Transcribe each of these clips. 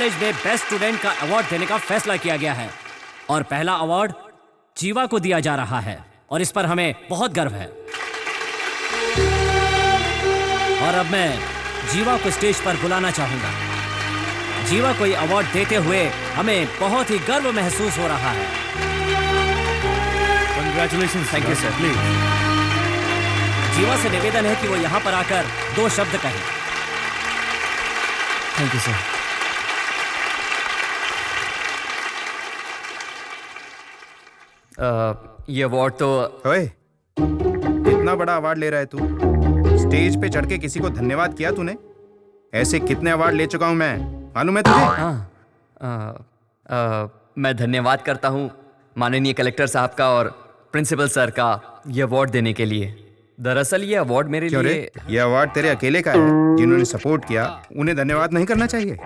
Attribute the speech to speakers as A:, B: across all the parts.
A: College में best student का award देने का फैसला किया गया है और पहला अवार्ड जीवा को दिया जा रहा है और इस पर हमें बहुत गर्व है। और अब मैं जीवा को स्टेज पर बुलाना चाहूंगा। जीवा को ये अवार्ड देते हुए हमें बहुत ही गर्व महसूस हो रहा है।
B: Congratulations,
A: thank you sir.
B: Please.
A: जीवा से निवेदन है कि वो यहाँ पर आकर 2 शब्द कहें।
B: Thank you sir.
C: ये अवार्ड तो
D: ओए, इतना बड़ा अवार्ड ले रहा है तू? स्टेज पे चढ़ के किसी को धन्यवाद किया तूने? ऐसे कितने अवार्ड ले चुका हूं मैं, मालूम है तुझे?
C: मैं धन्यवाद करता हूँ माननीय कलेक्टर साहब का और प्रिंसिपल सर का ये अवार्ड देने के लिए। दरअसल ये अवार्ड मेरे
D: क्यों
C: लिए
D: रे? ये अवार्ड तेरे अकेले का है। जिन्होंने सपोर्ट किया उन्हें धन्यवाद नहीं करना चाहिए?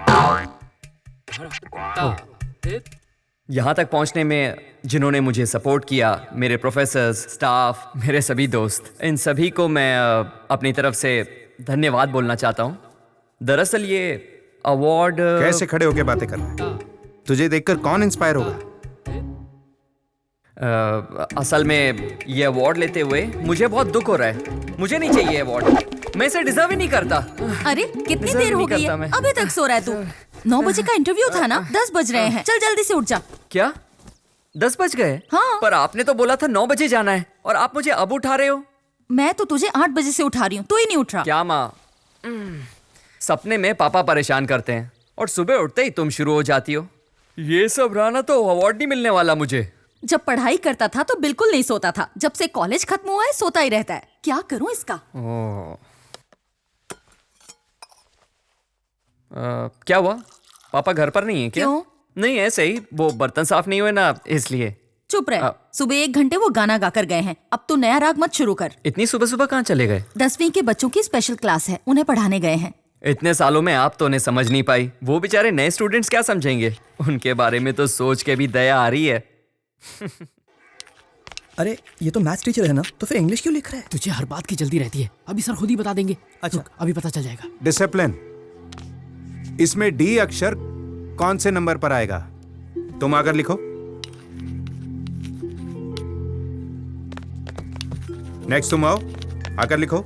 C: यहाँ तक पहुँचने में जिन्होंने मुझे सपोर्ट किया, मेरे प्रोफेसर्स, स्टाफ, मेरे सभी दोस्त, इन सभी को मैं अपनी तरफ से धन्यवाद बोलना चाहता हूँ। दरअसल ये अवार्ड
D: कैसे खड़े होके बातें कर रहा है? तुझे देखकर कौन इंस्पायर होगा?
C: असल में ये अवार्ड लेते हुए मुझे बहुत दुख हो रहा है। मुझे नहीं चाहिए अवार्ड, मैं इसे डिजर्व ही नहीं करता।
E: अरे कितनी
C: डिजर्व
E: देर हो
C: नहीं
E: गई
C: करता
E: है,
C: मैं।
E: अभी तक सो रहा है तू? 9 बजे का इंटरव्यू था ना, 10 बज रहे हैं। चल जल्दी से उठ जा।
C: क्या 10 बज गए?
E: हाँ।
C: पर आपने तो बोला था 9 बजे जाना है और आप मुझे अब उठा रहे हो।
E: मैं तो तुझे 8 बजे से उठा रही हूँ, तू ही नहीं उठ रहा।
C: क्या माँ? सपने में पापा परेशान करते हैं और सुबह उठते ही तुम शुरू हो जाती हो। ये सब रहा तो अवार्ड नहीं मिलने वाला मुझे।
E: जब पढ़ाई करता था तो बिल्कुल नहीं सोता था, जब से कॉलेज खत्म हुआ है सोता ही रहता है। क्या करूं इसका?
C: क्या हुआ? पापा घर पर नहीं है क्या?
E: क्यों?
C: नहीं, ऐसे ही वो बर्तन साफ नहीं हुए ना, इसलिए।
E: चुप रह। सुबह 1 घंटे वो गाना गाकर गए हैं। अब तू नया राग मत शुरू कर।
C: इतनी सुबह सुबह कहाँ चले गए?
E: 10वीं के बच्चों की स्पेशल क्लास है, उन्हें पढ़ाने गए हैं।
C: इतने सालों में आप तो उन्हें समझ नहीं पाई, वो बेचारे नए स्टूडेंट्स क्या समझेंगे? उनके बारे में तो सोच के भी दया आ रही है।
F: अरे ये तो मैथ्स टीचर है ना, तो फिर इंग्लिश क्यों लिख रहा है?
B: तुझे हर बात की जल्दी रहती है, अभी सर खुद ही बता देंगे।
F: अच्छा।
B: रुक, अभी पता चल जाएगा।
D: डिसिप्लिन। इसमें डी अक्षर कौन से नंबर पर आएगा? तुम आकर लिखो। नेक्स्ट तुम आओ, आकर लिखो।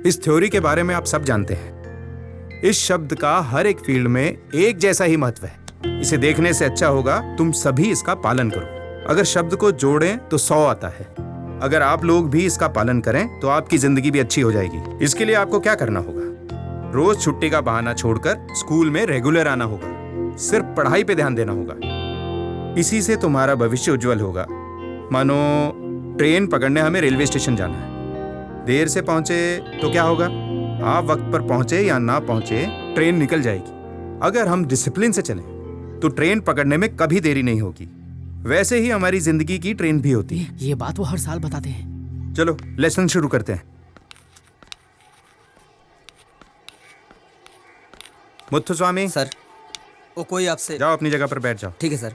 D: इस थ्योरी के बारे में आप सब जानते हैं। इस शब्द का हर एक फील्ड में एक जैसा ही महत्व है। इसे देखने से अच्छा होगा तुम सभी इसका पालन करो। अगर शब्द को जोड़ें तो 100 आता है। अगर आप लोग भी इसका पालन करें तो आपकी जिंदगी भी अच्छी हो जाएगी। इसके लिए आपको क्या करना होगा? रोज छुट्टी का बहाना छोड़कर स्कूल में रेगुलर आना होगा। सिर्फ पढ़ाई पे ध्यान देना होगा। इसी से तुम्हारा भविष्य उज्जवल होगा। मानो ट्रेन पकड़ने हमें रेलवे स्टेशन जाना है। देर से पहुंचे तो क्या होगा? आप वक्त पर पहुंचे या ना पहुंचे, ट्रेन निकल जाएगी। अगर हम डिसिप्लिन से चलें तो ट्रेन पकड़ने में कभी देरी नहीं होगी। वैसे ही हमारी जिंदगी की ट्रेन भी होती है।
B: ये बात वो हर साल बताते हैं।
D: चलो लेसन शुरू करते हैं। मुत्थुस्वामी
F: सर, वो कोई आपसे।
D: जाओ अपनी जगह पर बैठ जाओ।
F: ठीक है सर।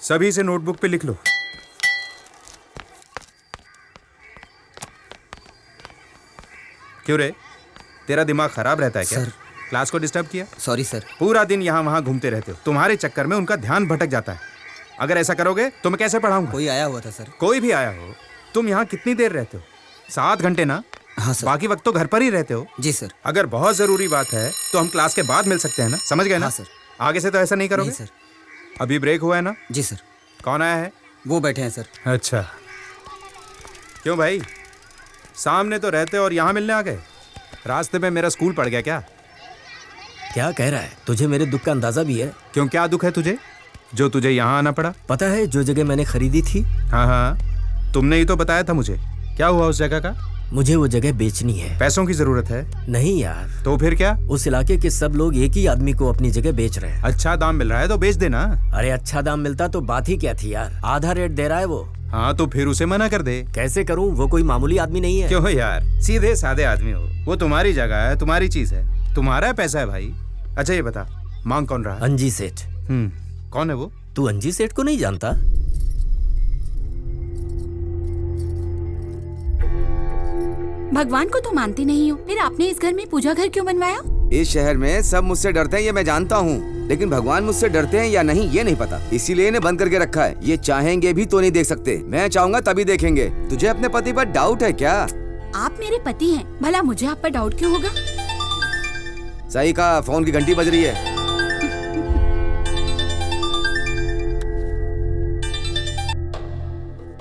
D: सभी से नोटबुक पे लिख लो। क्यों रे, तेरा दिमाग खराब रहता है क्या?
F: सर।
D: क्लास को डिस्टर्ब किया?
F: Sorry sir.
D: पूरा दिन यहाँ वहाँ घूमते रहते हो। तुम्हारे चक्कर में उनका ध्यान भटक जाता है। अगर ऐसा करोगे तो मैं कैसे पढ़ाऊंगा?
F: कोई आया हुआ था सर।
D: कोई भी आया हो। तुम यहाँ कितनी देर रहते हो? 7 घंटे ना?
F: हाँ सर।
D: बाकी वक्त तो घर पर ही रहते हो।
F: जी सर।
D: अगर बहुत जरूरी बात है तो हम क्लास के बाद मिल सकते हैं ना? समझ गए ना?
F: हाँ सर।
D: आगे से तो ऐसा नहीं करोगे?
F: नहीं सर।
D: अभी ब्रेक हुआ है ना?
F: जी सर।
D: कौन आया है?
F: वो बैठे हैं सर।
D: अच्छा, क्यों भाई, सामने तो रहते और यहाँ मिलने आ गए? रास्ते में मेरा स्कूल पड़ गया क्या?
G: क्या कह रहा है? तुझे मेरे दुख का अंदाजा भी है?
D: क्यों, क्या दुख है तुझे जो तुझे यहाँ आना पड़ा?
G: पता है जो जगह मैंने खरीदी थी?
D: हाँ हाँ, तुमने ही तो बताया था मुझे। क्या हुआ उस जगह का?
G: मुझे वो जगह बेचनी है।
D: पैसों की जरूरत है?
G: नहीं यार।
D: तो फिर क्या?
G: उस इलाके के सब लोग एक ही आदमी को अपनी जगह बेच रहे हैं।
D: अच्छा दाम मिल रहा है तो बेच देना।
G: अरे अच्छा दाम मिलता तो बात ही क्या थी यार, आधा रेट दे रहा है वो।
D: हाँ तो फिर उसे मना कर दे।
G: कैसे करूं, वो कोई मामूली आदमी नहीं है।
D: क्यों यार, सीधे साधे आदमी हो। वो तुम्हारी जगह है, तुम्हारी चीज है, तुम्हारा पैसा है भाई। अच्छा ये बता, मांग कौन रहा है?
G: अंजी सेठ।
D: कौन है वो?
G: तू अंजी सेठ को नहीं जानता?
E: भगवान को तो मानती नहीं हो, फिर आपने इस घर में पूजा घर क्यों बनवाया?
H: इस शहर में सब मुझसे डरते हैं ये मैं जानता हूँ, लेकिन भगवान मुझसे डरते हैं या नहीं ये नहीं पता, इसीलिए इन्हें बंद करके रखा है। ये चाहेंगे भी तो नहीं देख सकते, मैं चाहूँगा तभी देखेंगे। तुझे अपने पति पर डाउट है क्या?
E: आप मेरे पति हैं, भला मुझे आप पर डाउट क्यों होगा?
H: सही कहा, फोन की घंटी बज रही है।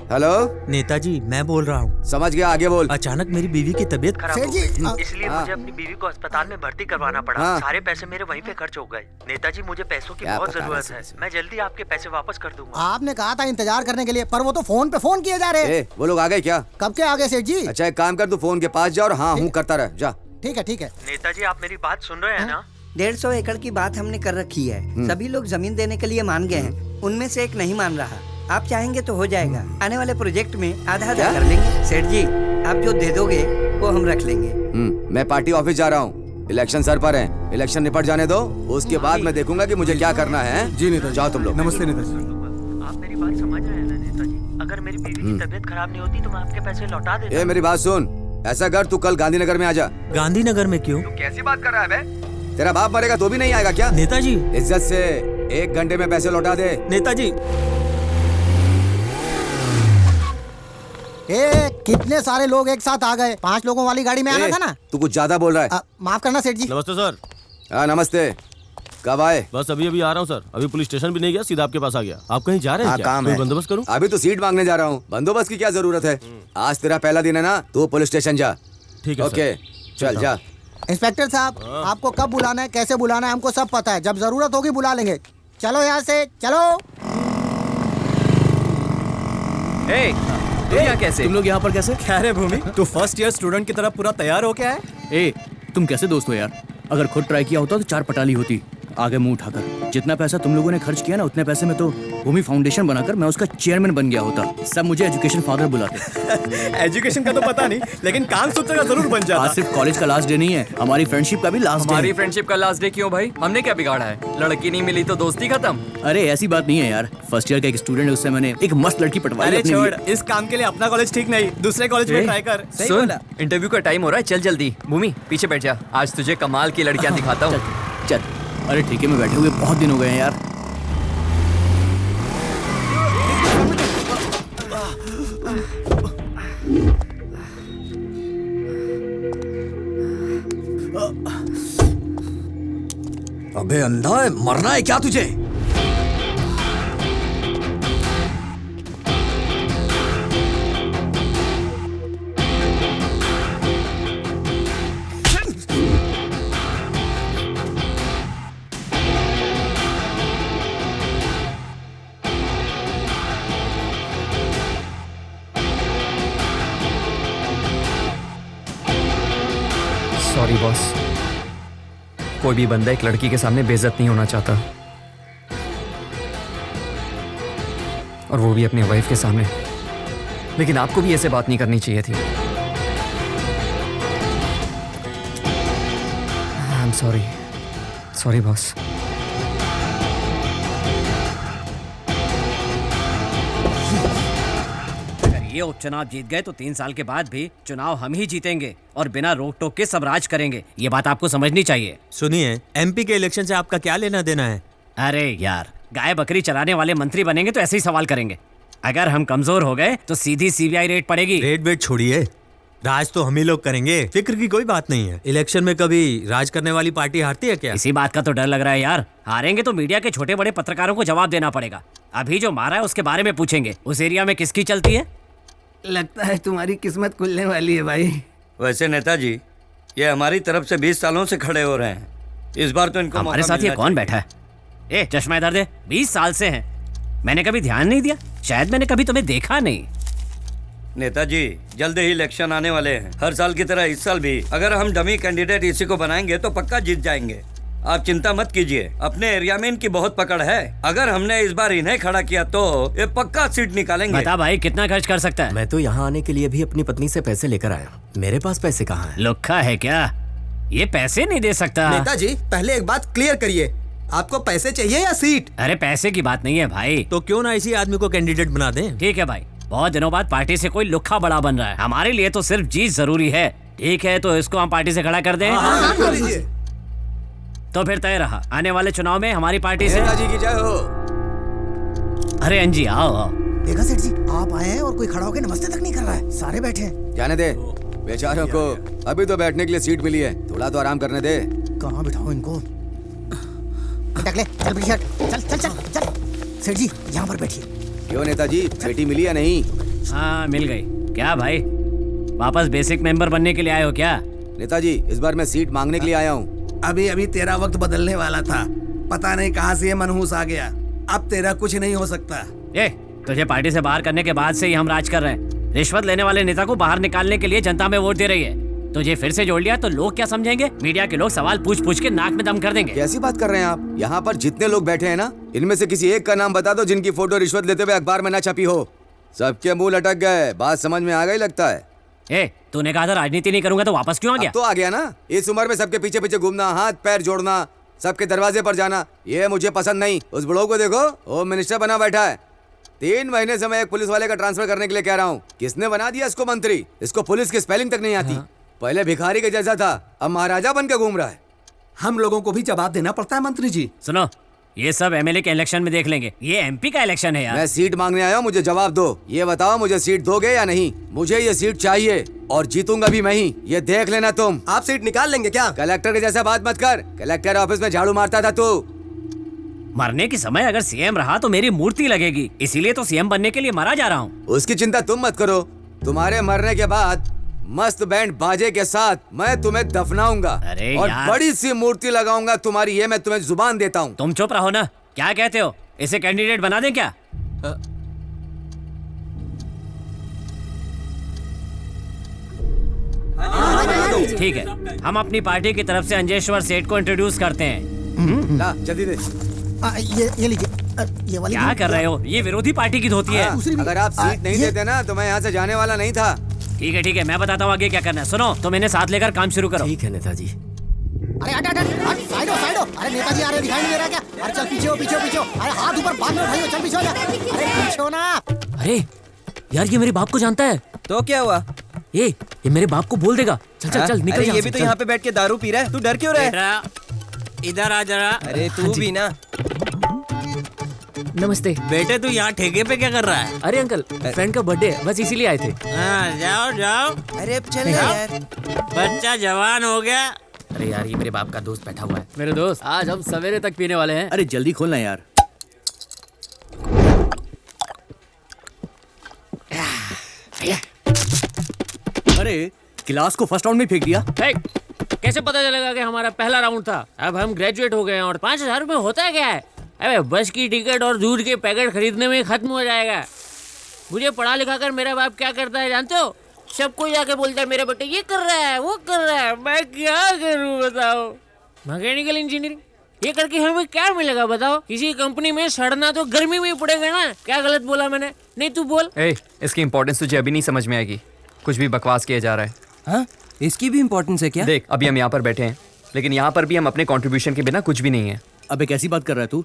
H: हेलो
I: नेताजी, मैं बोल रहा हूँ।
H: समझ गया, आगे बोल।
I: अचानक मेरी बीवी की तबीयत खराब हो गई, इसलिए
H: हाँ।
I: मुझे अपनी बीवी को अस्पताल में भर्ती करवाना पड़ा।
H: हाँ।
I: सारे पैसे मेरे वहीं पे खर्च हो गए। नेताजी, मुझे पैसों की
H: क्या
I: बहुत
H: पता
I: जरूरत है।
H: वैसे।
I: मैं जल्दी आपके पैसे वापस कर दूंगा।
F: आपने कहा था इंतजार करने के लिए, पर वो तो फोन पे फोन किए जा रहे हैं।
H: वो लोग आ गए क्या?
F: कब के आगे सेठ जी?
H: अच्छा एक काम कर, तू फोन के पास जा और हाँ हूँ करता रह, जा।
F: ठीक है ठीक है।
I: नेताजी, आप मेरी बात सुन रहे हैं ना?
J: 150 एकड़ की बात हमने कर रखी है। सभी लोग जमीन देने के लिए मान गए हैं, उनमें से एक नहीं मान रहा। आप चाहेंगे तो हो जाएगा। आने वाले प्रोजेक्ट में आधा आधा कर लेंगे। सेठ जी, आप जो दे दोगे वो हम रख लेंगे।
H: मैं पार्टी ऑफिस जा रहा हूँ, इलेक्शन सर पर है, इलेक्शन निपट जाने दो, उसके बाद मैं देखूंगा कि मुझे क्या करना है। जी नेताजी। जाओ तुम लोग।
F: नमस्ते नेताजी।
I: आप मेरी बात समझ रहे हैं ना नेताजी? अगर मेरी बीवी की तबीयत खराब नहीं होती तो मैं आपके पैसे लौटा देता।
H: ए मेरी बात सुन, ऐसा कर तू कल गांधीनगर में आ जा।
I: गांधीनगर में क्यों?
H: कैसी बात कर रहा है बे? तेरा बाप मरेगा तो भी नहीं आएगा क्या?
I: नेताजी।
H: इज्जत से 1 घंटे में पैसे लौटा दे।
I: नेताजी।
F: कितने सारे लोग एक साथ आ गए। 5 लोगों वाली गाड़ी में आना था ना?
H: तू कुछ ज्यादा बोल रहा है।
F: माफ करना सेठ जी।
K: नमस्ते सर।
H: हाँ नमस्ते, कब आए?
K: बस अभी अभी आ रहा हूँ सर, अभी पुलिस स्टेशन भी नहीं गया, सीधा आपके पास आ गया। आप कहीं जा रहे हैं क्या?
H: काम
K: कोई
H: है,
K: बंदोबस्त करूँ?
H: अभी तो सीट मांगने जा रहा हूँ, बंदोबस्त की क्या जरूरत है? आज तेरा पहला दिन है ना, तू पुलिस स्टेशन जा।
K: ठीक है
H: ओके चल जा।
F: इंस्पेक्टर साहब, आपको कब बुलाना है, कैसे बुलाना है, हमको सब पता है। जब जरूरत होगी बुला लेंगे। चलो यहाँ से चलो।
C: यहाँ कैसे?
B: तुम लोग यहाँ पर कैसे?
I: क्या रे भूमि, तू फर्स्ट ईयर स्टूडेंट की तरह पूरा तैयार हो क्या है?
B: ए, तुम कैसे दोस्त हो यार? अगर खुद ट्राई किया होता तो 4 पटाली होती। आगे मुंह उठाकर। जितना पैसा तुम लोगों ने खर्च किया ना, उतने पैसे में तो भूमि फाउंडेशन बनाकर मैं उसका चेयरमैन बन गया होता। सब मुझे एजुकेशन फादर बुलाते।
I: एजुकेशन का तो पता नहीं, लेकिन काम सूत्र का जरूर बन जाता।
B: आज सिर्फ कॉलेज का लास्ट डे नहीं है, हमारी फ्रेंडशिप का भी लास्ट डे।
C: हमारी फ्रेंडशिप का लास्ट डे क्यों भाई? हमने क्या बिगाड़ा है? लड़की नहीं मिली तो दोस्ती खत्म?
B: अरे ऐसी बात नहीं है यार। फर्स्ट ईयर का एक स्टूडेंट है, उससे मैंने एक मस्त लड़की पटवाई।
I: अरे
B: अपने
I: छोड़,
B: लिए।
I: इस काम के लिए अपना कॉलेज ठीक नहीं, दूसरे कॉलेज में ट्राई कर।
C: सुन, इंटरव्यू का टाइम हो रहा है, चल जल्दी। भूमि पीछे बैठ जा, आज तुझे कमाल की लड़कियां दिखाता हूँ।
B: चल। अरे ठेके में बैठे हुए बहुत दिन हो गए हैं यार।
G: अबे अंधा है, मरना है क्या तुझे?
C: सॉरी बॉस, कोई भी बंदा एक लड़की के सामने बेइज्जत नहीं होना चाहता, और वो भी अपनी वाइफ के सामने। लेकिन आपको भी ऐसे बात नहीं करनी चाहिए थी। I am sorry boss.
A: ये उपचुनाव जीत गए तो 3 साल के बाद भी चुनाव हम ही जीतेंगे और बिना रोक टोक के सब राज करेंगे। ये बात आपको समझनी चाहिए।
I: सुनिए, एमपी के इलेक्शन से आपका क्या लेना देना है?
A: अरे यार, गाय बकरी चराने वाले मंत्री बनेंगे तो ऐसे ही सवाल करेंगे। अगर हम कमजोर हो गए तो सीधी सीबीआई रेड पड़ेगी।
I: रेड वेट छोड़िए, राज तो हम ही लोग करेंगे, फिक्र की कोई बात नहीं है। इलेक्शन में कभी राज करने वाली पार्टी हारती है क्या?
A: इसी बात का तो डर लग रहा है यार। हारेंगे तो मीडिया के छोटे बड़े पत्रकारों को जवाब देना पड़ेगा। अभी जो मारा है उसके बारे में पूछेंगे। उस एरिया में किसकी चलती है?
G: लगता है तुम्हारी किस्मत खुलने वाली है भाई।
L: वैसे नेताजी, ये हमारी तरफ से 20 सालों से खड़े हो रहे हैं, इस बार तो इनको
A: हमारे साथ ये कौन बैठा है? ए चश्मा इधर दे। 20 साल से हैं, मैंने कभी ध्यान नहीं दिया, शायद मैंने कभी तुम्हें देखा नहीं।
L: नेताजी, जल्द ही इलेक्शन आने वाले हैं। हर साल की तरह इस साल भी अगर हम डमी कैंडिडेट इसी को बनाएंगे तो पक्का जीत जाएंगे। आप चिंता मत कीजिए, अपने एरिया में इनकी बहुत पकड़ है। अगर हमने इस बार इन्हें खड़ा किया तो ये पक्का सीट निकालेंगे।
A: बता भाई, कितना खर्च कर सकता है?
G: मैं तो यहाँ आने के लिए भी अपनी पत्नी से पैसे लेकर आया। मेरे पास पैसे कहाँ हैं?
A: लुक्खा है क्या? ये पैसे नहीं दे सकता।
F: नेताजी, पहले एक बात क्लियर करिए,
M: आपको पैसे चाहिए या सीट?
A: अरे पैसे की बात नहीं है भाई।
I: तो क्यों ना इसी आदमी को कैंडिडेट बना दें?
A: ठीक है भाई, बहुत दिनों बाद पार्टी से कोई लुक्खा बड़ा बन रहा है, हमारे लिए तो सिर्फ जीत जरूरी है। ठीक है, तो इसको हम पार्टी से खड़ा कर दें। तो फिर तय रहा, आने वाले चुनाव में हमारी पार्टी से।
H: नेताजी की जय हो।
A: अरे अंजी आओ आओ।
F: देखा सेठ जी, आप आए हैं और कोई खड़ा होकर नमस्ते तक नहीं कर रहा है, सारे बैठे हैं।
H: जाने दे बेचारों को, अभी तो बैठने के लिए सीट मिली है, थोड़ा तो आराम करने दे।
F: कहाँ बिठाओ इनको? टकले, चल पीछे हट। चल चल चल चल। सेठ जी यहाँ पर बैठिए।
H: क्यों नेताजी, बेटी मिली या नहीं?
A: हाँ मिल गई। क्या भाई, वापस बेसिक मेंबर बनने के लिए आए हो क्या?
H: नेताजी इस बार मैं सीट मांगने के लिए आया हूँ।
M: अभी अभी तेरा वक्त बदलने वाला था, पता नहीं कहाँ से ये मनहूस आ गया। अब तेरा कुछ नहीं हो सकता।
A: ये तुझे पार्टी से बाहर करने के बाद से ही हम राज कर रहे हैं। रिश्वत लेने वाले नेता को बाहर निकालने के लिए जनता में वोट दे रही है। तुझे फिर से जोड़ लिया तो लोग क्या समझेंगे? मीडिया के लोग सवाल पूछ पूछ के नाक में दम कर देंगे।
H: कैसी बात कर रहे हैं आप? यहाँ पर जितने लोग बैठे हैं ना, इनमें से किसी एक का नाम बता दो जिनकी फोटो रिश्वत लेते हुए अखबार में न छपी हो। सबके मुंह लटक गए, बात समझ में आ गई लगता है।
A: ए, तूने कहा था राजनीति नहीं करूंगा, तो वापस क्यों आ गया?
H: तो आ गया ना। इस उम्र में सबके पीछे पीछे घूमना, हाथ पैर जोड़ना, सबके दरवाजे पर जाना, ये मुझे पसंद नहीं। उस बुढ़ो को देखो, होम मिनिस्टर बना बैठा है। 3 महीने से मैं एक पुलिस वाले का ट्रांसफर करने के लिए कह रहा हूँ। किसने बना दिया इसको मंत्री? इसको पुलिस की स्पेलिंग तक नहीं आती। पहले भिखारी के जैसा था, अब महाराजा बन के घूम रहा है।
M: हम लोगों को भी जवाब देना पड़ता है मंत्री जी।
A: सुनो, ये सब एमएलए के इलेक्शन में देख लेंगे, ये एमपी का इलेक्शन है यार।
H: मैं सीट मांगने आया हूँ, मुझे जवाब दो। ये बताओ मुझे सीट दोगे या नहीं? मुझे ये सीट चाहिए और जीतूंगा भी मैं ही, ये देख लेना तुम।
M: आप सीट निकाल लेंगे क्या?
H: कलेक्टर के जैसा बात मत कर। कलेक्टर ऑफिस में झाड़ू मारता था तू।
A: मरने के समय अगर सीएम रहा तो मेरी मूर्ति लगेगी, इसीलिए तो सीएम बनने के लिए मरा जा रहा हूँ।
H: उसकी चिंता तुम मत करो। तुम्हारे मरने के बाद मस्त बैंड बाजे के साथ मैं तुम्हें दफनाऊंगा और
A: यार।
H: बड़ी सी मूर्ति लगाऊंगा तुम्हारी, ये मैं तुम्हें जुबान देता हूँ।
A: तुम चुप रहो ना। क्या कहते हो, इसे कैंडिडेट बना दें क्या? ठीक है, हम अपनी पार्टी की तरफ से अंजेश्वर सेठ को इंट्रोड्यूस करते हैं।
H: ला जल्दी दे।
F: ये लीजिए, ये वाली।
A: क्या कर रहे हो? ये विरोधी पार्टी की धोती है।
H: अगर आप सीट नहीं देते ना तो मैं यहाँ से जाने वाला नहीं था।
A: ठीक है, मैं बताता हूँ आगे क्या करना है। सुनो, तुम इन्हें साथ लेकर काम शुरू करो।
I: ठीक है नेताजी।
F: अरे हट हट हट, साइड हो साइड हो। अरे नेताजी आ रहे, दिखाई नहीं दे रहा क्या? अरे चल पीछे हो पीछे हो पीछे हो। अरे हाथ ऊपर, बाद में उठाइए, चल पीछे हो जा। अरे पीछे हो ना।
A: अरे यार, ये मेरे बाप को जानता है।
G: तो क्या हुआ?
A: ये मेरे बाप को बोल देगा। चल चल चल, निकल।
G: ये भी तो यहाँ पे बैठ के दारू पी रहा है, तू डर क्यों रहा है?
A: इधर आ जरा।
G: अरे तू भी ना।
A: नमस्ते
I: बेटे, तू यहाँ ठेके पे क्या कर रहा है?
A: अरे अंकल, फ्रेंड का बर्थडे है, बस इसीलिए आए थे।
I: हाँ, जाओ जाओ।
G: अरे अब चल यार।
I: बच्चा जवान हो गया।
A: अरे यार, ये मेरे बाप का दोस्त बैठा हुआ है। मेरे दोस्त, आज हम सवेरे तक पीने वाले हैं।
B: अरे जल्दी खोलना यार। अरे गिलास को फर्स्ट राउंड में फेंक दिया।
A: कैसे पता चलेगा कि हमारा पहला राउंड था? अब हम ग्रेजुएट हो गए हैं और 5,000 रुपए होता है क्या है? अबे बस की टिकट और दूध के पैकेट खरीदने में खत्म हो जाएगा। मुझे पढ़ा लिखा कर मेरा बाप क्या करता है जानते हो? सबको जाके बोलता है मेरे बेटे ये कर रहा है, वो कर रहा है। मैं क्या करूं बताओ? मैकेनिकल इंजीनियरिंग ये करके हमें क्या मिलेगा बताओ? किसी कंपनी में सड़ना तो गर्मी में ही पड़ेगा ना। क्या गलत बोला मैंने? नहीं तू बोल।
C: इसकी इम्पोर्टेंस तुझे अभी नहीं समझ में आएगी। कुछ भी बकवास किया जा रहा है।
G: हाँ, इसकी भी इम्पोर्टेंस है क्या?
C: देख, अभी हम यहाँ पर बैठे हैं, लेकिन यहाँ पर भी हम अपने कंट्रीब्यूशन के बिना कुछ भी नहीं है।
B: अबे कैसी बात कर रहा है तू?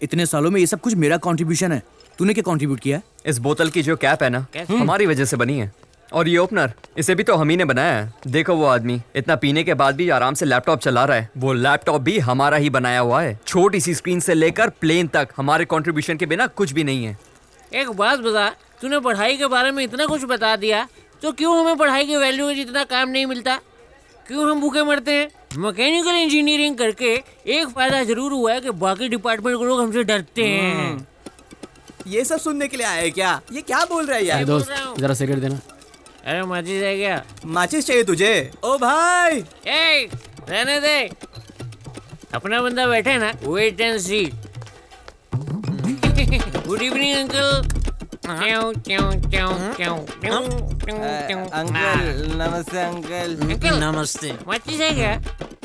B: इतने सालों में ये सब कुछ मेरा कंट्रीब्यूशन है। तूने क्या कंट्रीब्यूट किया है?
C: इस बोतल की जो कैप है ना, हमारी वजह से बनी है। और ये ओपनर, इसे भी तो हम ही ने बनाया है। देखो वो आदमी इतना पीने के बाद भी आराम से लैपटॉप चला रहा है। वो लैपटॉप भी हमारा ही बनाया हुआ है। छोटी सी स्क्रीन से लेकर प्लेन तक हमारे कंट्रीब्यूशन के बिना कुछ भी नहीं है।
A: एक बात बता, तूने पढ़ाई के बारे में इतना कुछ बता दिया, तो क्यों हमें पढ़ाई की वैल्यू में जितना काम नहीं मिलता? क्यों हम भूखे मरते हैं? मैकेनिकल इंजीनियरिंग करके एक फायदा जरूर हुआ है कि बाकी डिपार्टमेंट के लोग हमसे डरते हैं।
G: ये सब सुनने के लिए आए क्या? ये क्या बोल रहा है यार?
A: दोस्त, जरा सिगरेट देना। अरे माचिस है क्या?
G: माचिस चाहिए तुझे? ओ भाई,
A: रहने दे। अपना बंदा बैठे ना, wait and see. Good evening uncle.
G: Uncle नमस्ते। अंकल
A: नमस्ते। माचिस है क्या?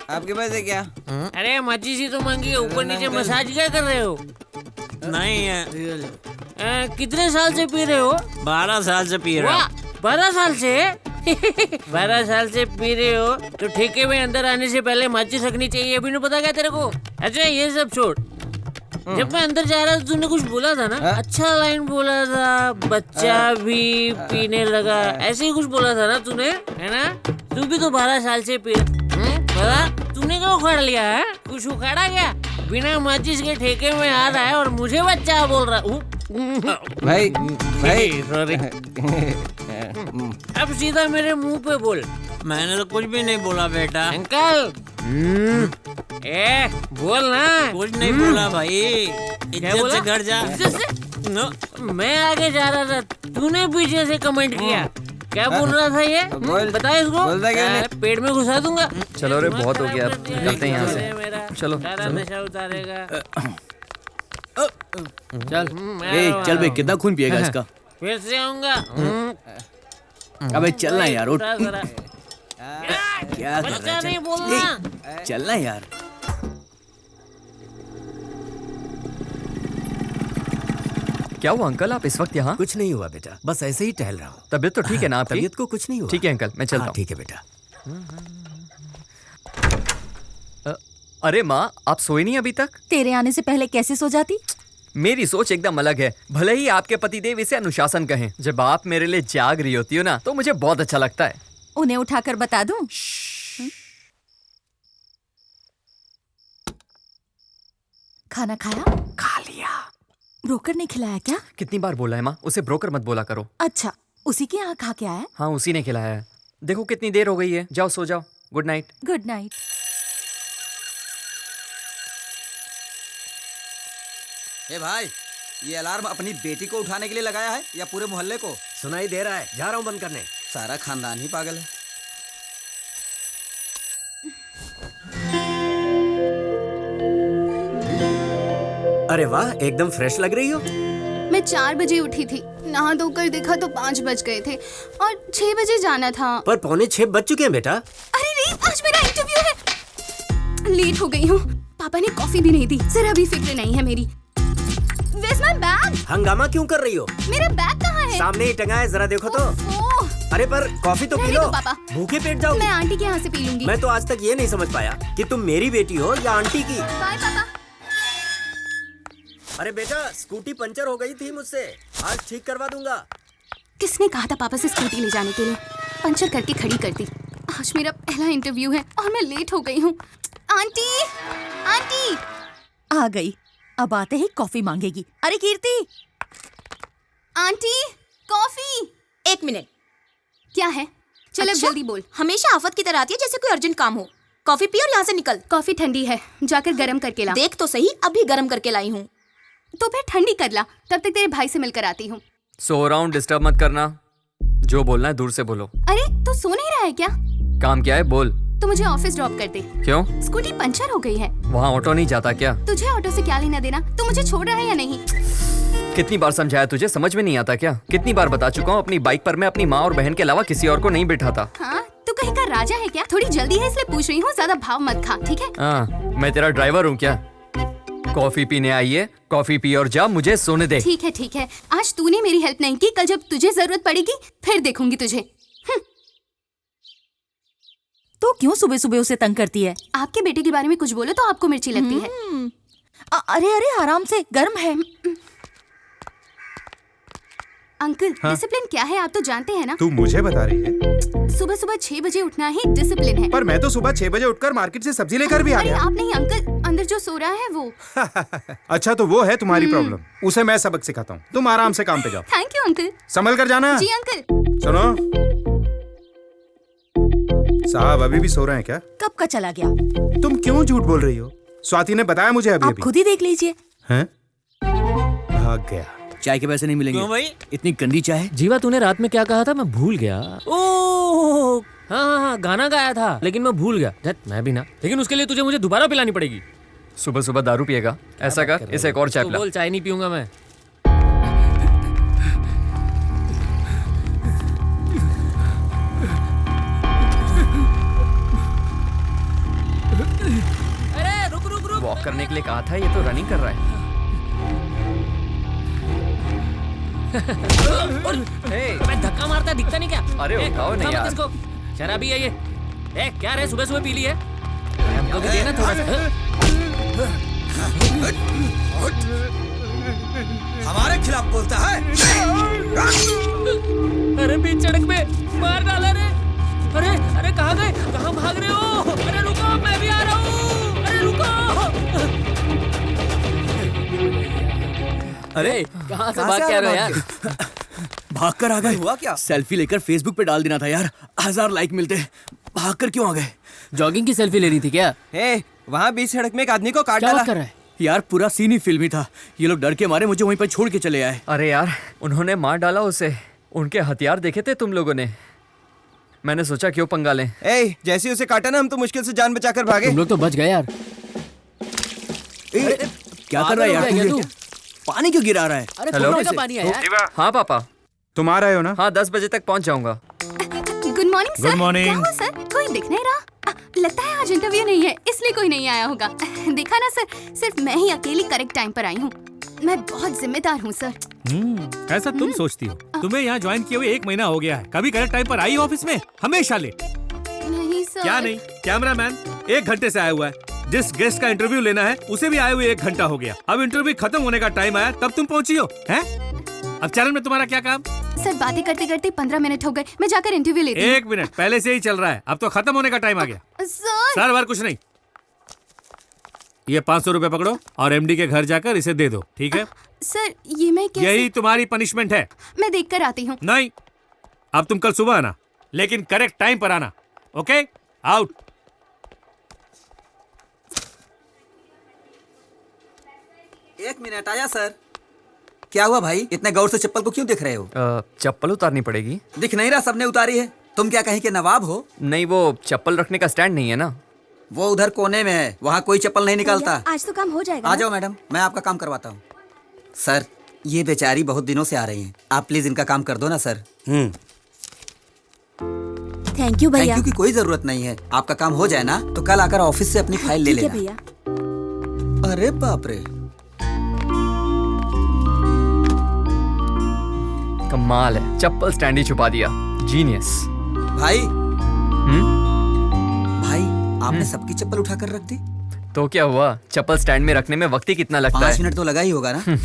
G: आपके पास है क्या?
A: अरे माचिस ही तो मांगी, ऊपर नीचे मसाज क्या कर रहे हो?
I: नहीं है।
A: कितने साल से पी रहे हो?
I: 12 साल से पी रहा हूँ।
A: 12 साल से? 12 साल से पी रहे हो तो ठेके में अंदर आने से पहले माचिस रखनी चाहिए, अभी नहीं पता क्या तेरे को? अच्छा ये सब छोड़, जब मैं अंदर जा रहा था तूने कुछ बोला था ना, अच्छा लाइन बोला था, बच्चा भी पीने लगा, ऐसे ही कुछ बोला था ना तूने, है ना? तू भी तो 12 साल से पी पता? तूने क्या उखाड़ लिया है? कुछ उखाड़ा क्या? बिना माचिस के ठेके में आ रहा है और मुझे बच्चा बोल रहा हूँ।
H: भाई
A: सॉरी। अब सीधा मेरे मुंह पे बोल।
I: मैंने तो कुछ भी नहीं बोला बेटा।
A: अंकल बोल ना।
I: कुछ नहीं बोला भाई।
A: क्या बोला?
I: इज्जत से घर जा।
A: इज्जत से? नो, मैं आगे जा रहा था, तूने पीछे से कमेंट किया। क्या बोल रहा था ये? बता इसको। पेट में घुसा दूंगा।
C: चलो रे, बहुत हो गया, अब करते हैं यहाँ से। चलो
A: नशा उतारेगा।
B: चल चल बे, कितना खून पिएगा इसका?
A: फिर से आऊंगा।
B: अबे चलना यार, उठ। क्या
A: बच्चा नहीं बोलना।
B: चलना यार।
C: क्या हुआ अंकल, आप इस वक्त यहाँ?
G: कुछ नहीं हुआ बेटा, बस ऐसे ही टहल रहा हूँ।
C: तबीयत तो ठीक है ना आपकी?
G: तबीयत को कुछ नहीं हुआ।
C: ठीक है अंकल, मैं चलता हूँ।
G: ठीक है बेटा।
C: अरे माँ, आप सोए नहीं अभी तक?
E: तेरे आने से पहले कैसे सो जाती?
C: मेरी सोच एकदम अलग है। भले ही आपके पतिदेव इसे अनुशासन कहें, जब आप मेरे लिए जाग रही होती हो ना, तो मुझे बहुत अच्छा लगता है।
E: उन्हें उठाकर बता दूं? खाना खाया?
C: खा लिया।
E: ब्रोकर ने खिलाया क्या?
C: कितनी बार बोला है माँ, उसे ब्रोकर मत बोला करो।
E: अच्छा, उसी के यहाँ खा के आया?
C: हाँ, उसी ने खिलाया है। देखो कितनी देर हो गई है, जाओ सो जाओ। Good night.
E: Good night.
H: ए भाई, ये अलार्म अपनी बेटी को उठाने के लिए लगाया है या पूरे मोहल्ले को?
G: सुनाई दे रहा है, जा रहा हूँ बंद करने।
H: सारा खानदान ही पागल है।
G: अरे वाह, एकदम फ्रेश लग रही हो।
N: मैं 4 बजे उठी थी, नहा धोकर देखा तो 5 बज गए थे और 6 बजे जाना था।
G: पर 5:45 बज चुके हैं बेटा।
N: अरे नहीं, आज मेरा इंटरव्यू है। लेट हो गई हूँ। पापा ने कॉफी भी नहीं दी, जरा भी फिक्र नहीं है मेरी। Where's my bag?
G: हंगामा क्यों कर रही हो?
N: मेरा बैग कहाँ है?
G: सामने ही टंगा है, जरा देखो तो। अरे पर कॉफी तो पी लो।
N: पापा,
G: भूखे पेट जाओगी।
N: मैं आंटी के यहाँ से पी लूंगी।
G: मैं तो आज तक ये नहीं समझ पाया कि तुम मेरी बेटी हो या आंटी की।
N: बाय पापा।
G: अरे बेटा, स्कूटी पंचर हो गई थी मुझसे, आज ठीक करवा दूंगा।
N: किसने कहा था पापा से स्कूटी ले जाने के लिए? पंचर करके खड़ी कर दी। आज मेरा पहला इंटरव्यू है और मैं लेट हो गई हूँ। आंटी, आंटी
E: आ गई। अब आते ही कॉफी मांगेगी। अरे कीर्ति,
N: आंटी कॉफी।
O: 1 मिनट।
N: क्या है? चल
O: अच्छा?
N: जल्दी बोल।
O: हमेशा आफत की तरह आती है जैसे कोई अर्जेंट काम हो। कॉफी पी और यहाँ से निकल।
N: कॉफी ठंडी है, जाकर गरम करके ला।
O: देख तो सही, अभी गरम करके लाई हूँ।
N: तो फिर ठंडी कर ला, तब तक तेरे भाई से मिलकर आती हूँ।
C: सो रहा हूँ, डिस्टर्ब मत करना। जो बोलना है दूर से बोलो।
N: अरे तू सो नहीं रहा है क्या?
C: काम क्या है, बोल।
N: तो मुझे ऑफिस ड्रॉप कर दे।
C: क्यों?
N: स्कूटी पंचर हो गई है।
C: वहाँ ऑटो नहीं जाता क्या?
N: तुझे ऑटो से क्या लेना देना? तू मुझे छोड़ रहा है या नहीं?
C: कितनी बार समझाया तुझे, समझ में नहीं आता क्या? कितनी बार बता चुका हूँ, अपनी बाइक पर मैं अपनी माँ और बहन के अलावा किसी और को नहीं बिठाता।
N: हाँ, तू कहीं का राजा है क्या? थोड़ी जल्दी है इसलिए पूछ रही हूँ, ज्यादा भाव मत खा, ठीक है?
C: हाँ, मैं तेरा ड्राइवर हूँ क्या? कॉफी पीने आई है, कॉफी पी और जा, मुझे सोने दे।
N: ठीक है ठीक है, आज तूने मेरी हेल्प नहीं की, कल जब तुझे जरूरत पड़ेगी फिर देखूंगी तुझे।
E: तो क्यों सुबह सुबह उसे तंग करती है?
N: आपके बेटे के बारे में कुछ बोलो तो आपको मिर्ची लगती है।
E: अरे अरे आराम से, गर्म है।
N: अंकल, डिसिप्लिन क्या है आप तो जानते हैं ना?
D: तू मुझे बता रही है?
N: सुबह सुबह 6 बजे उठना ही डिसिप्लिन है।
D: पर मैं तो सुबह 6 बजे उठकर मार्केट से सब्जी लेकर भी आ गया।
N: आप नहीं अंकल, अंदर जो सो रहा है वो।
D: अच्छा तो वो है तुम्हारी प्रॉब्लम, उसे मैं सबक सिखाता हूँ। तुम आराम से काम पे जाओ।
N: Thank you uncle.
D: संभल कर जाना।
N: जी अंकल।
D: सुनो, साहब अभी भी सो रहे हैं क्या?
E: कब का चला गया?
D: तुम क्यों झूठ बोल रही हो? स्वाति ने बताया मुझे अभी।
E: आप खुद ही देख लीजिए।
D: हैं? भाग गया।
B: चाय के पैसे नहीं मिलेंगे।
A: क्यों भाई?
B: इतनी गंदी चाय।
A: जीवा, तूने रात में क्या कहा था? मैं भूल गया। ओह हाँ, गाना गाया था लेकिन मैं भूल गया। मैं भी ना, लेकिन उसके लिए तुझे मुझे दोबारा पिलानी पड़ेगी।
C: सुबह सुबह दारू पिएगा? ऐसा कर, इसे एक और चाय पिला।
A: बोल, चाय नहीं पीऊंगा मैं। अरे रुक रुक रुक।
C: वॉक करने के लिए कहा था, ये तो रनिंग कर रहा है।
A: मैं धक्का मारता दिखता नहीं क्या?
C: अरे उठाओ नहीं यार।
A: इसको शराबी है ये। क्या रे सुबह सुबह पी ली है? हमको भी देना थोड़ा सा।
M: हमारे खिलाफ बोलता है।
A: अरे बीच सड़क पे मार डाला रे। अरे कहाँ गए? कहाँ भाग रहे हो? अरे रुको, मैं भी आ रहा हूँ। अरे रुको।
B: अरे
A: कहाँ से भाग के आ रहे हो यार?
B: भाग कर आ गए।
J: हुआ क्या?
B: सेल्फी लेकर फेसबुक पे डाल देना था यार, 1000 लाइक मिलते। भाग कर क्यों आ गए?
A: जॉगिंग की सेल्फी लेनी थी क्या?
G: वहाँ बीच सड़क में एक आदमी को काट
A: क्या
G: डाला।
A: बात कर रहा है?
B: यार पूरा सीन ही फिल्मी था। ये लोग डर के मारे मुझे वहीं पर छोड़ के चले आए।
C: अरे यार उन्होंने मार डाला उसे। उनके हथियार देखे थे तुम लोगों ने? मैंने सोचा क्यों पंगा लें।
G: जैसे उसे काटा ना, हम तो मुश्किल से जान बचाकर भागे।
A: तुम लोग तो बच गए यार।
B: क्या कर रहा है यार तू? पानी क्यों गिरा रहा है?
A: अरे
C: हेलो?
A: का पानी है यार।
C: हाँ पापा।
D: तुम आ रहे हो ना?
C: हाँ 10 बजे तक पहुँच जाऊंगा।
N: Good morning sir.
D: Good morning.
N: क्या हुआ सर? कोई दिख नहीं रहा? लगता है आज इंटरव्यू नहीं है, इसलिए कोई नहीं आया होगा। देखा ना सर, सिर्फ मैं ही अकेली करेक्ट टाइम पर आई हूँ। मैं बहुत जिम्मेदार हूँ सर।
P: ऐसा तुम सोचती हो? तुम्हें यहाँ ज्वाइन किए हुए 1 महीना हो गया है, कभी करेक्ट टाइम पर आई ऑफिस में? हमेशा लेट।
N: नहीं सर।
P: क्या नहीं? कैमरामैन 1 घंटे से आया हुआ है। जिस गेस्ट का इंटरव्यू लेना है उसे भी आए हुए 1 घंटा हो गया। अब इंटरव्यू खत्म होने का टाइम आया तब तुम पहुंची हो हैं? अब चैनल में तुम्हारा क्या काम?
N: सर बातें करते करते 15 मिनट हो गए, मैं जाकर इंटरव्यू लेती हूँ।
P: 1 मिनट पहले से ही चल रहा है, अब तो खत्म होने का टाइम आ गया। सर बार कुछ नहीं। ये 500 रुपए पकड़ो और एमडी के घर जाकर इसे दे दो, ठीक है?
N: सर ये मैं कैसे?
P: यही तुम्हारी पनिशमेंट है।
N: मैं देख कर आती हूँ।
P: नहीं, अब तुम कल सुबह आना, लेकिन करेक्ट टाइम पर आना। Okay, out.
J: एक मिनट आया सर। क्या हुआ भाई, इतने गौर से चप्पल को क्यों देख रहे हो?
C: चप्पल उतारनी पड़ेगी।
J: दिख नहीं रहा, सबने उतारी है। तुम क्या कहीं के नवाब हो?
C: नहीं, वो चप्पल रखने का स्टैंड नहीं है ना।
J: वो उधर कोने में है, वहाँ कोई चप्पल नहीं निकालता।
O: आज तो काम हो जाएगा।
J: आ जाओ मैडम, मैं आपका काम करवाता हूँ। सर ये बेचारी बहुत दिनों से आ रही हैं, आप प्लीज इनका काम कर दो ना सर।
O: थैंक यू भैया।
J: थैंक यू की कोई जरूरत नहीं है। आपका काम हो जाए ना तो कल आकर ऑफिस से अपनी फाइल ले
O: ठीक है
J: लेना।
O: भैया।
J: अरे बाप रे,
C: कमाल है, चप्पल स्टैंड ही छुपा दिया। जीनियस।
J: भाई भाई आपने सबकी चप्पल उठाकर रख दी।
C: तो क्या हुआ, चप्पल स्टैंड में रखने में वक्त ही कितना लगता है?
J: 5 मिनट तो लगा ही होगा ना।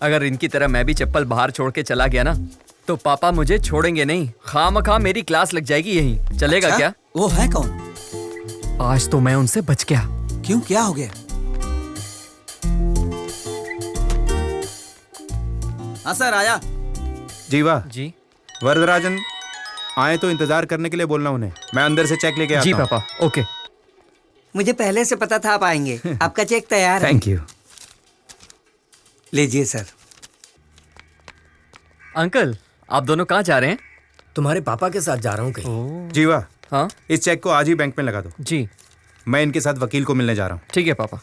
C: अगर इनकी तरह मैं भी चप्पल बाहर छोड़ के चला गया ना तो पापा मुझे छोड़ेंगे नहीं। खामखा मेरी क्लास लग जाएगी यहीं। चलेगा
J: अच्छा?
C: क्या?
J: वो है कौन?
C: आज तो मैं उनसे बच गया।
J: क्यों, क्या हो गया? हाँ सर आया।
D: जीवा
C: जी।
D: वरदराजन आए तो इंतजार करने के लिए बोलना उन्हें। मैं अंदर से चेक लेके आता
C: जी
D: हूं।
C: पापा। ओके।
J: मुझे पहले से पता था आप आएंगे। आपका चेक तैयार है।
D: Thank you.
J: लीजिए सर।
C: अंकल आप दोनों कहाँ जा रहे हैं?
G: तुम्हारे पापा के साथ जा रहा हूँ कहीं।
D: जीवा,
C: हाँ
D: इस चेक को आज ही बैंक में लगा दो।
C: जी।
D: मैं इनके साथ वकील को मिलने जा रहा हूँ।
C: ठीक है पापा।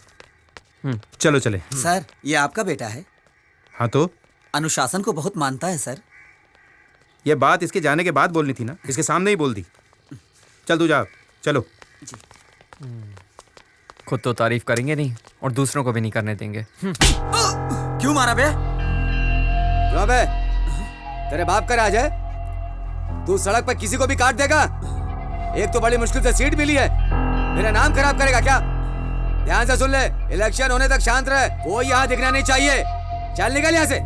D: चलो चले।
J: सर ये आपका बेटा है?
D: हाँ तो
J: अनुशासन को बहुत मानता है सर।
D: ये बात इसके जाने के बाद बोलनी थी ना, इसके सामने ही बोल दी। चल तू जा, चलो।
C: खुद तो तारीफ करेंगे नहीं और दूसरों को भी नहीं करने देंगे।
J: क्यों मारा बे?
H: क्यों बे? तेरे बाप का राज है? तू सड़क पर किसी को भी काट देगा? एक तो बड़ी मुश्किल से सीट मिली है, मेरा नाम खराब करेगा क्या? ध्यान से सुन ले, इलेक्शन होने तक शांत रहे, कोई यहाँ दिखना नहीं चाहिए। चल निकल यहाँ से।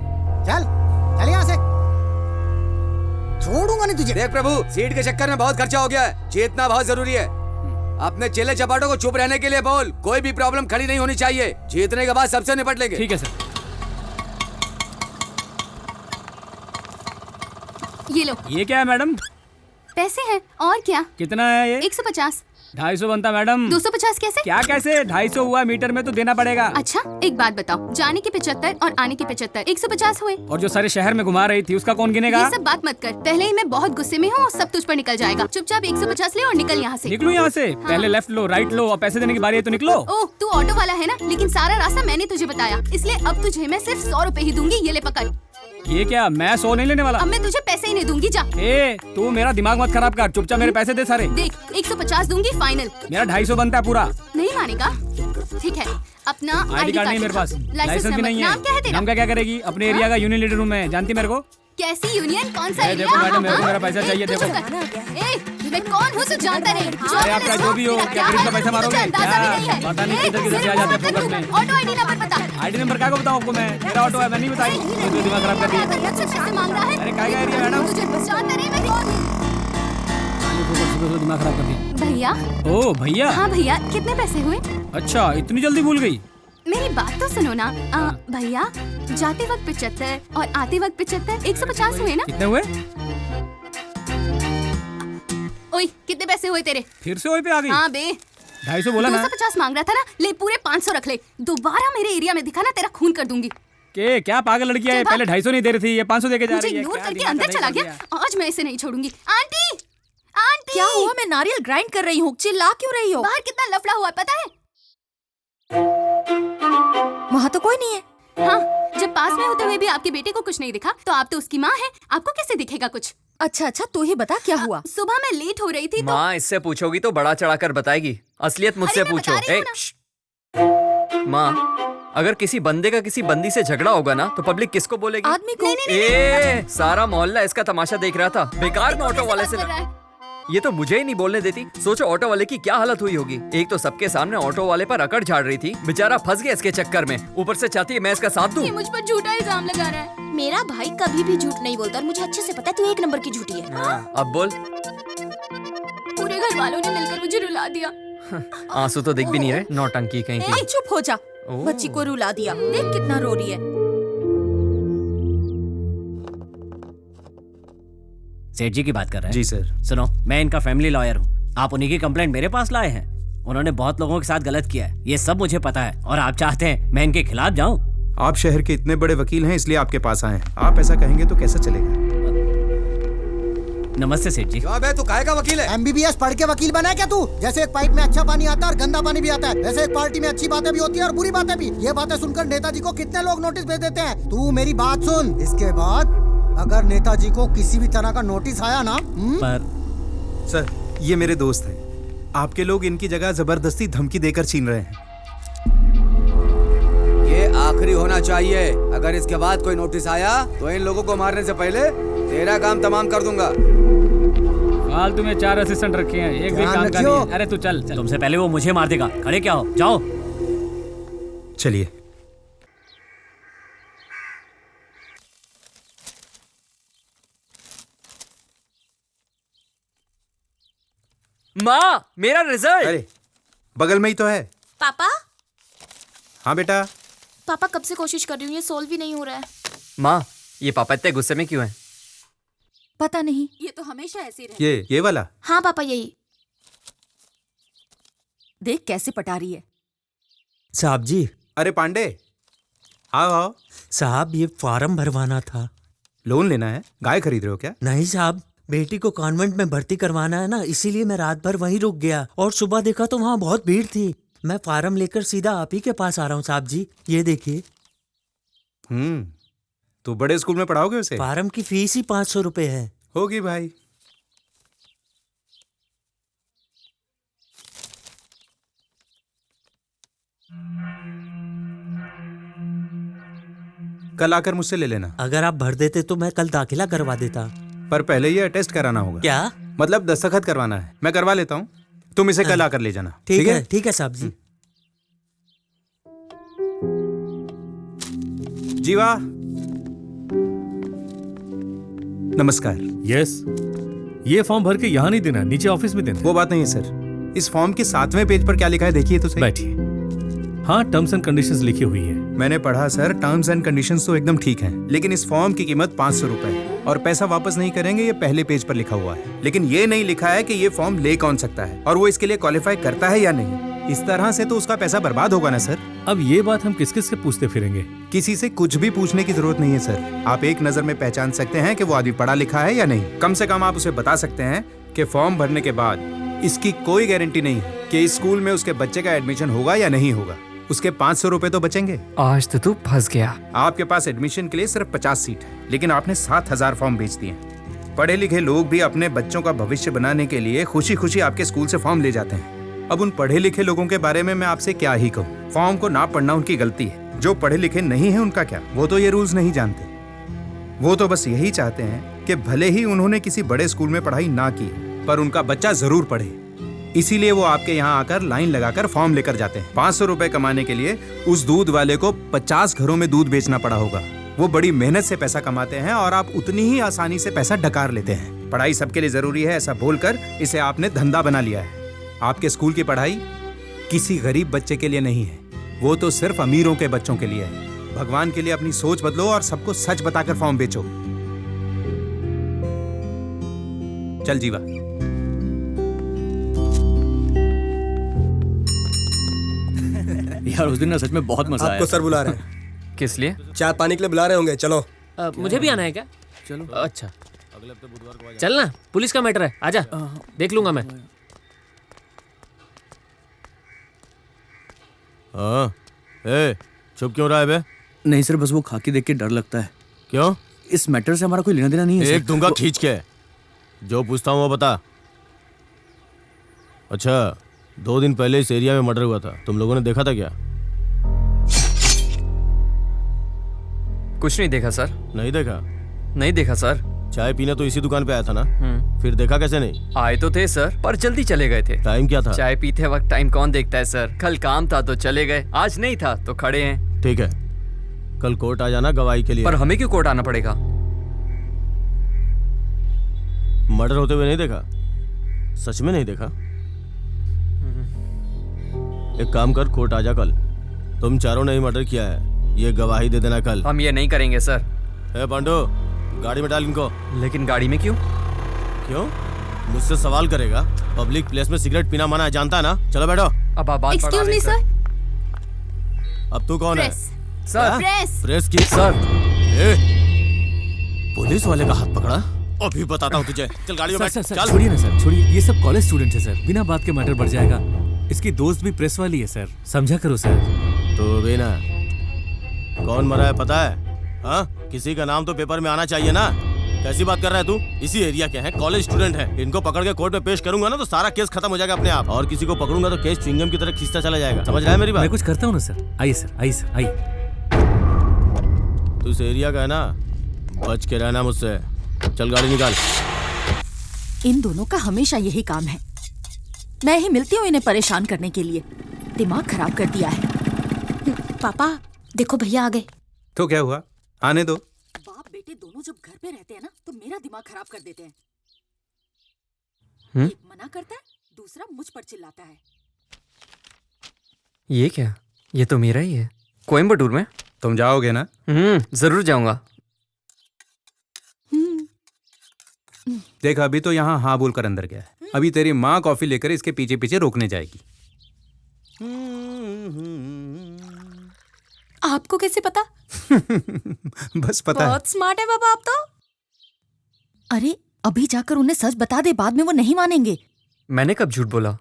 F: चल यहाँ से, छोड़ूंगा नहीं तुझे।
H: देख प्रभु, सीट के चक्कर में बहुत खर्चा हो गया है, जीतना बहुत जरूरी है। अपने चेले चपाटों को चुप रहने के लिए बोल, कोई भी प्रॉब्लम खड़ी नहीं होनी चाहिए। जीतने के बाद सबसे निपट लेंगे।
A: ठीक है सर।
N: ये लो।
P: ये क्या है मैडम?
N: पैसे हैं और क्या?
P: कितना है ये?
N: 150।
P: 250 बनता मैडम।
N: 250 कैसे?
P: क्या कैसे? 250 हुआ, मीटर में तो देना पड़ेगा।
N: अच्छा एक बात बताओ, जाने के 75 और आने के 75, 150 हुए।
P: और जो सारे शहर में घुमा रही थी उसका कौन गिनेगा?
N: ये सब बात मत कर, पहले ही मैं बहुत गुस्से में हूँ, सब तुझ पर निकल जाएगा। चुपचाप 150 ले और निकल यहाँ से।
P: निकलूं यहाँ से?
N: हाँ।
P: पहले लेफ्ट लो, राइट लो और पैसे देने की बारी है तो निकलो।
N: ओह तू ऑटो वाला है ना, लेकिन सारा रास्ता मैंने तुझे बताया, इसलिए अब तुझे मैं सिर्फ 100 रुपए ही दूंगी। ये ले पकड़।
P: ये क्या, मैं 100 नहीं लेने वाला।
N: अब मैं तुझे पैसे ही नहीं दूंगी, जा।
P: ए, तू मेरा दिमाग मत खराब कर, चुपचाप मेरे पैसे दे सारे।
N: देख 150 दूंगी फाइनल।
P: मेरा 250 बनता है पूरा।
N: नहीं मानेगा? ठीक है, अपना
B: आईडी कार्ड नहीं मेरे पास, लाइसेंस भी नहीं है।
N: नाम क्या है तेरा?
B: नाम का क्या करेगी? अपने एरिया का यूनियन लीडर हूँ मैं, जानती मेरे को?
N: कैसी यूनियन? कौन सा एरिया?
B: देखो मैडम, मेरे को मेरा पैसा चाहिए, देखो।
N: मैं कौन हूँ जानता नहीं?
B: अरे आपका जो भी हो, क्या गरीब का पैसा मारोगे? पता नहीं किधर किधर से आ जाते हैं फोकस में।
N: ऑटो आईडी नंबर बता।
B: आईडी नंबर क्या को बताऊँ आपको मैं? मेरा ऑटो है, मैं नहीं बताई। तो दिमाग खराब कर दिया।
N: पैसे मांग रहा है?
B: अरे क्या एरिया मैडम?
N: तुझे जानता नहीं मैं कौन हूँ?
B: दिमाग खराब कर दिया।
N: भैया।
B: ओ भैया।
N: हाँ भैया, कितने पैसे हुए?
B: अच्छा, इतनी जल्दी भूल गई?
N: मेरी बात तो सुनो ना। भैया, जाते वक्त 75 और आते वक्त 75, 150 हुए ना?
B: कितने हुए?
N: ओए, कितने पैसे हुए तेरे?
B: फिर से वही पे आ गई?
N: हाँ बे,
B: 250 बोला ना?
N: 250 मांग रहा था ना, ले पूरे 500 रख ले। दोबारा मेरे एरिया में दिखा ना, तेरा खून कर दूंगी।
B: के क्या पागल लड़की है? पहले 250 नहीं दे रही थी, ये 500 देके जा
N: मुझे
B: रही है।
N: इग्नोर करके अंदर चला गया। आज मैं इसे नहीं छोड़ूंगी। आंटी, आंटी,
E: क्या हुआ? मैं नारियल ग्राइंड कर रही हूँ, चिल्ला क्यों रही हो?
N: बाहर कितना लफड़ा हुआ पता है?
E: वहाँ तो कोई नहीं है।
N: हाँ, जब पास में होते हुए भी आपके बेटे को कुछ नहीं दिखा, तो आप तो उसकी माँ है, आपको कैसे दिखेगा कुछ?
E: अच्छा, तू ही बता क्या हुआ?
N: सुबह मैं लेट हो रही थी तो
C: माँ इससे पूछोगी तो बड़ा चढ़ाकर बताएगी। असलियत मुझसे पूछो। माँ, अगर किसी बंदे का किसी बंदी से झगड़ा होगा ना, तो पब्लिक किसको बोलेगी?
E: आदमी को।
C: सारा मोहल्ला इसका तमाशा देख रहा था। बेकार में ऑटो वाले से ये तो मुझे ही नहीं बोलने देती। सोचो ऑटो वाले की क्या हालत हुई होगी। एक तो सबके सामने ऑटो वाले पर अकड़ झाड़ रही थी, बेचारा फंस गया इसके चक्कर में। ऊपर से चाहती है मैं इसका साथ दूं।
N: ये मुझ पर झूठा इल्जाम लगा रहा है।
O: मेरा भाई कभी भी झूठ नहीं बोलता और मुझे अच्छे से पता है तू एक नंबर की झूठी है।
C: अब बोल।
N: पूरे घर वालों ने मिलकर मुझे रुला दिया।
C: आंसू तो दिख भी नहीं रहे, नौटंकी कहीं की।
E: चुप हो जा, बच्ची को रुला दिया। देख कितना रो रही है।
A: सेठ जी की बात कर रहे हैं?
D: जी सर।
A: सुनो, मैं इनका फैमिली लॉयर हूँ। आप उन्हीं की कंप्लेंट मेरे पास लाए हैं। उन्होंने बहुत लोगों के साथ गलत किया है, ये सब मुझे पता है। और आप चाहते हैं मैं इनके खिलाफ जाऊँ?
D: आप शहर के इतने बड़े वकील हैं, इसलिए आपके पास आए हैं। आप ऐसा कहेंगे तो कैसे चलेगा?
A: नमस्ते सेठ जी।
H: तू काहे का वकील है?
F: MBBS पढ़ के वकील बना है क्या तू? जैसे एक पाइप में अच्छा पानी आता है और गंदा पानी भी आता है, वैसे एक पार्टी में अच्छी बातें भी होती है और बुरी बातें भी। ये बातें सुनकर नेताजी को कितने लोग नोटिस भेज देते हैं। तू मेरी बात सुन, इसके बाद अगर नेताजी को किसी भी तरह का नोटिस आया ना
D: पर सर, ये मेरे दोस्त हैं। आपके लोग इनकी जगह जबरदस्ती धमकी देकर छीन रहे हैं।
H: ये आखिरी होना चाहिए। अगर इसके बाद कोई नोटिस आया तो इन लोगों को मारने से पहले तेरा काम तमाम कर दूंगा।
B: फालतू में 4 असिस्टेंट रखे हैं, एक भी काम का नहीं है। अरे तू चल।
A: तुमसे पहले वो मुझे मार देगा। खड़े क्या हो, जाओ।
D: चलिए।
C: माँ, मेरा रिजल्ट।
D: अरे बगल में ही तो है।
O: पापा,
D: हाँ बेटा।
O: पापा कब से कोशिश कर रही हूँ, ये सोल्व ही नहीं हो रहा है।
C: माँ, ये पापा इतने गुस्से में क्यों हैं?
E: पता नहीं,
N: ये तो हमेशा ऐसे ही रहता है।
D: ये वाला?
O: हाँ पापा, यही।
E: देख कैसे पटा रही है।
I: साहब जी।
D: अरे पांडे, आओ आओ।
I: साहब, ये फॉर्म भरवाना था।
D: लोन लेना है? गाय खरीद रहे हो क्या?
I: नहीं साहब, बेटी को कॉन्वेंट में भर्ती करवाना है ना, इसीलिए मैं रात भर वहीं रुक गया और सुबह देखा तो वहाँ बहुत भीड़ थी। मैं फार्म लेकर सीधा आप ही के पास आ रहा हूँ साहब जी, ये देखिए।
D: तो बड़े स्कूल में पढ़ाओगे उसे?
I: फार्म की फीस ही 500 रुपए है।
D: होगी भाई। कल आकर मुझसे ले लेना।
I: अगर आप भर देते तो मैं कल दाखिला करवा देता।
D: पर पहले ये टेस्ट कराना होगा।
I: क्या
D: मतलब? दस्तखत करवाना है। मैं करवा लेता हूँ, तुम इसे कल आकर ले जाना।
I: ठीक है? ठीक है साहब जी।
D: जीवा, नमस्कार।
P: यस, ये फॉर्म भर के यहाँ नहीं देना, नीचे ऑफिस में देना।
D: वो बात नहीं है सर। इस फॉर्म के 7वें पेज पर क्या लिखा है देखिए तो सही।
P: बैठिए। हाँ, टर्म्स एंड कंडीशंस लिखी हुई है।
D: मैंने पढ़ा सर, टर्म्स एंड कंडीशंस तो एकदम ठीक हैं, लेकिन इस फॉर्म की कीमत 500 रुपए है और पैसा वापस नहीं करेंगे, ये पहले पेज पर लिखा हुआ है। लेकिन ये नहीं लिखा है कि ये फॉर्म ले कौन सकता है और वो इसके लिए क्वालिफाई करता है या नहीं। इस तरह से तो उसका पैसा बर्बाद होगा ना सर।
P: अब ये बात हम किस किस से पूछते फिरेंगे?
D: किसी से कुछ भी पूछने की जरूरत नहीं है सर। आप एक नजर में पहचान सकते हैं कि वो आदमी पढ़ा लिखा है या नहीं। कम से कम आप उसे बता सकते हैं कि फॉर्म भरने के बाद इसकी कोई गारंटी नहीं है कि इस स्कूल में उसके बच्चे का एडमिशन होगा या नहीं होगा। उसके 500 रुपए तो बचेंगे।
C: आज तो तू फंस गया।
D: आपके पास एडमिशन के लिए सिर्फ 50 सीट है, लेकिन आपने 7000 फॉर्म बेच दिए। पढ़े लिखे लोग भी अपने बच्चों का भविष्य बनाने के लिए खुशी खुशी आपके स्कूल से फॉर्म ले जाते हैं। अब उन पढ़े लिखे लोगों के बारे में मैं आपसे क्या ही कहूँ। फॉर्म को ना पढ़ना उनकी गलती है। जो पढ़े लिखे नहीं है उनका क्या, वो तो ये रूल्स नहीं जानते। वो तो बस यही चाहते हैं कि भले ही उन्होंने किसी बड़े स्कूल में पढ़ाई ना की पर उनका बच्चा जरूर पढ़े। इसीलिए वो आपके यहाँ आकर लाइन लगाकर फॉर्म लेकर जाते हैं। 500 रुपए कमाने के लिए उस दूध वाले को 50 घरों में दूध बेचना पड़ा होगा। वो बड़ी मेहनत से पैसा कमाते हैं और आप उतनी ही आसानी से पैसा डकार लेते हैं। पढ़ाई सबके लिए जरूरी है ऐसा बोलकर इसे आपने धंधा बना लिया है। आपके स्कूल की पढ़ाई किसी गरीब बच्चे के लिए नहीं है, वो तो सिर्फ अमीरों के बच्चों के लिए है। भगवान के लिए अपनी सोच बदलो और सबको सच बताकर फॉर्म बेचो। चल जीवा।
B: यार उस दिन ना सच में बहुत मजा आया।
Q: आपको सर बुला रहे हैं।
C: किस लिए?
Q: चाय पानी के लिए बुला रहे होंगे, चलो।
A: मुझे भी आना है क्या?
B: चलो।
A: अच्छा चल ना, पुलिस का मैटर है, आजा, देख लूंगा मैं।
K: हाँ, चुप क्यों रहा है बे?
B: नहीं सर, बस वो खाकी देख के डर लगता है।
K: क्यों?
B: इस मैटर से हमारा कोई लेना देना नहीं है।
K: एक दूंगा खींच के। जो पूछता हूँ वो बता। अच्छा, 2 दिन पहले इस एरिया में मर्डर हुआ था, तुम लोगों ने देखा था क्या?
C: कुछ नहीं देखा सर।
K: नहीं देखा?
C: नहीं देखा सर।
K: चाय पीने तो इसी दुकान पे आया था ना? फिर देखा कैसे नहीं?
C: आए तो थे सर, पर जल्दी चले गए थे।
K: टाइम क्या था?
C: चाय पीते वक्त टाइम कौन देखता है सर? कल काम था तो चले गए, आज नहीं था तो खड़े हैं।
K: ठीक है, कल कोर्ट आ जाना गवाही के लिए।
C: पर हमें क्यों कोर्ट आना पड़ेगा?
K: मर्डर होते हुए नहीं देखा? सच में नहीं देखा? एक काम कर, कोर्ट आ जा कल। तुम चारों ने ही मर्डर किया है, ये गवाही दे देना कल।
C: हम ये नहीं करेंगे सर।
K: पांडु, गाड़ी में डाल इनको।
C: लेकिन गाड़ी में क्यों?
K: क्यों? मुझसे सवाल करेगा? पब्लिक प्लेस में सिगरेट पीना मना है, जानता है ना? चलो बैठो।
C: अब आप बात
O: एक्सक्यूज मी सर।
K: अब तू कौन है?
C: सर
K: प्रेस की
C: सर।
K: पुलिस वाले का हाथ पकड़ा? अभी बताता हूँ तुझे। चल गाड़ी में बैठ। चल।
R: छोड़िए ना सर, छोड़िए, ये सब कॉलेज स्टूडेंट है सर, बिना बात के मैटर बढ़ जाएगा। इसकी दोस्त भी प्रेस वाली है सर, समझा करो सर।
K: तो भी ना, कौन मरा है पता है? हाँ, किसी का नाम तो पेपर में आना चाहिए ना। कैसी बात कर रहा है तू? इसी एरिया के हैं, कॉलेज स्टूडेंट हैं। इनको पकड़ के कोर्ट में पेश करूंगा ना तो सारा केस खत्म हो जाएगा अपने आप, और किसी को पकड़ूंगा तो केस च्युइंगम की तरह खींचता चला जाएगा। समझ रहा है मेरी बात?
R: मैं कुछ करता हूँ ना सर। आइए सर, आइए सर, आइए।
K: तू इस एरिया का है ना, बच के रहना मुझसे। चल गाड़ी निकाल।
E: इन दोनों का हमेशा यही काम है। मैं ही मिलती हूँ इन्हें परेशान करने के लिए। दिमाग खराब कर दिया है।
O: पापा देखो भैया आ गए।
D: तो क्या हुआ, आने दो।
E: बाप बेटे दोनों जब घर पे रहते हैं ना तो मेरा दिमाग खराब कर देते हैं। एक मना करता है, दूसरा मुझ पर चिल्लाता है।
C: ये क्या? ये तो मेरा ही है। कोयम्बटूर में?
D: तुम जाओगे ना?
C: जरूर जाऊंगा।
D: देख, अभी तो यहाँ हाँ बोल कर अंदर गया है। अभी तेरी माँ कॉफी लेकर इसके पीछे पीछे रोकने जाएगी।
O: आपको कैसे पता?
D: बस पता है।
O: बहुत स्मार्ट है बाबा आप तो।
E: अरे अभी जाकर उन्हें सच बता दे, बाद में वो नहीं मानेंगे।
C: मैंने कब झूठ बोला?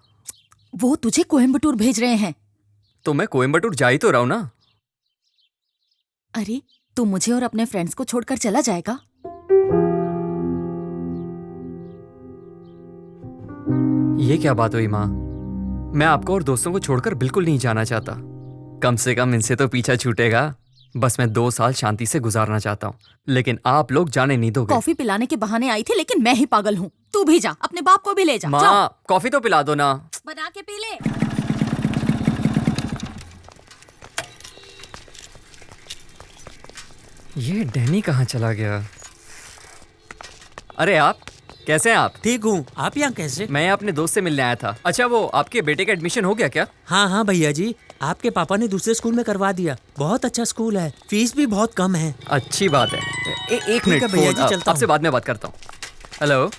E: वो तुझे कोयम्बटूर भेज रहे हैं।
C: तो मैं कोयम्बटूर जा ही तो रहा हूं ना।
E: अरे तू मुझे और अपने फ्रेंड्स को छोड़कर चला जाएगा?
C: ये क्या बात हुई माँ? मैं आपको और दोस्तों को छोड़कर बिल्कुल नहीं जाना चाहता। कम से कम इनसे तो पीछा छूटेगा। बस मैं 2 साल शांति से गुजारना चाहता हूँ, लेकिन आप लोग जाने नहीं दोगे।
E: कॉफी पिलाने के बहाने आई थी, लेकिन मैं ही पागल हूँ। तू भी जा, अपने बाप को भी ले जा।
C: माँ कॉफी तो पिला दो ना।
E: बना के पी ले।
C: ये डैनी कहाँ चला गया? अरे आप कैसे हैं? आप
I: ठीक हूँ, आप यहाँ कैसे?
C: मैं अपने दोस्त से मिलने आया था। अच्छा, वो आपके बेटे का एडमिशन हो गया क्या?
I: हाँ हाँ भैया जी, आपके पापा ने दूसरे स्कूल में करवा दिया। बहुत अच्छा स्कूल है, फीस भी बहुत कम है।
C: अच्छी बात है। एक मिनट
I: भैया जी, चलता
C: आपसे बाद में बात करता हूँ। हेलो।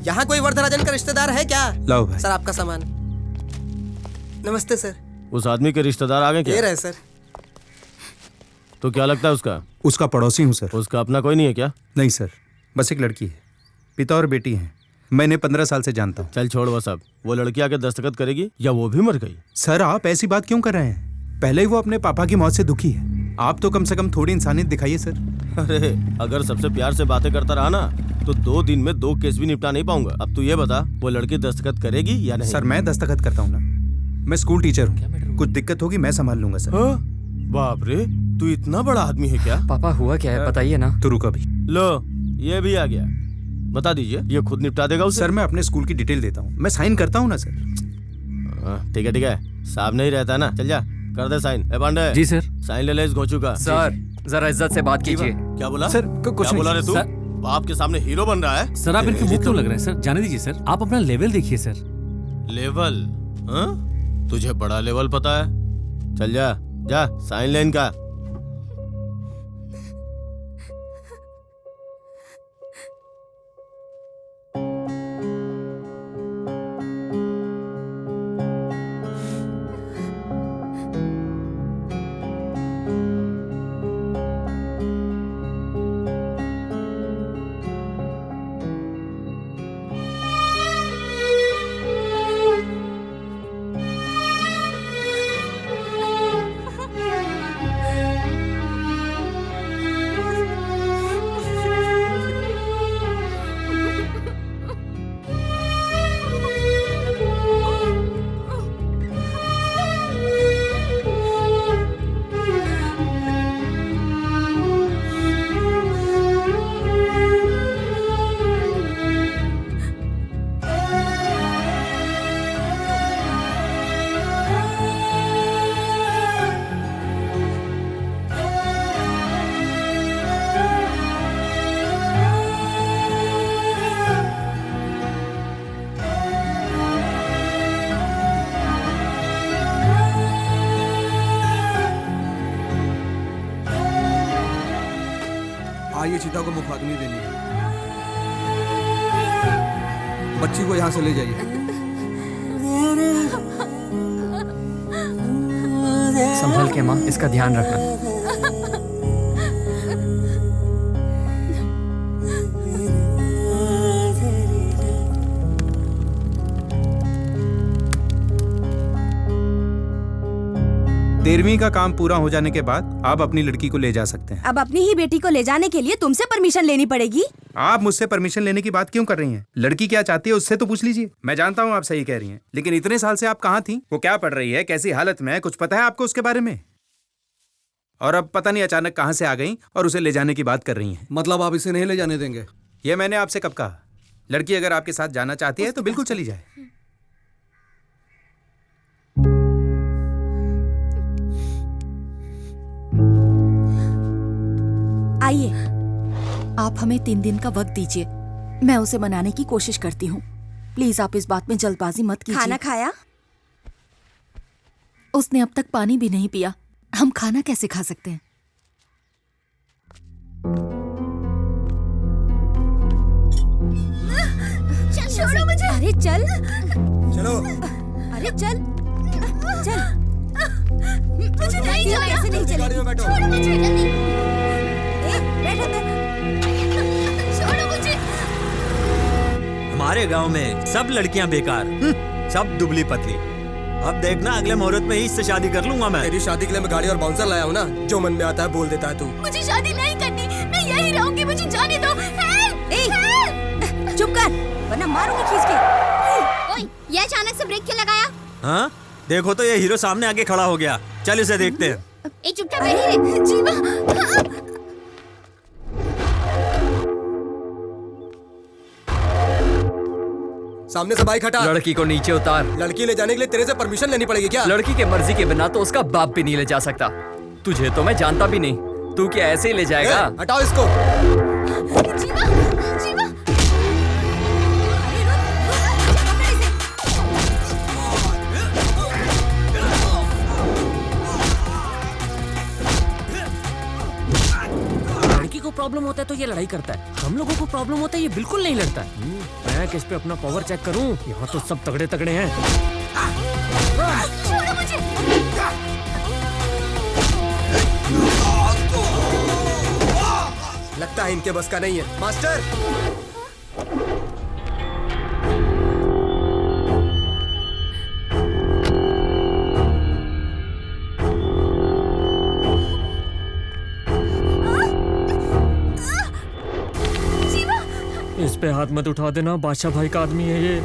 Q: यहाँ कोई वरदराजन का रिश्तेदार है क्या?
D: लाओ भाई।
Q: सर आपका सामान। नमस्ते सर।
K: उस आदमी के रिश्तेदार आ गए क्या?
Q: ये रहे सर।
K: तो क्या लगता है उसका?
D: उसका पड़ोसी हूँ सर।
K: उसका अपना कोई नहीं है क्या?
D: नहीं सर। बस एक लड़की है, पिता और बेटी हैं। मैं इन्हें 15 साल से जानता हूँ।
K: चल छोड़ वो सब। वो लड़की आके दस्तखत करेगी या वो भी मर गई?
D: सर आप ऐसी बात क्यों कर रहे हैं? पहले ही वो अपने पापा की मौत से दुखी है। आप तो कम से कम थोड़ी इंसानियत दिखाइए सर।
K: अरे अगर सबसे प्यार से बातें करता रहा ना तो 2 दिन में 2 केस भी निपटा नहीं पाऊंगा। अब तू ये बता, वो लड़की दस्तखत करेगी या नहीं?
D: सर मैं दस्तखत करता हूँ ना, मैं स्कूल टीचर हूँ। कुछ दिक्कत होगी मैं संभाल लूंगा सर।
K: बाप रे, तू इतना बड़ा आदमी है क्या?
C: पापा हुआ क्या है बताइए ना।
D: तो रुको अभी।
K: लो ये भी आ गया, बता दीजिए। ये खुद निपटा देगा उसे?
D: सर मैं अपने स्कूल की डिटेल देता हूँ, मैं साइन करता हूँ ना सर।
K: ठीक है, साहब नहीं रहता ना, चल जा कर दे साइन। ए पांडे।
R: जी सर।
K: साइन ले ले इस घोचू का।
C: सर जरा इज्जत से बात कीजिए।
K: क्या बोला
R: सर?
K: क्या बोला रे तू? बाप के सामने हीरो बन रहा है?
R: सर आप इनके मुंह क्यों लग रहे हैं सर? जाने दीजिए सर, आप अपना लेवल देखिए सर।
K: लेवल? तुझे बड़ा लेवल पता है? चल जा जा साइन ले इनका।
M: आइए चिता को मुखाग्नि देनी है। बच्ची को यहाँ से ले जाइए।
C: संभल के माँ, इसका ध्यान रखना।
D: तेरहवीं का काम पूरा हो जाने के बाद आप अपनी लड़की को ले जा सकते हैं।
O: अब अपनी ही बेटी को ले जाने के लिए तुमसे परमिशन लेनी पड़ेगी।
D: आप मुझसे परमिशन लेने की बात क्यों कर रही हैं? लड़की क्या चाहती है उससे तो पूछ लीजिए। मैं जानता हूँ आप सही कह रही हैं, लेकिन इतने साल से आप कहाँ थी? वो क्या पढ़ रही है, कैसी हालत में है, कुछ पता है आपको उसके बारे में? और अब पता नहीं अचानक कहाँ से आ गई और उसे ले जाने की बात कर रही हैं।
M: मतलब आप इसे नहीं ले जाने देंगे?
D: ये मैंने आपसे कब कहा? लड़की अगर आपके साथ जाना चाहती है तो बिल्कुल चली जाए।
E: आइए, आप हमें 3 दिन का वक्त दीजिए, मैं उसे मनाने की कोशिश करती हूँ। प्लीज आप इस बात में जल्दबाजी मत कीजिए।
O: खाना खाया?
E: उसने अब तक पानी भी नहीं पिया, हम खाना कैसे खा सकते हैं?
O: छोड़ो मुझे। अरे चल।
M: चलो।
O: अरे चल चल। मुझे नहीं जाना। ऐसे नहीं चलेगी। छोड़ो मुझे जल्दी। बैठो छोड़ो मुझे।
I: हमारे गांव में सब लड़कियां बेकार, सब दुबली पतली। अब देखना अगले मुहूर्त में ही इससे शादी कर लूंगा मैं।
Q: तेरी शादी के लिए मैं गाड़ी और बाउंसर लाया हूँ ना, जो मन में आता है बोल देता है तू।
O: मुझे शादी नहीं करनी, मैं यही रहूंगी, मुझे जाने दो। चुप कर वरना मारूंगी खींच के।
N: ओए, ये अचानक से ब्रेक क्यों लगाया?
I: हाँ देखो तो ये हीरो सामने आके खड़ा हो गया। चल इसे देखते हैं।
N: ए चुपचाप बैठी रहे। जीवा।
Q: सामने से बाइक हटा।
C: लड़की को नीचे उतार।
Q: लड़की ले जाने के लिए तेरे से परमिशन लेनी पड़ेगी क्या?
C: लड़की के मर्जी के बिना तो उसका बाप भी नहीं ले जा सकता। तुझे तो मैं जानता भी नहीं, तू क्या ऐसे ही ले जाएगा?
Q: हटाओ इसको।
O: जीवा, जीवा।
A: लड़की को प्रॉब्लम होता है तो ये लड़ाई करता है, हम लोगों को प्रॉब्लम होता है ये बिल्कुल नहीं लड़ता है। मैं किस पे अपना पावर चेक करूं? यहाँ तो सब तगड़े तगड़े हैं।
O: छोड़ो मुझे।
Q: लगता है इनके बस का नहीं है। मास्टर,
A: इस पे हाथ मत उठा देना, बादशाह भाई का आदमी है ये।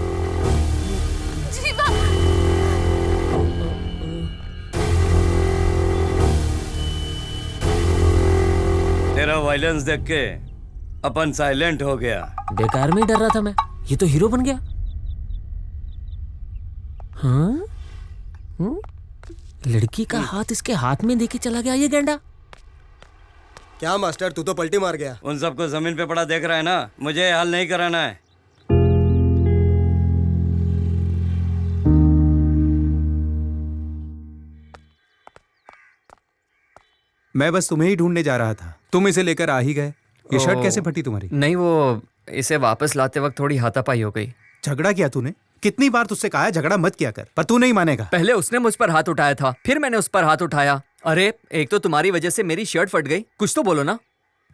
L: तेरा वायलेंस देख के अपन साइलेंट हो गया।
A: बेकार में ही डर रहा था मैं, ये तो हीरो बन गया। हाँ? लड़की का हाथ इसके हाथ में देके चला गया ये गेंडा।
Q: क्या मास्टर, तू तो पलटी मार गया।
L: उन सबको जमीन पे पड़ा देख रहा है ना, मुझे हाल नहीं कराना है।
D: मैं बस तुम्हें ही ढूंढने जा रहा था, तुम इसे लेकर आ ही गए। ये शर्ट कैसे फटी तुम्हारी?
C: नहीं, वो इसे वापस लाते वक्त थोड़ी हाथापाई हो गई।
D: झगड़ा किया तूने? कितनी बार तुझसे कहा है झगड़ा मत किया कर, पर तू नहीं मानेगा।
C: पहले उसने मुझ पर हाथ उठाया था, फिर मैंने उस पर हाथ उठाया। अरे एक तो तुम्हारी वजह से मेरी शर्ट फट गई, कुछ तो बोलो ना।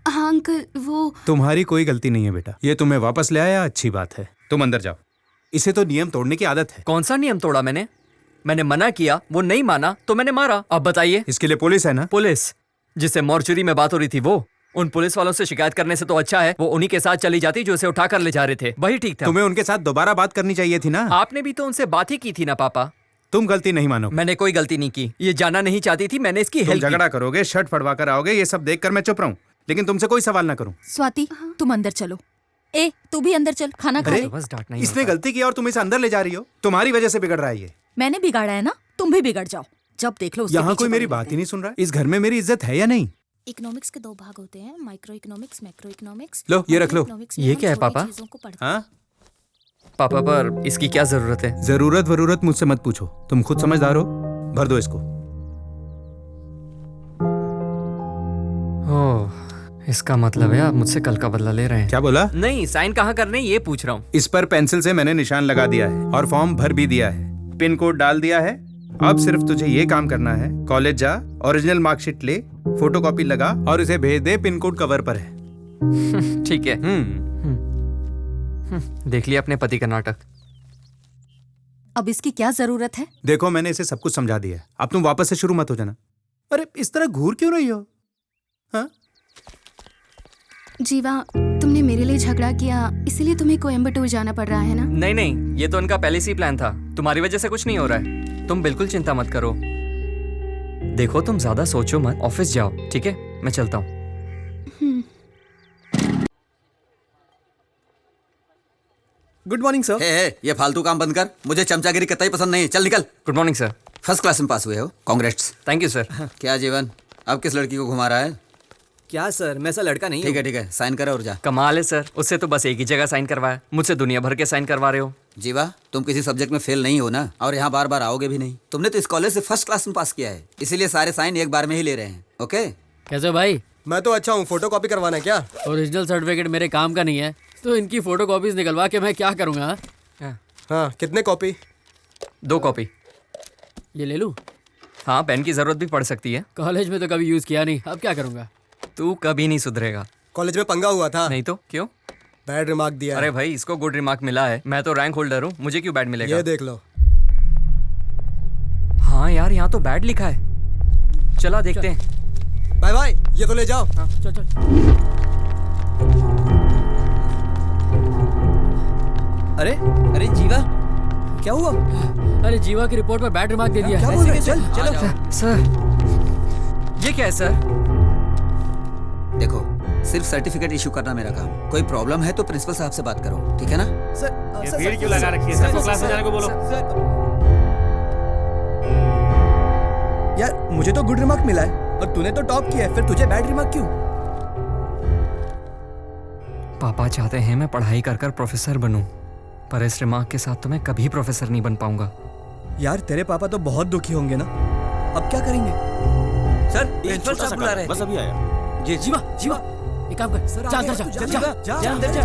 N: हाँ अंकल, वो
D: तुम्हारी कोई गलती नहीं है बेटा, ये तुम्हें वापस ले आया, अच्छी बात है। तुम अंदर जाओ, इसे तो नियम तोड़ने की आदत है।
C: कौन सा नियम तोड़ा मैंने? मैंने मना किया, वो नहीं माना तो मैंने मारा। अब बताइए।
D: इसके लिए पुलिस है ना?
C: पुलिस जिससे मॉर्चुरी में बात हो रही थी वो। उन पुलिस वालों से शिकायत करने से तो अच्छा है वो उन्हीं के साथ चली जाती जो उसे उठा कर ले जा रहे थे, वही ठीक था।
D: तुम्हें उनके साथ दोबारा बात करनी चाहिए थी ना।
C: आपने भी तो उनसे बात ही की थी ना पापा।
D: तुम गलती नहीं मानो।
C: मैंने कोई गलती नहीं की, ये जाना नहीं चाहती थी, मैंने इसकी हेल्प की।
D: झगड़ा करोगे, शर्ट फड़वा कर आओगे, ये सब देखकर मैं चुप रहूं, लेकिन तुमसे कोई सवाल ना करूं।
E: स्वाति, तुम अंदर चलो। ए, तू भी अंदर चल, खाना खा ले।
D: इसने गलती की और तुम इसे अंदर ले जा रही हो। तुम्हारी वजह से बिगड़ रहा है ये।
E: मैंने बिगाड़ा है ना, तुम भी बिगड़ जाओ। जब देख लो उसके
D: यहाँ
E: पीछे
D: कोई मेरी
E: पड़े
D: बात ही नहीं सुन रहा। इस घर में मेरी इज्जत है या नहीं?
O: इकोनॉमिक्स के 2 भाग होते हैं, माइक्रो इकोनॉमिक्स, मैक्रो इकोनॉमिक्स।
D: लो ये रख लो।
C: ये क्या है पापा?
D: हाँ
C: पापा, पर इसकी क्या जरूरत है?
D: जरूरत मुझसे मत पूछो, तुम खुद समझदार हो। भर दो इसको।
C: ओह, इसका मतलब है आप मुझसे कल का बदला ले रहे हैं।
D: क्या बोला?
C: नहीं, साइन कहाँ करने ये पूछ रहा हूँ।
D: इस पर पेंसिल से मैंने निशान लगा दिया है और फॉर्म भर भी दिया है, पिन कोड डाल दिया है। अब सिर्फ तुझे ये काम करना है, कॉलेज जा, ओरिजिनल मार्कशीट ले, फोटोकॉपी लगा और इसे भेज दे। पिन कोड कवर पर है।
C: ठीक है। देख लिया अपने पति का नाटक।
E: अब इसकी क्या जरूरत है?
D: देखो मैंने इसे सब कुछ समझा दिया है, अब तुम वापस से शुरू मत हो जाना। अरे इस तरह घूर क्यों रही हो? हाँ?
N: जीवा, तुमने मेरे लिए झगड़ा किया, इसीलिए तुम्हें कोयम्बटूर जाना पड़ रहा है ना?
C: नहीं, ये तो उनका पहले से ही प्लान था। तुम्हारी वजह से कुछ नहीं हो रहा है, तुम बिल्कुल चिंता मत करो। देखो तुम ज्यादा सोचो मत, ऑफिस जाओ, ठीक है? मैं चलता हूँ।
H: Good morning sir. ये फालतू काम बंद कर, मुझे चमचागिरी कतई पसंद नहीं है। चल निकल।
C: Good morning sir.
H: First class में पास हुए हो, कांग्रेट्स।
C: Thank you sir.
H: क्या जीवन, अब किस लड़की को घुमा रहा है?
G: क्या सर, मैं ऐसा लड़का नहीं
H: ठीक है, साइन करो और जा।
C: कमाल है सर, उससे तो बस एक ही जगह साइन करवाया, मुझसे दुनिया भर के साइन करवा रहे हो।
H: जीवा, तुम किसी सब्जेक्ट में फेल नहीं हो ना, और यहाँ बार बार आओगे भी नहीं। तुमने तो इस कॉलेज से फर्स्ट क्लास में पास किया है, इसीलिए सारे साइन एक बार में ही ले रहे हैं। ओके?
A: कैसे भाई?
Q: मैं तो अच्छा हूँ, फोटो कॉपी करवाना है क्या?
A: ओरिजिनल सर्टिफिकेट मेरे काम का नहीं है, तो इनकी फोटो कॉपीज निकलवा के मैं क्या करूँगा?
Q: हाँ, कितने कॉपी?
C: 2 कॉपी।
A: ये ले लूँ?
C: हाँ, पेन की जरूरत भी पड़ सकती है।
A: कॉलेज में तो कभी यूज किया नहीं, अब क्या करूँगा?
C: तू कभी नहीं सुधरेगा।
Q: कॉलेज में पंगा हुआ था।
C: नहीं तो क्यों?
Q: बैड रिमार्क दिया।
C: अरे भाई, इसको गुड रिमार्क मिला है, मैं तो रैंक होल्डर हूँ, मुझे क्यों बैड मिलेगा?
Q: ये देख लो।
C: हाँ यार, यहाँ तो बैड लिखा है। चला देखते हैं।
Q: बाय बाय, ये तो ले जाओ।
A: हाँ, चल।
G: अरे जीवा, क्या हुआ?
A: अरे जीवा की रिपोर्ट पर बैड रिमार्क दे दिया।
Q: क्या बोल रहे? चलो।
C: सर, ये क्या है सर?
H: देखो, सिर्फ सर्टिफिकेट इशू करना मेरा काम। कोई प्रॉब्लम है तो प्रिंसिपल साहब से बात करो, ठीक है ना?
P: ये भीड़ क्यों लगा रखी है? सबको क्लास में जाने को बोलो।
B: यार मुझे तो गुड रिमार्क मिला है और तूने तो टॉप किया है, फिर तुझे बैड रिमार्क क्यों?
C: पापा चाहते हैं मैं पढ़ाई कर कर प्रोफेसर बनूं, पर इस रिमार्क के साथ तो मैं कभी प्रोफेसर नहीं बन पाऊंगा।
B: यार तेरे पापा तो बहुत दुखी होंगे ना, अब क्या करेंगे?
G: सर, प्रिंसिपल साहब बुला रहे हैं।
K: बस अभी आया।
G: जी
A: जीवा, एक काम कर, जा अंदर जा अंदर जा।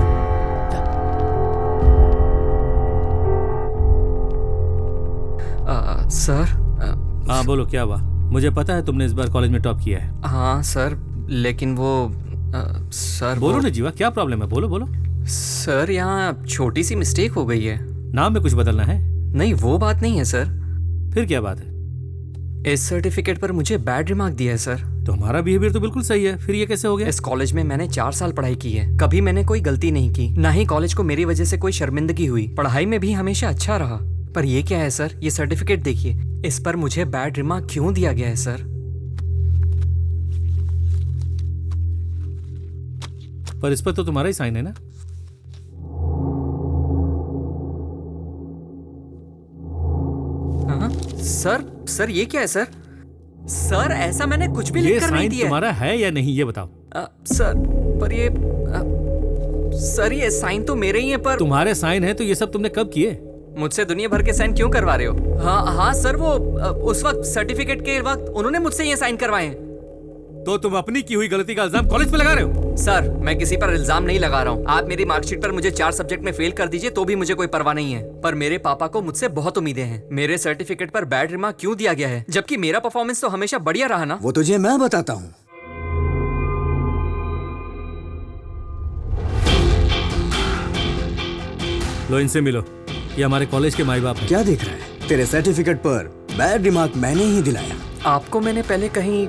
C: सर।
R: हाँ बोलो, क्या हुआ? मुझे पता है तुमने इस बार कॉलेज में टॉप किया है।
C: हाँ सर, लेकिन वो सर
R: बोलो ना जीवा, क्या प्रॉब्लम है? बोलो बोलो।
C: सर यहाँ छोटी सी मिस्टेक हो गई है।
R: नाम में कुछ बदलना है?
C: नहीं, वो बात नहीं है सर।
R: फिर क्या बात है?
C: इस सर्टिफिकेट पर मुझे बैड रिमार्क दिया है सर।
R: तो हमारा बिहेवियर तो बिल्कुल सही है, फिर ये कैसे हो गया?
C: इस कॉलेज में मैंने 4 साल पढ़ाई की है, कभी मैंने कोई गलती नहीं की, ना ही कॉलेज को मेरी वजह से कोई शर्मिंदगी हुई। पढ़ाई में भी हमेशा अच्छा रहा। पर ये क्या है सर? ये सर्टिफिकेट देखिए, इस पर मुझे बैड रिमार्क क्यों दिया गया है सर?
R: पर इस पर तो तुम्हारा ही साइन है ना?
C: हाँ सर ये क्या है सर? सर ऐसा मैंने कुछ भी
R: ये
C: लिख कर नहीं
R: साइन
C: दिया।
R: तुम्हारा है या नहीं, ये बताओ।
C: सर पर ये सर ये साइन तो मेरे ही है। पर
R: तुम्हारे साइन है तो ये सब तुमने कब किए?
C: मुझसे दुनिया भर के साइन क्यों करवा रहे हो? हाँ सर, वो उस वक्त सर्टिफिकेट के वक्त उन्होंने मुझसे ये साइन करवाए हैं।
R: तो तुम अपनी की हुई गलती का इल्जाम कॉलेज पे लगा रहे हो?
C: सर मैं किसी पर इल्जाम नहीं लगा रहा हूँ। आप मेरी मार्कशीट पर मुझे 4 सब्जेक्ट में फेल कर दीजिए तो भी मुझे कोई परवाह नहीं है। पर मेरे पापा को मुझसे बहुत उम्मीदें हैं। मेरे सर्टिफिकेट पर बैड रिमार्क क्यों दिया गया है, जबकि मेरा परफॉर्मेंस तो हमेशा बढ़िया रहा ना?
H: वो तुझे मैं बताता हूँ।
R: लो इनसे मिलो, ये हमारे कॉलेज के माई बाप हैं।
H: क्या देख रहा है? तेरे सर्टिफिकेट पर बैड रिमार्क मैंने ही दिलाया।
C: आपको मैंने पहले कहीं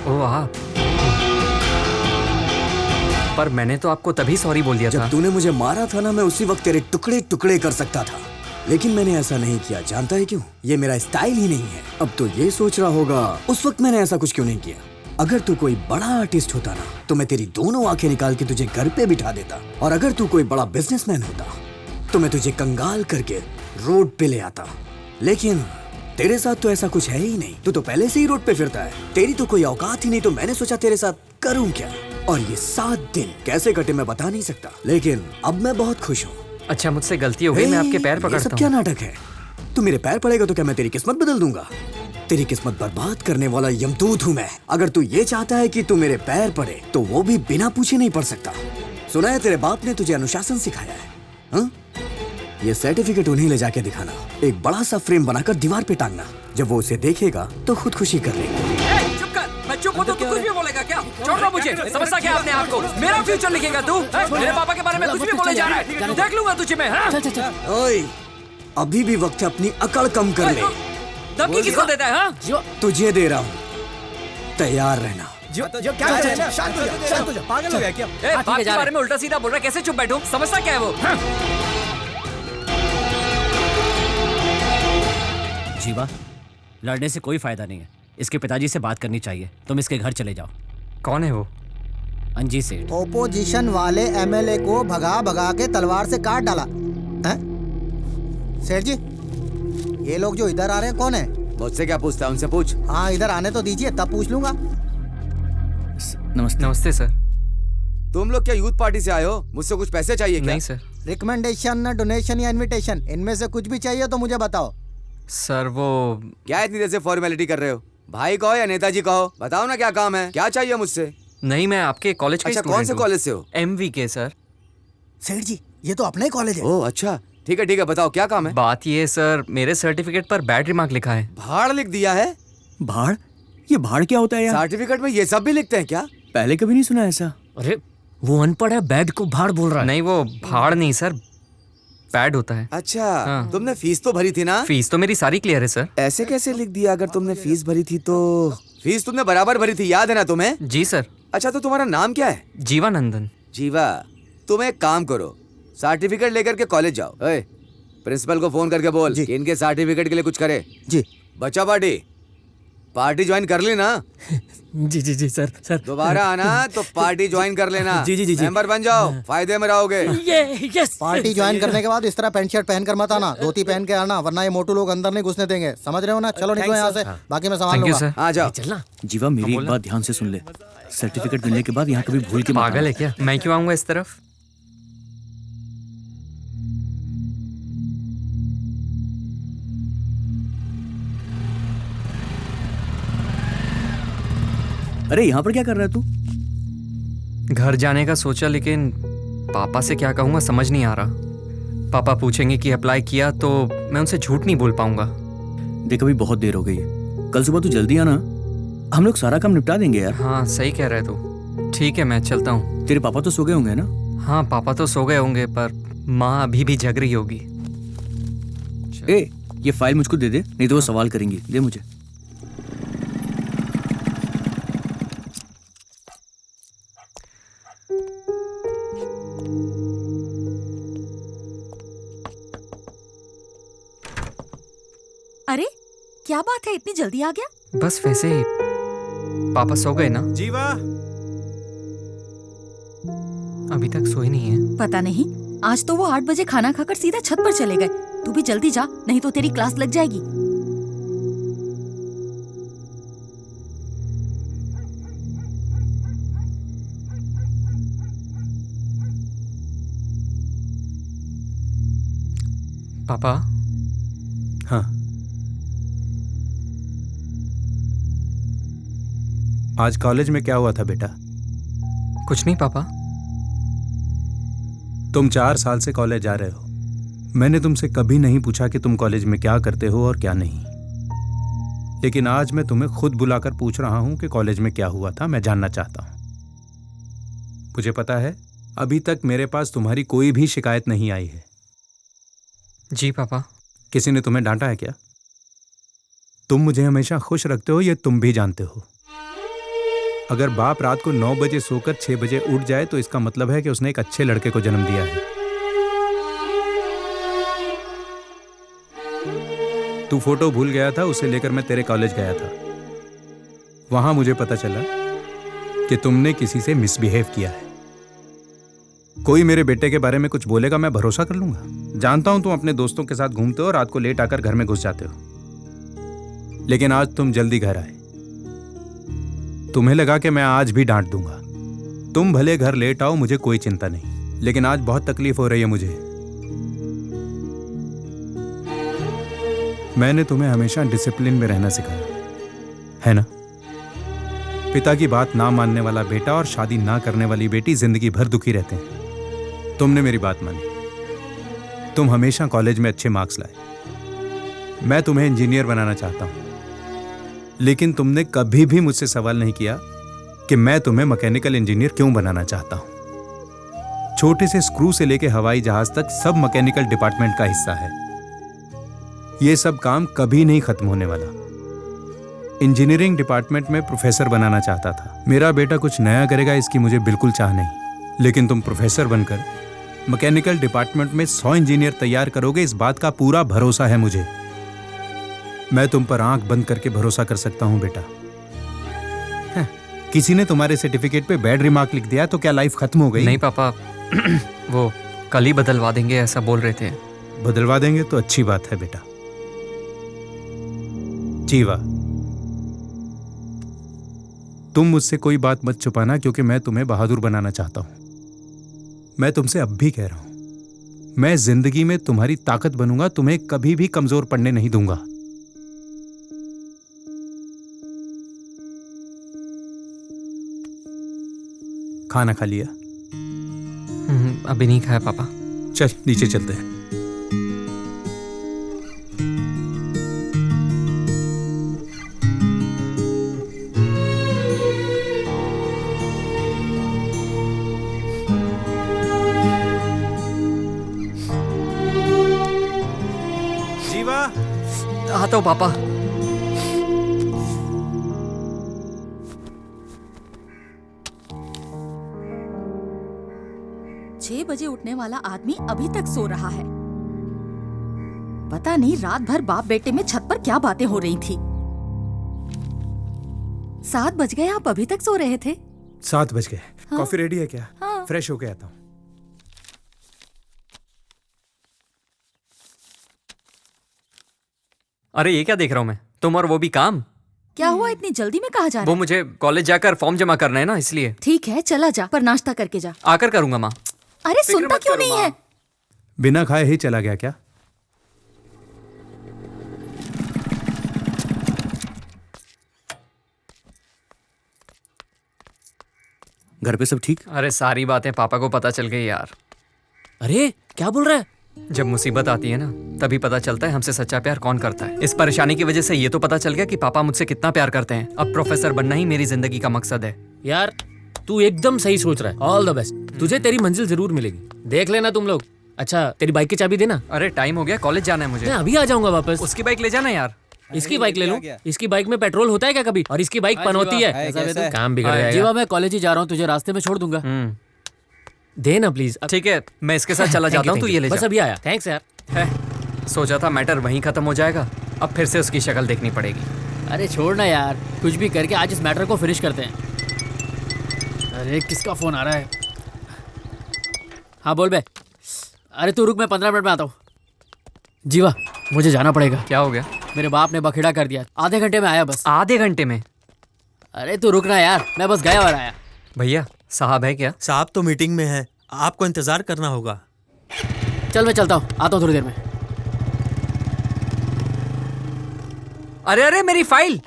C: वाह, पर मैंने तो आपको तभी सॉरी बोल दिया था
H: जब तूने मुझे मारा था ना। मैं उसी वक्त तेरे टुकड़े टुकड़े कर सकता था, लेकिन मैंने ऐसा नहीं किया। जानता है क्यों? ये मेरा स्टाइल ही नहीं है। अब तो ये सोच रहा होगा उस वक्त मैंने ऐसा कुछ क्यों नहीं किया। अगर तू कोई बड़ा आर्टिस्ट होता ना तो मैं तेरी दोनों आंखें निकाल के तुझे घर पे बिठा देता, और अगर तू कोई बड़ा बिजनेसमैन होता तो मैं तुझे कंगाल करके रोड पे ले आता। लेकिन तेरे साथ तो ऐसा कुछ है ही नहीं। तू तो पहले से ही रोड पे फिरता है, तेरी तो कोई औकात ही नहीं। तो मैंने सोचा तेरे साथ करूं क्या, और ये 7 दिन कैसे कटे मैं बता नहीं सकता, लेकिन अब मैं बहुत खुश हूँ।
C: अच्छा मुझसे गलती हो गई, मैं आपके पैर पकड़ता हूँ।
H: सब क्या नाटक है? तू मेरे पैर पड़ेगा तो क्या मैं तेरी किस्मत बदल दूंगा? तेरी किस्मत बर्बाद करने वाला यमदूत हूँ मैं। अगर तू ये चाहता है कि तू मेरे पैर पड़े तो वो भी बिना पूछे नहीं पड़ सकता। सुना है तेरे बाप ने तुझे अनुशासन सिखाया है, हाँ? ये सर्टिफिकेट उन्हें ले जाके दिखाना, एक बड़ा सा फ्रेम बनाकर दीवार पे टांगना। जब वो उसे देखेगा तो खुदकुशी कर लेगा।
C: चुप कर, मैं चुप हूँ तो तू कुछ भी बोलेगा क्या? छोड़ दो मुझे, समझता क्या अपने आप को? मेरा फ्यूचर लिखेगा तू? मेरे पापा के बारे में कुछ भी बोले जा रहा है, देख लूंगा तुझे मैं।
H: ओए, अभी भी वक्त है अपनी अकड़ कम कर ले।
C: धमकी किसको देता है? हाँ
H: तुझे दे रहा हूँ, तैयार रहना।
K: जो क्या कर रहे हैं? शांत हो जा, शांत हो जा। पागल हो गया क्या?
C: बाप के बारे में उल्टा सीधा बोल रहा है, कैसे चुप बैठूं? समझता क्या है वो?
B: जीवा, लड़ने से कोई फायदा नहीं है। इसके पिताजी से बात करनी चाहिए। तुम इसके घर चले जाओ।
C: कौन है वो?
B: अंजी सेठ।
F: ओपोजिशन वाले एमएलए को भगा भगा के तलवार से काट डाला हैं? सेठ जी, ये लोग जो इधर आ रहे हैं कौन है?
H: मुझसे क्या पूछता है? उनसे पूछ।
F: हाँ इधर आने तो दीजिए, तब पूछ लूंगा।
B: नमस्ते।
C: नमस्ते सर।
H: तुम लोग क्या यूथ पार्टी से आए हो? मुझसे कुछ पैसे चाहिए क्या?
C: नहीं सर।
F: रिकमेंडेशन, डोनेशन या इनविटेशन, इनमें से कुछ भी चाहिए तो मुझे बताओ।
C: सर वो
H: क्या इतनी देर से फॉर्मेलिटी कर रहे हो? भाई कहो या नेताजी कहो, बताओ ना क्या काम है, क्या चाहिए मुझसे?
C: नहीं, मैं आपके कॉलेज का
H: अच्छा,
C: स्टूडेंट
H: कौन से
C: हूँ।
H: कॉलेज से हो?
C: MVK sir.
F: सेठ जी, ये तो अपना ही कॉलेज है।
H: ओह अच्छा, ठीक है, बताओ क्या काम है?
C: बात ये है सर, मेरे सर्टिफिकेट पर बैड रिमार्क लिखा है।
H: भाड़ लिख दिया है?
B: भाड़? ये भाड़ क्या होता है यार?
H: सर्टिफिकेट में ये सब भी लिखते हैं क्या?
B: पहले कभी नहीं सुना ऐसा।
A: अरे वो अनपढ़ है, बैड को भाड़ बोल रहा है।
C: नहीं, वो भाड़ नहीं सर, बैड होता है।
H: अच्छा
C: हाँ।
H: तुमने फीस तो भरी थी ना?
C: फीस तो मेरी सारी क्लियर है सर।
H: ऐसे कैसे लिख दिया? अगर तुमने फीस भरी थी तो फीस तुमने बराबर भरी थी, याद है ना तुम्हें?
C: जी सर।
H: अच्छा तो तुम्हारा नाम क्या है?
C: जीवानंदन।
H: जीवा, तुम एक काम करो, सर्टिफिकेट लेकर के कॉलेज जाओ। ओए, प्रिंसिपल को फोन करके बोल कि इनके सर्टिफिकेट के लिए कुछ करे।
F: जी।
H: बच्चा पार्टी ज्वाइन कर ली ना?
A: जी सर।
H: दोबारा आना तो पार्टी ज्वाइन कर लेना।
A: जी।
H: मेंबर बन जाओ, फायदे में रहोगे।
A: यस।
F: पार्टी ज्वाइन करने के बाद इस तरह पैंट शर्ट पहन कर मत आना, धोती पहन के आना, वरना ये मोटू लोग अंदर नहीं घुसने देंगे। समझ रहे हो ना? चलो निकलो यहाँ से, बाकी मैं संभाल लूंगा।
H: आ जाओ।
A: चलना।
B: जीवा, मेरी एक बात ध्यान से सुन ले। सर्टिफिकेट मिलने के बाद यहाँ कभी भूल के मत
C: पागल
B: आना।
C: है क्या? मैं क्यों आऊंगा इस तरफ?
B: अरे यहाँ पर क्या कर रहा है तू?
C: घर जाने का सोचा, लेकिन पापा से क्या कहूँगा समझ नहीं आ रहा। पापा पूछेंगे कि अप्लाई किया तो मैं उनसे झूठ नहीं बोल पाऊंगा।
B: देख, अभी बहुत देर हो गई है। कल सुबह तू जल्दी आना, हम लोग सारा काम निपटा देंगे यार।
C: हाँ सही कह रहे तू। ठीक है मैं चलता हूँ।
B: तेरे पापा तो सो गए होंगे ना?
C: हाँ पापा तो सो गए होंगे पर माँ अभी भी जग रही होगी।
B: ए, ये फाइल मुझको दे दे, नहीं तो वो सवाल करेंगी। दे मुझे।
E: अरे क्या बात है, इतनी जल्दी आ गया?
C: बस वैसे ही पापा सो गए ना?
D: जीवा
C: अभी तक सोए नहीं है।
E: पता नहीं, आज तो वो 8 बजे खाना खाकर सीधा छत पर चले गए। तू भी जल्दी जा, नहीं तो तेरी क्लास लग जाएगी।
C: पापा।
D: हाँ आज कॉलेज में क्या हुआ था बेटा?
C: कुछ नहीं पापा।
D: तुम 4 साल से कॉलेज जा रहे हो। मैंने तुमसे कभी नहीं पूछा कि तुम कॉलेज में क्या करते हो और क्या नहीं, लेकिन आज मैं तुम्हें खुद बुलाकर पूछ रहा हूं कि कॉलेज में क्या हुआ था। मैं जानना चाहता हूं। मुझे पता है अभी तक मेरे पास तुम्हारी कोई भी शिकायत नहीं आई है।
C: जी पापा।
D: किसी ने तुम्हें डांटा है क्या? तुम मुझे हमेशा खुश रखते हो, ये तुम भी जानते हो। अगर बाप रात को 9 बजे सोकर 6 बजे उठ जाए तो इसका मतलब है कि उसने एक अच्छे लड़के को जन्म दिया है। तू फोटो भूल गया था, उसे लेकर मैं तेरे कॉलेज गया था। वहां मुझे पता चला कि तुमने किसी से मिसबिहेव किया है। कोई मेरे बेटे के बारे में कुछ बोलेगा, मैं भरोसा कर लूंगा। जानता हूं तुम अपने दोस्तों के साथ घूमते हो, रात को लेट आकर घर में घुस जाते हो, लेकिन आज तुम जल्दी घर आए। तुम्हें लगा कि मैं आज भी डांट दूंगा। तुम भले घर लेट आओ, मुझे कोई चिंता नहीं, लेकिन आज बहुत तकलीफ हो रही है मुझे। मैंने तुम्हें हमेशा डिसिप्लिन में रहना सिखाया है ना? पिता की बात ना मानने वाला बेटा और शादी ना करने वाली बेटी जिंदगी भर दुखी रहते हैं। तुमने मेरी बात मानी, तुम हमेशा कॉलेज में अच्छे मार्क्स लाए। मैं तुम्हें इंजीनियर बनाना चाहता हूं, लेकिन तुमने कभी भी मुझसे सवाल नहीं किया कि मैं तुम्हें मैकेनिकल इंजीनियर क्यों बनाना चाहता हूं। छोटे से स्क्रू से लेकर हवाई जहाज तक सब मैकेनिकल डिपार्टमेंट का हिस्सा है। यह सब काम कभी नहीं खत्म होने वाला। इंजीनियरिंग डिपार्टमेंट में प्रोफेसर बनाना चाहता था। मेरा बेटा कुछ नया करेगा इसकी मुझे बिल्कुल चाह नहीं, लेकिन तुम प्रोफेसर बनकर मैकेनिकल डिपार्टमेंट में 100 इंजीनियर तैयार करोगे, इस बात का पूरा भरोसा है मुझे। मैं तुम पर आंख बंद करके भरोसा कर सकता हूं बेटा। किसी ने तुम्हारे सर्टिफिकेट पे बैड रिमार्क लिख दिया तो क्या लाइफ खत्म हो गई?
C: नहीं पापा, वो कल ही बदलवा देंगे ऐसा बोल रहे थे।
D: बदलवा देंगे तो अच्छी बात है बेटा। जीवा, तुम मुझसे कोई बात मत छुपाना, क्योंकि मैं तुम्हें बहादुर बनाना चाहता हूं। मैं तुमसे अब भी कह रहा हूं, मैं जिंदगी में तुम्हारी ताकत बनूंगा, तुम्हें कभी भी कमजोर पड़ने नहीं दूंगा। खाना खा लिया?
C: अभी नहीं खाया पापा।
D: चल नीचे चलते हैं। जीवा,
C: आता हूँ पापा।
E: 6 बजे उठने वाला आदमी अभी तक सो रहा है। पता नहीं रात भर बाप बेटे में छत पर क्या बातें हो रही थी। 7 बज गए, आप अभी तक सो रहे थे?
D: 7 बज गए।
E: हाँ?
D: कॉफी रेडी है क्या?
E: हाँ।
D: फ्रेश होके आता हूँ।
C: अरे ये क्या देख रहा हूँ मैं? तुम और वो भी काम?
E: क्या हुआ, इतनी जल्दी में कहाँ जा रहा
C: वो
E: है?
C: मुझे कॉलेज जाकर फॉर्म जमा करना है ना, इसलिए।
E: ठीक है चला जा, पर नाश्ता करके जा।
C: आकर करूंगा माँ।
E: अरे सुनता क्यों नहीं है?
D: बिना खाए ही चला गया क्या?
B: घर पे सब ठीक?
C: अरे सारी बातें पापा को पता चल गई यार।
A: अरे क्या बोल रहा है?
C: जब मुसीबत आती है ना तभी पता चलता है हमसे सच्चा प्यार कौन करता है। इस परेशानी की वजह से ये तो पता चल गया कि पापा मुझसे कितना प्यार करते हैं। अब प्रोफेसर बनना ही मेरी जिंदगी का मकसद है।
A: यार तू एकदम सही सोच रहा है। All the best. तुझे तेरी मंजिल जरूर मिलेगी, देख लेना तुम लोग। अच्छा तेरी बाइक की चाबी देना।
C: अरे टाइम हो गया, कॉलेज जाना है मुझे।
A: मैं अभी आ जाऊंगा वापस।
C: उसकी बाइक ले जाना यार।
A: इसकी बाइक ले लूं? इसकी बाइक में पेट्रोल होता है क्या कभी? और इसकी बाइक पनौती है, काम बिगड़ जाएगा।
B: जीवा मैं कॉलेज ही जा रहा हूँ, तुझे रास्ते में छोड़ दूंगा।
A: देना प्लीज।
C: ठीक है मैं इसके साथ चला जाता हूँ, तू ये ले जा।
A: बस अभी आया। थैंक्स यार।
C: सोचा था मैटर वहीं खत्म हो जाएगा, अब फिर से उसकी शक्ल देखनी पड़ेगी।
B: अरे छोड़ना यार, कुछ भी करके आज इस मैटर को फिनिश करते हैं। अरे किसका फोन आ रहा है? हाँ बोल बे। अरे तू रुक, मैं 15 मिनट में आता हूँ। जीवा मुझे जाना पड़ेगा।
C: क्या हो गया?
B: मेरे बाप ने बखेड़ा कर दिया, आधे घंटे में आया बस।
C: आधे घंटे में?
B: अरे तू रुकना यार, मैं बस गया और आया।
C: भैया साहब है क्या?
I: साहब तो मीटिंग में है, आपको इंतजार करना होगा।
B: चल मैं चलता हूँ, आता हूँ थोड़ी देर में।
C: अरे अरे मेरी फाइल।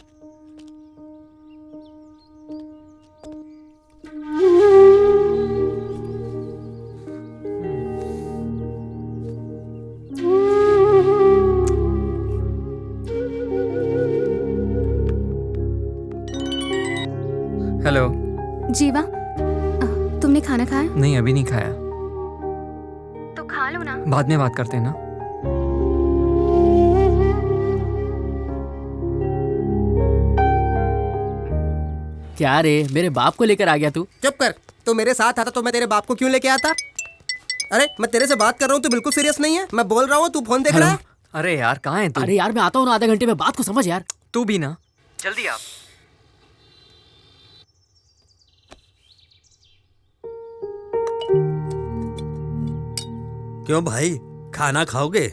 C: हेलो
N: जीवा, तुमने खाना खाया?
C: नहीं अभी नहीं खाया।
N: तो खा लो ना।
C: बाद में बात करते हैं ना।
B: क्या रे, मेरे बाप को लेकर आ गया तू?
Q: चुप कर। तो मेरे साथ आता तो मैं तेरे बाप को क्यों लेके आता? अरे मैं तेरे से बात कर रहा हूँ, तू बिल्कुल सीरियस नहीं है। मैं बोल रहा हूँ, तू फोन देख रहा है।
C: अरे यार कहाँ है तू?
B: अरे यार मैं आता हूँ ना, आधे घंटे में। बात को समझ यार।
C: तू भी ना, जल्दी आ।
I: क्यों भाई, खाना खाओगे?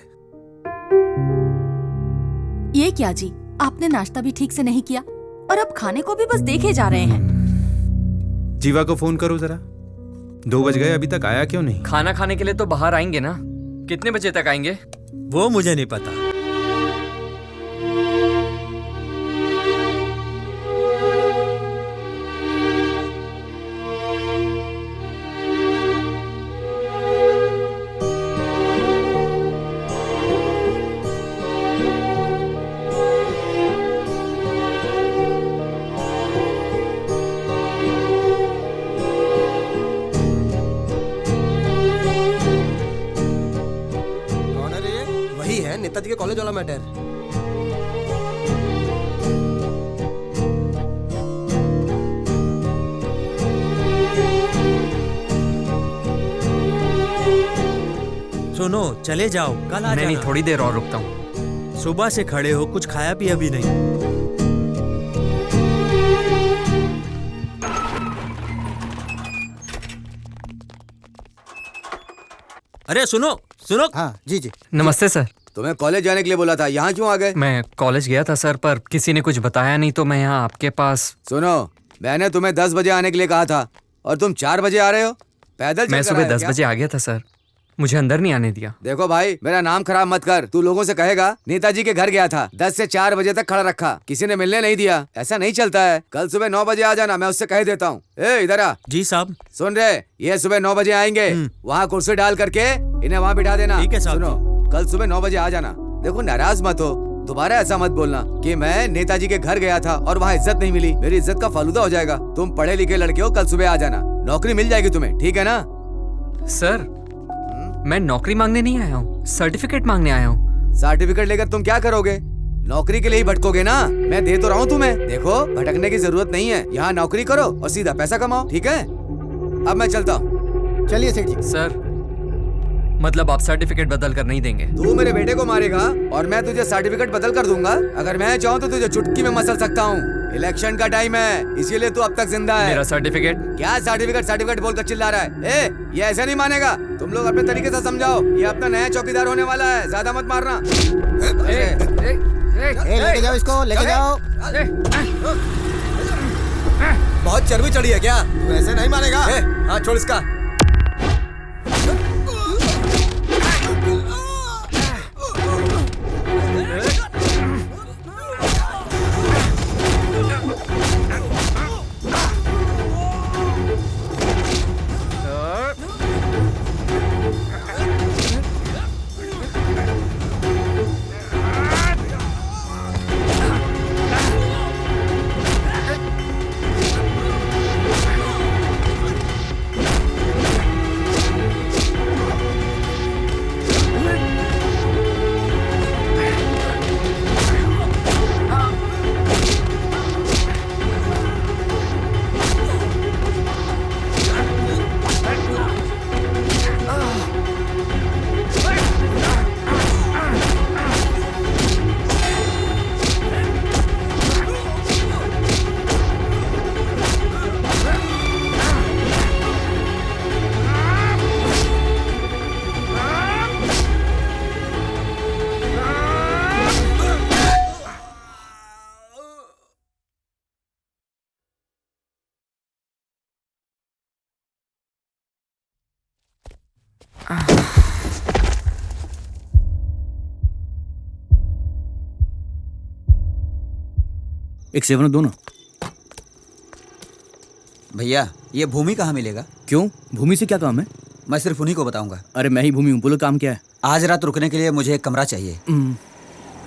E: ये क्या जी, आपने नाश्ता भी ठीक से नहीं किया और अब खाने को भी बस देखे जा रहे हैं।
D: जीवा को फोन करो जरा, 2 बज गए, अभी तक आया क्यों नहीं?
C: खाना खाने के लिए तो बाहर आएंगे ना। कितने बजे तक आएंगे?
I: वो मुझे नहीं पता।
Q: नेताजी के कॉलेज वाला मैटर।
I: सुनो चले जाओ, कल आ जाना।
C: नहीं थोड़ी देर और रुकता हूँ।
I: सुबह से खड़े हो, कुछ खाया पिया भी नहीं। अरे सुनो सुनो।
F: हाँ जी जी।
C: नमस्ते सर।
H: तुम्हें कॉलेज जाने के लिए बोला था, यहाँ क्यों आ गए?
C: मैं कॉलेज गया था सर, पर किसी ने कुछ बताया नहीं तो मैं यहाँ आपके पास।
H: सुनो, मैंने तुम्हें 10 बजे आने के लिए कहा था और तुम 4 बजे आ रहे हो। पैदल
C: मैं सुबह 10 बजे आ गया था सर, मुझे अंदर नहीं आने दिया।
H: देखो भाई, मेरा नाम खराब मत कर। तू लोगों से कहेगा नेताजी के घर गया था, 10 से 4 बजे तक खड़ा रखा, किसी ने मिलने नहीं दिया। ऐसा नहीं चलता है। कल सुबह 9 बजे आ जाना, मैं उससे कह देता हूँ। ए इधर आ।
I: जी साहब।
H: सुन रहे, ये सुबह 9 बजे आएंगे, वहाँ कुर्सी डाल करके इन्हें वहाँ बिठा देना।
I: ठीक है साहब।
H: सुनो, कल सुबह 9 बजे आ जाना। देखो नाराज मत हो, दोबारा ऐसा मत बोलना कि मैं नेताजी के घर गया था और वहाँ इज्जत नहीं मिली। मेरी इज्जत का फालूदा हो जाएगा। तुम पढ़े लिखे लड़के हो, कल सुबह आ जाना, नौकरी मिल जाएगी तुम्हें, ठीक है ना?
C: सर मैं नौकरी मांगने नहीं आया हूँ, सर्टिफिकेट मांगने आया हूँ।
H: सर्टिफिकेट लेकर तुम क्या करोगे? नौकरी के लिए ही भटकोगे ना। मैं दे तो रहा हूँ तुम्हें। देखो भटकने की जरूरत नहीं है, यहाँ नौकरी करो और सीधा पैसा कमाओ, ठीक है? अब मैं चलता हूँ।
F: चलिए सेठ जी।
C: सर मतलब आप सर्टिफिकेट बदल कर नहीं देंगे?
H: तू मेरे बेटे को मारेगा और मैं तुझे सर्टिफिकेट बदल कर दूंगा। अगर मैं चाहूँ तो तुझे चुटकी में मसल सकता हूँ। इलेक्शन का टाइम है, इसीलिए तू अब तक जिंदा है।
C: मेरा सर्टिफिकेट?
H: क्या सर्टिफिकेट सर्टिफिकेट बोलकर चिल्ला रहा है? ए, ये ऐसा नहीं मानेगा। तुम लोग अपने तरीके से समझाओ, ये अपना नया चौकीदार होने वाला है, ज्यादा मत मारना।
F: लेके जाओ इसको, लेके जाओ।
Q: बहुत चर्बी चढ़ी है क्या? तू ऐसे नहीं मानेगा। हाँ छोड़ इसका।
B: एक 7 दो ना।
S: भैया ये भूमि कहाँ मिलेगा?
B: क्यों, भूमि से क्या काम है?
S: मैं सिर्फ उन्हीं को बताऊंगा।
B: अरे मैं ही भूमि हूँ, बोलो काम क्या है?
S: आज रात रुकने के लिए मुझे एक कमरा चाहिए।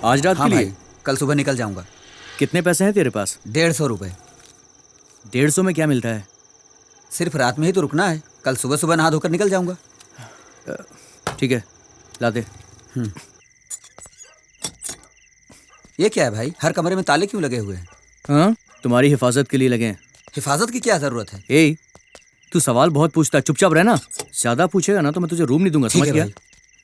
B: आज रात
S: हाँ
B: के लिए?
S: भाई, कल सुबह निकल जाऊंगा।
B: कितने पैसे हैं तेरे पास?
S: 150 रुपए।
B: 150 में क्या मिलता है?
S: सिर्फ रात में ही तो रुकना है, कल सुबह सुबह नहा धोकर निकल जाऊंगा।
B: ठीक है, ला दे।
S: ये क्या है भाई, हर कमरे में ताले क्यों लगे हुए हैं?
B: हाँ, तुम्हारी हिफाजत के लिए लगे हैं।
S: हिफाजत की क्या जरूरत है?
B: ए, तू सवाल बहुत पूछता है, चुपचाप रहना। ज्यादा पूछेगा ना तो मैं तुझे रूम नहीं दूंगा, समझ गया?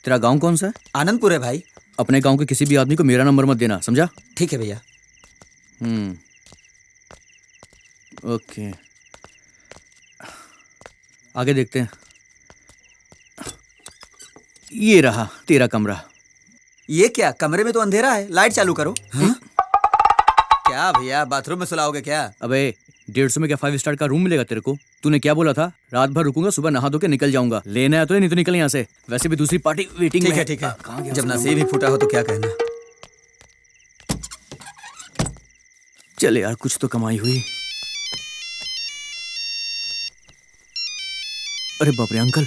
B: तेरा गांव कौन सा है?
S: आनंदपुर है भाई।
B: अपने गांव के किसी भी आदमी को मेरा नंबर मत देना, समझा?
S: ठीक है भैया।
B: ओके, आगे देखते हैं। ये रहा तेरा कमरा।
S: ये क्या, कमरे में तो अंधेरा है, लाइट चालू करो। हाँ? क्या भैया, बाथरूम में सुलाओगे क्या?
B: अबे 150 में क्या 5 स्टार का रूम मिलेगा तेरे को? तूने क्या बोला था? रात भर रुकूंगा, सुबह नहा धो के निकल जाऊंगा। लेना है तो नहीं तो निकल यहाँ से। वैसे भी दूसरी पार्टी वेटिंग में है।
S: ठीक है, जब नसीब ही फूटा हो तो क्या कहना।
B: चले यार, कुछ तो कमाई हुई। अरे बाप रे अंकल,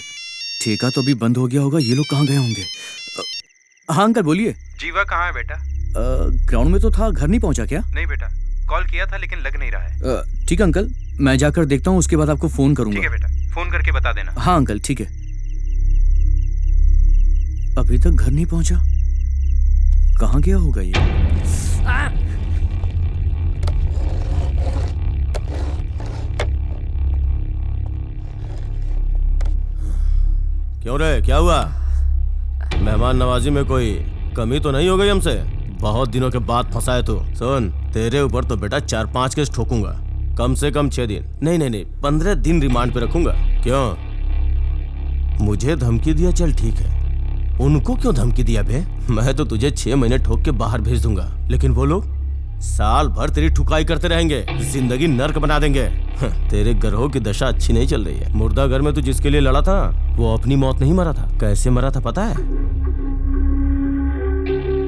B: ठेका तो अभी बंद हो गया होगा, ये लोग कहाँ गए होंगे? हाँ अंकल बोलिए।
D: जीवा कहाँ है बेटा?
B: ग्राउंड में तो था, घर नहीं पहुंचा क्या?
D: नहीं बेटा, कॉल किया था लेकिन लग नहीं रहा है।
B: ठीक है अंकल, मैं जाकर देखता हूँ, उसके बाद आपको फोन करूंगा।
D: ठीक है बेटा, फोन करके बता देना।
B: हाँ अंकल ठीक है। अभी तक घर नहीं पहुंचा, कहाँ गया होगा ये?
K: क्यों रे, क्या हुआ? मेहमान नवाजी में कोई कमी तो नहीं हो गई हमसे? बहुत दिनों के बाद फंसा है तू। सुन, तेरे ऊपर तो बेटा 4-5 केस ठोकूंगा, कम से कम 6 दिन, नहीं 15 दिन रिमांड पे रखूंगा। क्यों, मुझे धमकी दिया? चल ठीक है, उनको क्यों धमकी दिया बे? मैं तो तुझे 6 महीने ठोक के बाहर भेज दूंगा, लेकिन वो लोग साल भर तेरी ठुकाई करते रहेंगे, जिंदगी नर्क बना देंगे। तेरे ग्रहों की दशा अच्छी नहीं चल रही है। मुर्दा घर में तू जिसके लिए लड़ा था वो अपनी मौत नहीं मरा था। कैसे मरा था पता है?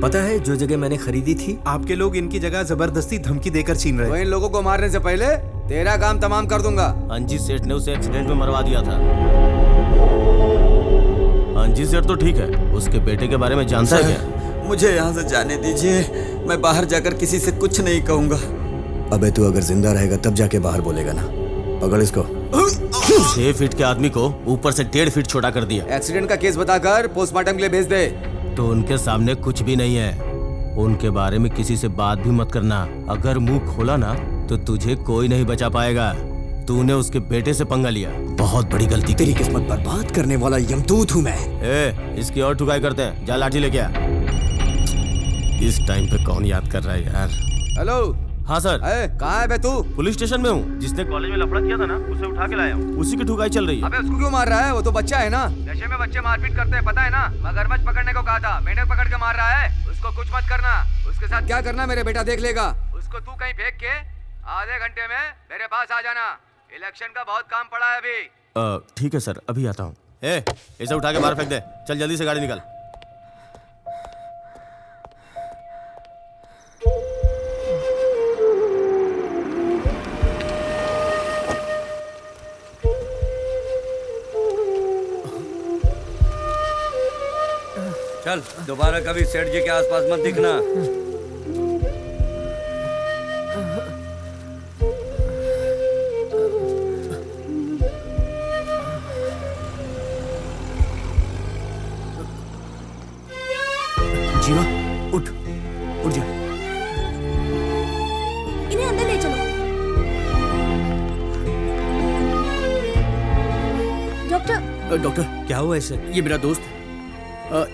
G: पता है, जो जगह मैंने खरीदी थी,
D: आपके लोग इनकी जगह जबरदस्ती धमकी देकर छीन रहे
H: तो
D: हैं।
H: इन लोगों को मारने से पहले तेरा काम तमाम कर दूंगा।
K: अंजी सेठ ने उसे एक्सीडेंट में मरवा दिया था। अंजी सेठ तो ठीक है, उसके बेटे के बारे में जानता है क्या?
S: मुझे यहाँ से जाने दीजिए, मैं बाहर जाकर किसी से कुछ नहीं कहूँगा।
G: अबे तू अगर जिंदा रहेगा तब जाके बाहर बोलेगा ना। पकड़ इसको।
K: 6 फीट के आदमी को ऊपर से 1.5 फीट छोटा कर दिया।
H: एक्सीडेंट का केस बताकर पोस्टमार्टम के लिए भेज दे।
K: तो उनके सामने कुछ भी नहीं है, उनके बारे में किसी से बात भी मत करना। अगर मुंह खोला ना तो तुझे कोई नहीं बचा पाएगा। तूने उसके बेटे से पंगा लिया, बहुत बड़ी गलती की।
G: तेरी किस्मत बर्बाद करने वाला यमदूत हूँ मैं।
K: इसकी और ठुकाई करते हैं, जा लाठी लेके आ। इस टाइम पे कौन याद कर रहा है यार?
H: हेलो।
K: हाँ सर।
H: कहाँ है बे तू?
K: पुलिस स्टेशन में हूँ। जिसने कॉलेज में लफड़ा किया था ना, उसे उठा के लाया हूँ। उसी की ठुकाई चल रही है।
H: अबे उसको क्यों मार रहा है? वो तो बच्चा है ना। नशे में बच्चे मारपीट करते हैं, पता है ना? मगरमच्छ पकड़ने को कहा था, मेंढक पकड़ के मार रहा है। उसको कुछ मत करना। उसके साथ क्या करना मेरे बेटा देख लेगा। उसको तू कहीं फेंक के आधे घंटे में मेरे पास आ जाना। इलेक्शन का बहुत काम पड़ा है अभी।
K: ठीक है सर, अभी आता हूँ। इसे उठा के बाहर फेंक दे। चल जल्दी से गाड़ी निकाल।
L: चल, दोबारा कभी सेठ जी के आसपास मत दिखना।
B: जीवा उठ, उठ जा।
O: इन्हें अंदर ले चलो। डॉक्टर।
B: डॉक्टर
I: क्या हुआ इसे?
B: ये मेरा दोस्त है,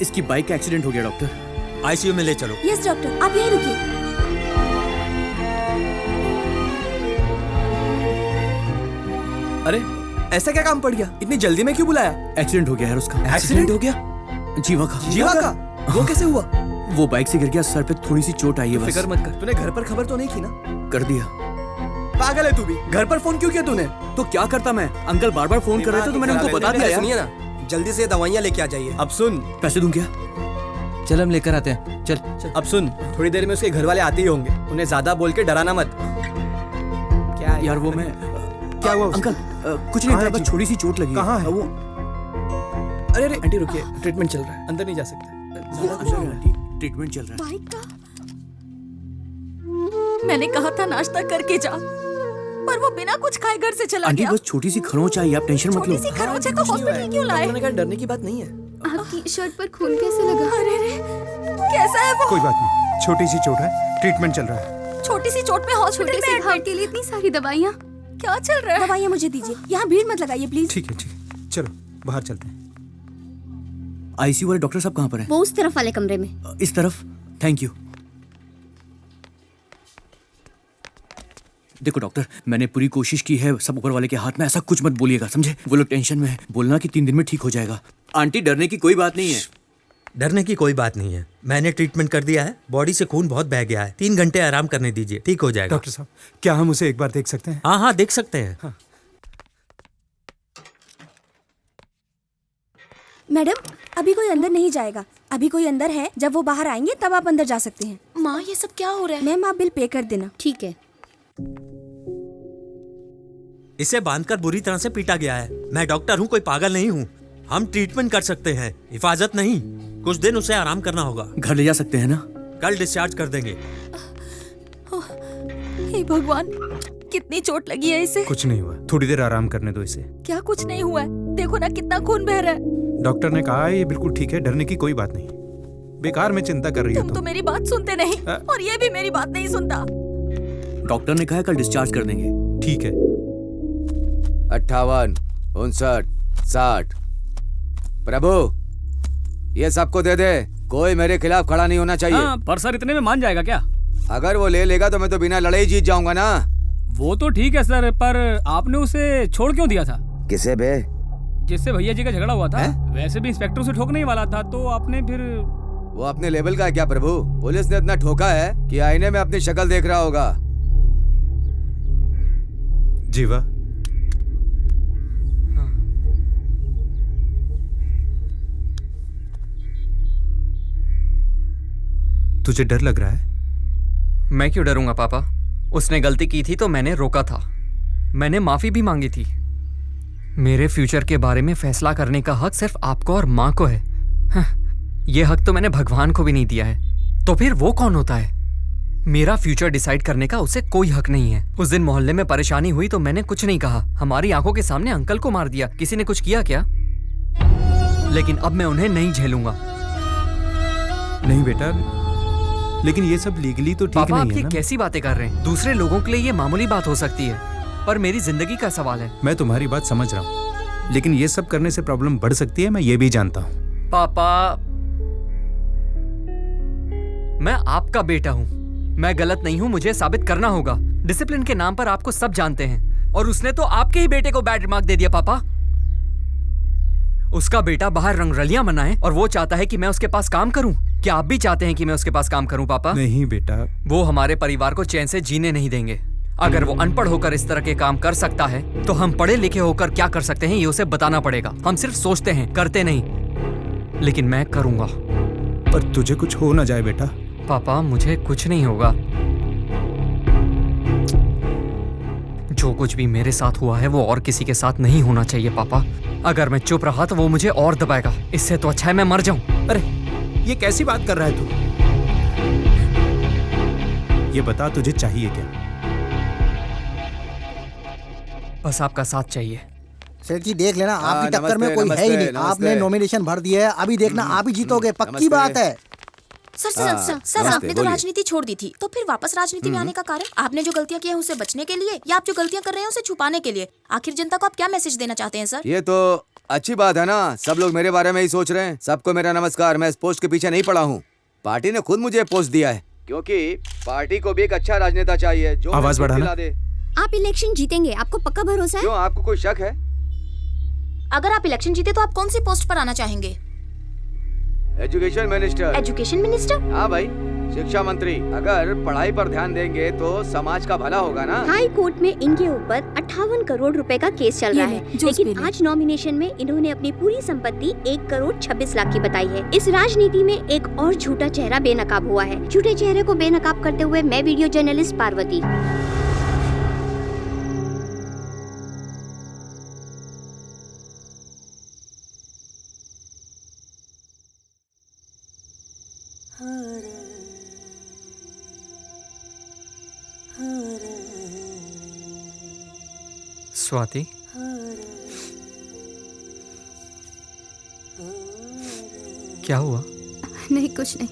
B: इसकी बाइक का एक्सीडेंट हो गया डॉक्टर।
I: आईसीयू में ले चलो।
O: यस डॉक्टर, आप यहीं रुकिए।
Q: अरे ऐसा क्या काम पड़ गया? इतनी जल्दी में क्यों बुलाया?
B: एक्सीडेंट हो गया है उसका।
Q: एक्सीडेंट हो गया?
B: जीवा का।
Q: जीवा का? वो कैसे हुआ?
B: वो बाइक से गिर गया, सर पे थोड़ी सी चोट आई है बस।
Q: फिक्र मत कर। तूने घर पर खबर तो नहीं की ना?
B: कर दिया।
Q: पागल है तू भी। घर पर फोन क्यों किया तूने?
B: तो क्या करता मैं? अंकल बार बार फोन कर रहे थे तो मैंने उनको बता दिया।
Q: सुनिए ना, जल्दी से दवाइयाँ लेके आ जाइए।
B: अब सुन, पैसे दूं क्या? चल हम लेकर आते हैं। चल।
S: अब सुन, थोड़ी देर में उसके घर वाले आते ही होंगे, उन्हें ज्यादा बोल के डराना मत।
B: क्या यार वो मैं
D: क्या हुआ
B: अंकल? कुछ नहीं, बस छोटी सी चोट लगी।
D: कहाँ है
B: वो?
S: अरे अरे आंटी रुकिए, ट्रीटमेंट चल रहा है, अंदर नहीं जा सकते।
B: ट्रीटमेंट चल रहा है।
E: बाइक का मैंने कहा था नाश्ता करके जा, पर वो बिना कुछ खाए घर से चला
B: आंटी
E: गया।
B: बस छोटी सी खरोंच आई, आप टेंशन मत लो।
E: छोटी सी खरोंच है तो हॉस्पिटल क्यों लाए?
S: डॉक्टर ने कहा डरने की बात नहीं है।
N: आपकी शर्ट पर खून कैसे लगा?
E: अरे रे, कैसा है वो?
D: कोई बात नहीं, छोटी सी चोट है, ट्रीटमेंट चल रहा है।
E: छोटी सी चोट में हॉस्पिटल
N: छोटे
E: में
N: से घाव के लिए इतनी सारी दवाइयाँ।
E: क्या चल रहा है?
O: दवाइयाँ मुझे दीजिए, यहाँ भीड़ मत लगाइए प्लीज।
D: ठीक है, चलो बाहर चलते हैं।
B: आईसीयू वाले डॉक्टर साहब कहाँ पर हैं?
O: वो उस तरफ वाले कमरे में।
B: इस तरफ। Thank you. देखो डॉक्टर, मैंने पूरी कोशिश की है, सब ऊपर वाले के हाथ में, ऐसा कुछ मत बोलिएगा, समझे? वो लोग टेंशन में है, बोलना कि 3 दिन में ठीक हो जाएगा। आंटी डरने की कोई बात नहीं है।
I: डरने की कोई बात नहीं है, मैंने ट्रीटमेंट कर दिया है, बॉडी से खून बहुत बह गया है, 3 घंटे आराम करने दीजिए, ठीक हो जाएगा।
D: डॉक्टर साहब, क्या हम उसे एक बार देख सकते हैं?
I: हाँ हाँ देख सकते हैं।
D: हाँ।
O: मैडम, अभी कोई अंदर नहीं जाएगा, अभी कोई अंदर है, जब वो बाहर आएंगे तब आप अंदर जा सकते हैं।
N: माँ ये सब क्या हो रहा है?
O: मैम आप बिल पे कर देना।
N: ठीक है।
I: इसे बांधकर बुरी तरह से पीटा गया है। मैं डॉक्टर हूँ, कोई पागल नहीं हूँ। हम ट्रीटमेंट कर सकते हैं, हिफाजत नहीं। कुछ दिन उसे आराम करना होगा।
B: घर ले जा सकते हैं ना?
I: कल डिस्चार्ज कर देंगे।
E: हे भगवान, कितनी चोट लगी है इसे?
D: कुछ नहीं हुआ, थोड़ी देर आराम करने दो इसे।
E: क्या कुछ नहीं हुआ है? देखो ना कितना खून बह रहा है।
D: डॉक्टर ने कहा है ये बिल्कुल ठीक है, डरने की कोई बात नहीं। बेकार में चिंता कर रही हो
E: तुम तो मेरी बात सुनते नहीं, और ये भी मेरी बात नहीं सुनता।
B: डॉक्टर ने कहा कल डिस्चार्ज कर देंगे।
D: ठीक है।
H: 58, 59, 60। प्रभु, ये सबको दे दे, कोई मेरे खिलाफ खड़ा नहीं होना चाहिए।
R: हाँ, पर सर इतने में मान जाएगा क्या?
H: अगर वो ले लेगा तो मैं तो बिना लड़े ही जीत जाऊंगा ना।
R: वो तो ठीक है सर, पर आपने उसे छोड़ क्यों दिया था?
H: किसे बे?
R: जिससे भैया जी का झगड़ा हुआ था। वैसे भी इंस्पेक्टर उसे ठोकने ही वाला था, तो आपने फिर?
H: वो अपने लेवल का है क्या प्रभु? पुलिस ने इतना ठोका है कि आईने में अपनी शक्ल देख रहा होगा।
D: जीवा, तुझे डर लग रहा है?
C: मैं क्यों डरूंगा पापा? उसने गलती की थी तो मैंने रोका था, मैंने माफी भी मांगी थी। मेरे फ्यूचर के बारे में फैसला करने का हक सिर्फ आपको और माँ को है। ये हक तो मैंने भगवान को भी नहीं दिया है, तो फिर वो कौन होता है? मेरा फ्यूचर डिसाइड करने का उसे कोई हक नहीं है। उस दिन मोहल्ले में परेशानी हुई तो मैंने कुछ नहीं कहा, हमारी आंखों के सामने अंकल को मार दिया। किसी ने कुछ किया क्या? लेकिन अब मैं उन्हें नहीं झेलूंगा।
D: नहीं बेटा, लेकिन ये सब लीगली तो ठीक
C: पापा,
D: नहीं
C: आप
D: है
C: ये
D: ना?
C: कैसी बातें कर रहे हैं? दूसरे लोगों के लिए ये मामूली बात हो सकती है, पर मेरी जिंदगी का सवाल है।
D: मैं तुम्हारी बात समझ रहा हूँ, लेकिन ये सब करने से प्रॉब्लम बढ़ सकती है, मैं ये भी जानता हूँ।
C: पापा, मैं आपका बेटा हूँ, मैं गलत नहीं हूँ, मुझे साबित करना होगा। डिसिप्लिन के नाम पर आपको सब जानते हैं, और उसने तो आपके ही बेटे को बैड रिमार्क दे दिया। पापा, उसका बेटा बाहर रंगरलियां मनाए और वो चाहता है कि मैं उसके पास काम करूं। क्या आप भी चाहते हैं कि मैं उसके पास काम करूं पापा?
D: नहीं बेटा,
C: वो हमारे परिवार को चैन से जीने नहीं देंगे। अगर वो अनपढ़ होकर इस तरह के काम कर सकता है तो हम पढ़े लिखे होकर क्या कर सकते हैं ये उसे बताना पड़ेगा। हम सिर्फ सोचते हैं, करते नहीं। लेकिन मैं करूंगा।
D: पर तुझे कुछ हो ना जाए बेटा।
C: पापा, मुझे कुछ नहीं होगा। जो कुछ भी मेरे साथ हुआ है वो और किसी के साथ नहीं होना चाहिए पापा। अगर मैं चुप रहा तो वो मुझे और दबाएगा, इससे तो अच्छा है मैं मर जाऊं।
D: अरे ये कैसी बात कर रहा है तू? ये बता, तुझे चाहिए क्या?
C: बस आपका साथ चाहिए।
F: सेठ जी देख लेना, आपकी टक्कर में
H: नमस्ते,
F: कोई है ही नहीं।
H: नमस्ते,
F: आपने नॉमिनेशन भर दिया है, अभी देखना आप ही जीतोगे, पक्की बात है।
O: सर आपने तो राजनीति छोड़ दी थी, तो फिर वापस राजनीति में आने का कारण? आपने जो गलतियां की हैं उससे बचने के लिए, या आप जो गलतियां कर रहे हैं उसे छुपाने के लिए? आखिर जनता को आप क्या मैसेज देना चाहते हैं सर?
H: ये तो अच्छी बात है ना, सब लोग मेरे बारे में ही सोच रहे हैं। सबको मेरा नमस्कार, मैं इस पोस्ट के पीछे नहीं पड़ा हूँ। पार्टी ने खुद मुझे पोस्ट दिया है, क्योंकि पार्टी को भी एक अच्छा राजनेता चाहिए जो
D: आवाज बढ़ाना।
H: दे।
O: आप इलेक्शन जीतेंगे, आपको पक्का भरोसा है?
H: क्यों, आपको कोई शक है?
O: अगर आप इलेक्शन जीते तो आप कौन सी पोस्ट पर आना चाहेंगे?
H: Education minister.
O: Education minister?
H: हाँ भाई, शिक्षा मंत्री, अगर पढ़ाई पर ध्यान देंगे तो समाज का भला होगा ना।
T: हाई कोर्ट में इनके ऊपर 58 करोड़ रुपए का केस चल रहा है, लेकिन आज नॉमिनेशन में इन्होंने अपनी पूरी संपत्ति 1 करोड़ 26 लाख की बताई है। इस राजनीति में एक और झूठा चेहरा बेनकाब हुआ है। झूठे चेहरे को बेनकाब करते हुए मैं वीडियो जर्नलिस्ट पार्वती।
C: स्वाति, क्या हुआ?
N: नहीं, कुछ नहीं।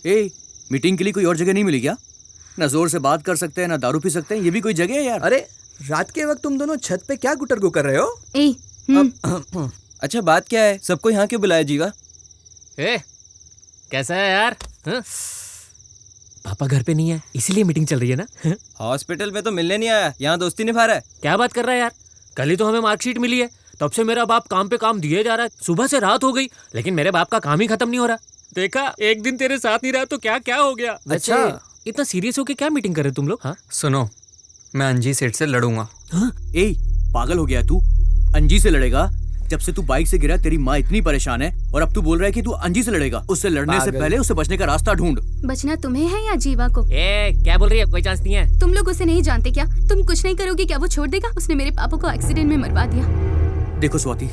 B: ए, मीटिंग के लिए कोई और जगह नहीं मिली क्या? ना जोर से बात कर सकते हैं, ना दारू पी सकते हैं, ये भी कोई जगह है यार?
S: अरे रात के वक्त तुम दोनों छत पे क्या गुटर गु कर रहे हो?
G: अच्छा बात क्या है? सबको यहाँ क्यों बुलाया जीवा?
A: कैसा है यार? पापा घर पे नहीं है, इसीलिए मीटिंग चल रही है ना?
G: हॉस्पिटल में तो मिलने नहीं आया, यहाँ दोस्ती निभा रहा है।
A: क्या बात कर रहा है यार? कल ही तो हमें मार्कशीट मिली है, तब से मेरा बाप काम पे काम दिए जा रहा है। सुबह से रात हो गई, लेकिन मेरे बाप का काम ही खत्म नहीं हो रहा। देखा, एक दिन तेरे साथ नहीं रहा तो क्या क्या हो गया।
C: अच्छा,
A: इतना सीरियस होके क्या मीटिंग कर रहे तुम लोग? हाँ
C: सुनो, मैं अंजी सेठ से लड़ूंगा।
B: ए, पागल हो गया तू? अंजी से लड़ेगा? जब से तू बाइक से गिरा तेरी माँ इतनी परेशान है, और अब तू बोल रहा है कि तू अंजी से लड़ेगा। उससे लड़ने से पहले उसे बचने का रास्ता ढूंढ।
N: बचना तुम्हें है या जीवा को?
A: क्या बोल रही है? कोई चांस नहीं है।
N: तुम लोग उसे नहीं जानते क्या? तुम कुछ नहीं करोगे क्या वो छोड़ देगा? उसने मेरे पापा को एक्सीडेंट में मरवा दिया।
B: देखो स्वाति,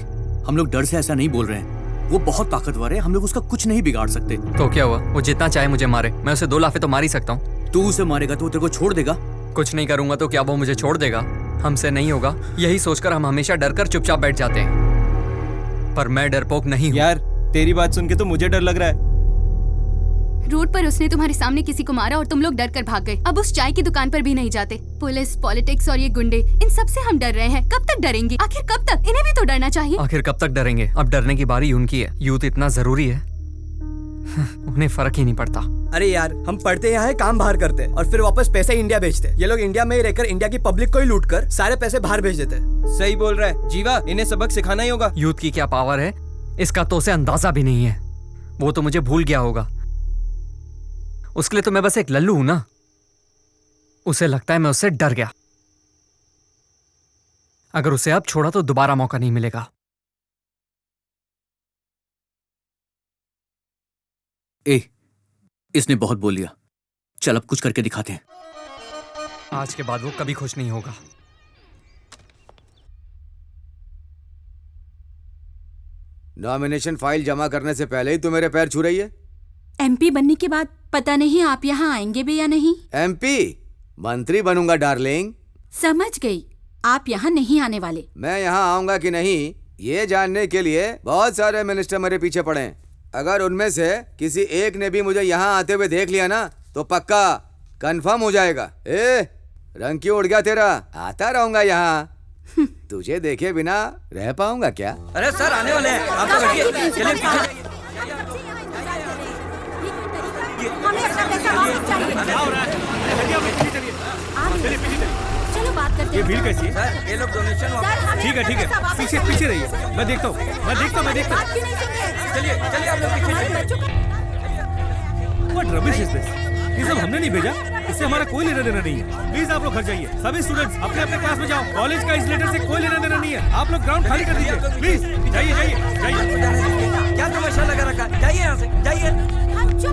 B: हम लोग डर से ऐसा नहीं बोल रहे हैं। वो बहुत ताकतवर है, हम लोग उसका कुछ नहीं बिगाड़ सकते।
C: तो क्या हुआ? वो जितना चाहे मुझे मारे, मैं उसे 2 लाफे तो मार ही सकता हूँ।
B: तू उसे मारेगा तो वो तेरे को छोड़ देगा?
C: कुछ नहीं करूंगा तो क्या वो मुझे छोड़ देगा? हमसे नहीं होगा, यही सोचकर हम हमेशा डरकर चुपचाप बैठ जाते हैं। पर मैं डरपोक नहीं हूँ।
G: यार तेरी बात सुन के तो मुझे डर लग रहा है।
N: रोड पर उसने तुम्हारे सामने किसी को मारा और तुम लोग डर कर भाग गए। अब उस चाय की दुकान पर भी नहीं जाते। पुलिस, पॉलिटिक्स और ये गुंडे, इन सब से हम डर रहे हैं। कब तक डरेंगे? आखिर कब तक? इन्हें भी तो डरना चाहिए।
C: आखिर कब तक डरेंगे? अब डरने की बारी उनकी है। यूथ इतना जरूरी है, उन्हें फर्क ही नहीं पड़ता।
S: अरे यार, हम पढ़ते यहाँ है, काम बाहर करते हैं और फिर वापस पैसे इंडिया भेजते। ये लोग इंडिया में ही रहकर इंडिया की पब्लिक को ही लूट कर सारे पैसे बाहर भेज देते।
G: सही बोल रहा है जीवा, इन्हें सबक सिखाना ही होगा।
C: यूथ की क्या पावर है इसका तो उसे अंदाजा भी नहीं है। वो तो मुझे भूल गया होगा। उसके लिए तो मैं बस एक लल्लू हूं ना। उसे लगता है मैं उससे डर गया। अगर उसे अब छोड़ा तो दोबारा मौका नहीं मिलेगा।
B: ए, इसने बहुत बोल लिया, चल अब कुछ करके दिखाते हैं।
C: आज के बाद वो कभी खुश नहीं होगा।
H: नॉमिनेशन फाइल जमा करने से पहले ही तू मेरे पैर छू रही है।
E: एमपी बनने के बाद पता नहीं आप यहाँ आएंगे भी या नहीं।
H: एमपी? मंत्री बनूंगा डार्लिंग।
E: समझ गई, आप यहाँ नहीं आने वाले।
H: मैं यहाँ आऊंगा कि नहीं ये जानने के लिए बहुत सारे मिनिस्टर मेरे पीछे पड़े हैं। अगर उनमें से किसी एक ने भी मुझे यहाँ आते हुए देख लिया ना तो पक्का कंफर्म हो जाएगा। ए, रंग क्यों उड़ गया तेरा? आता रहूंगा यहाँ। तुझे देखे बिना रह पाऊंगा क्या?
L: अरे सर आने वाले हैं, आप लोग हटिए। चलिए
O: चलो बात करते हैं।
P: ये भीड़ कैसी है?
L: सर ये लोग डोनेशन
P: ठीक है ठीक है, पीछे पीछे रहिए, मैं देखता हूँ।
L: चलिए चलिए आप लोग पीछे।
P: What rubbish is this? ये सब हमने नहीं भेजा, इससे हमारा कोई लेना देना नहीं है। प्लीज आप लोग घर जाइए, सभी स्टूडेंट्स अपने अपने क्लास में जाओ। कॉलेज का इस लेटर से कोई लेना देना नहीं है। आप लोग ग्राउंड खाली कर दीजिए, प्लीज जाइए जाइए जाइए।
L: क्या तमाशा लगा रखा है? जाइए यहाँ से जाइए।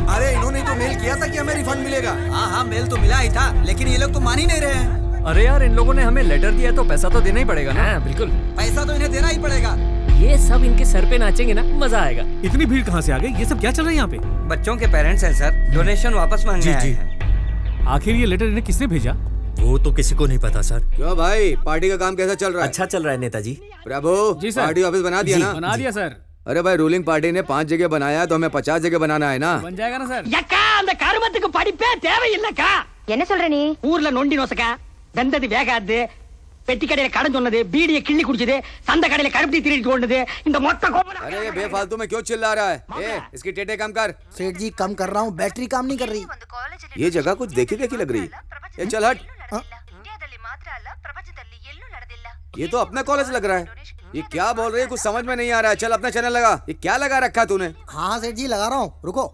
M: अरे इन्होंने तो मेल किया था कि हमें रिफंड मिलेगा।
S: हाँ मेल तो मिला ही था, लेकिन ये लोग तो मान ही नहीं रहे हैं।
C: अरे यार, इन लोगों ने हमें लेटर दिया तो पैसा तो देना ही पड़ेगा ना।
A: बिल्कुल,
S: पैसा तो इन्हें देना ही पड़ेगा।
A: ये सब इनके सर पे नाचेंगे ना, मजा आएगा।
P: इतनी भीड़ कहाँ से आ गई? ये सब क्या चल रहा है यहाँ पे?
L: बच्चों के पेरेंट्स हैं सर, डोनेशन वापस मांगने आए हैं।
P: आखिर ये लेटर इन्हें किसने भेजा?
G: वो तो किसी को नहीं पता सर।
H: क्यों भाई, पार्टी का काम कैसा चल रहा है?
G: अच्छा चल रहा है नेताजी।
H: प्रभु
R: जी सर।
H: पार्टी ऑफिस बना दिया ना?
R: बना दिया सर।
H: अरे भाई, रूलिंग पार्टी ने 5 जगह बनाया तो हमें 50 जगह बनाना है ना?
R: बन जाएगा ना सर।
U: यक्का அந்த கருமத்துக்கு படிப்பே தேவையில்லைக்கா. என்ன சொல்ற நீ? ஊர்ல நொண்டி நோசக்கா, வெந்தது வேகாது, பெட்டி கடையில கடன் சொன்னது, பீடியை கிள்ளி குடிச்சது, சந்த கடையில கருப்பட்டி திருடிட்டு ஓடுனது, இந்த மொத்த கோபம்।
H: अरे ये बेफालतू में क्यों चिल्ला रहा है? ए, इसकी टेटे कम कर।
F: सेठ जी कम कर रहा हूँ, बैटरी काम नहीं कर रही।
H: ये जगह कुछ देखी देखी लग रही है। ये चल हट। ये तो अपना कॉलेज लग रहा है। ये क्या बोल रही है? कुछ समझ में नहीं आ रहा है। चल अपना चैनल लगा। ये क्या लगा रखा तूने?
F: हाँ सेठ जी लगा रहा हूँ, रुको।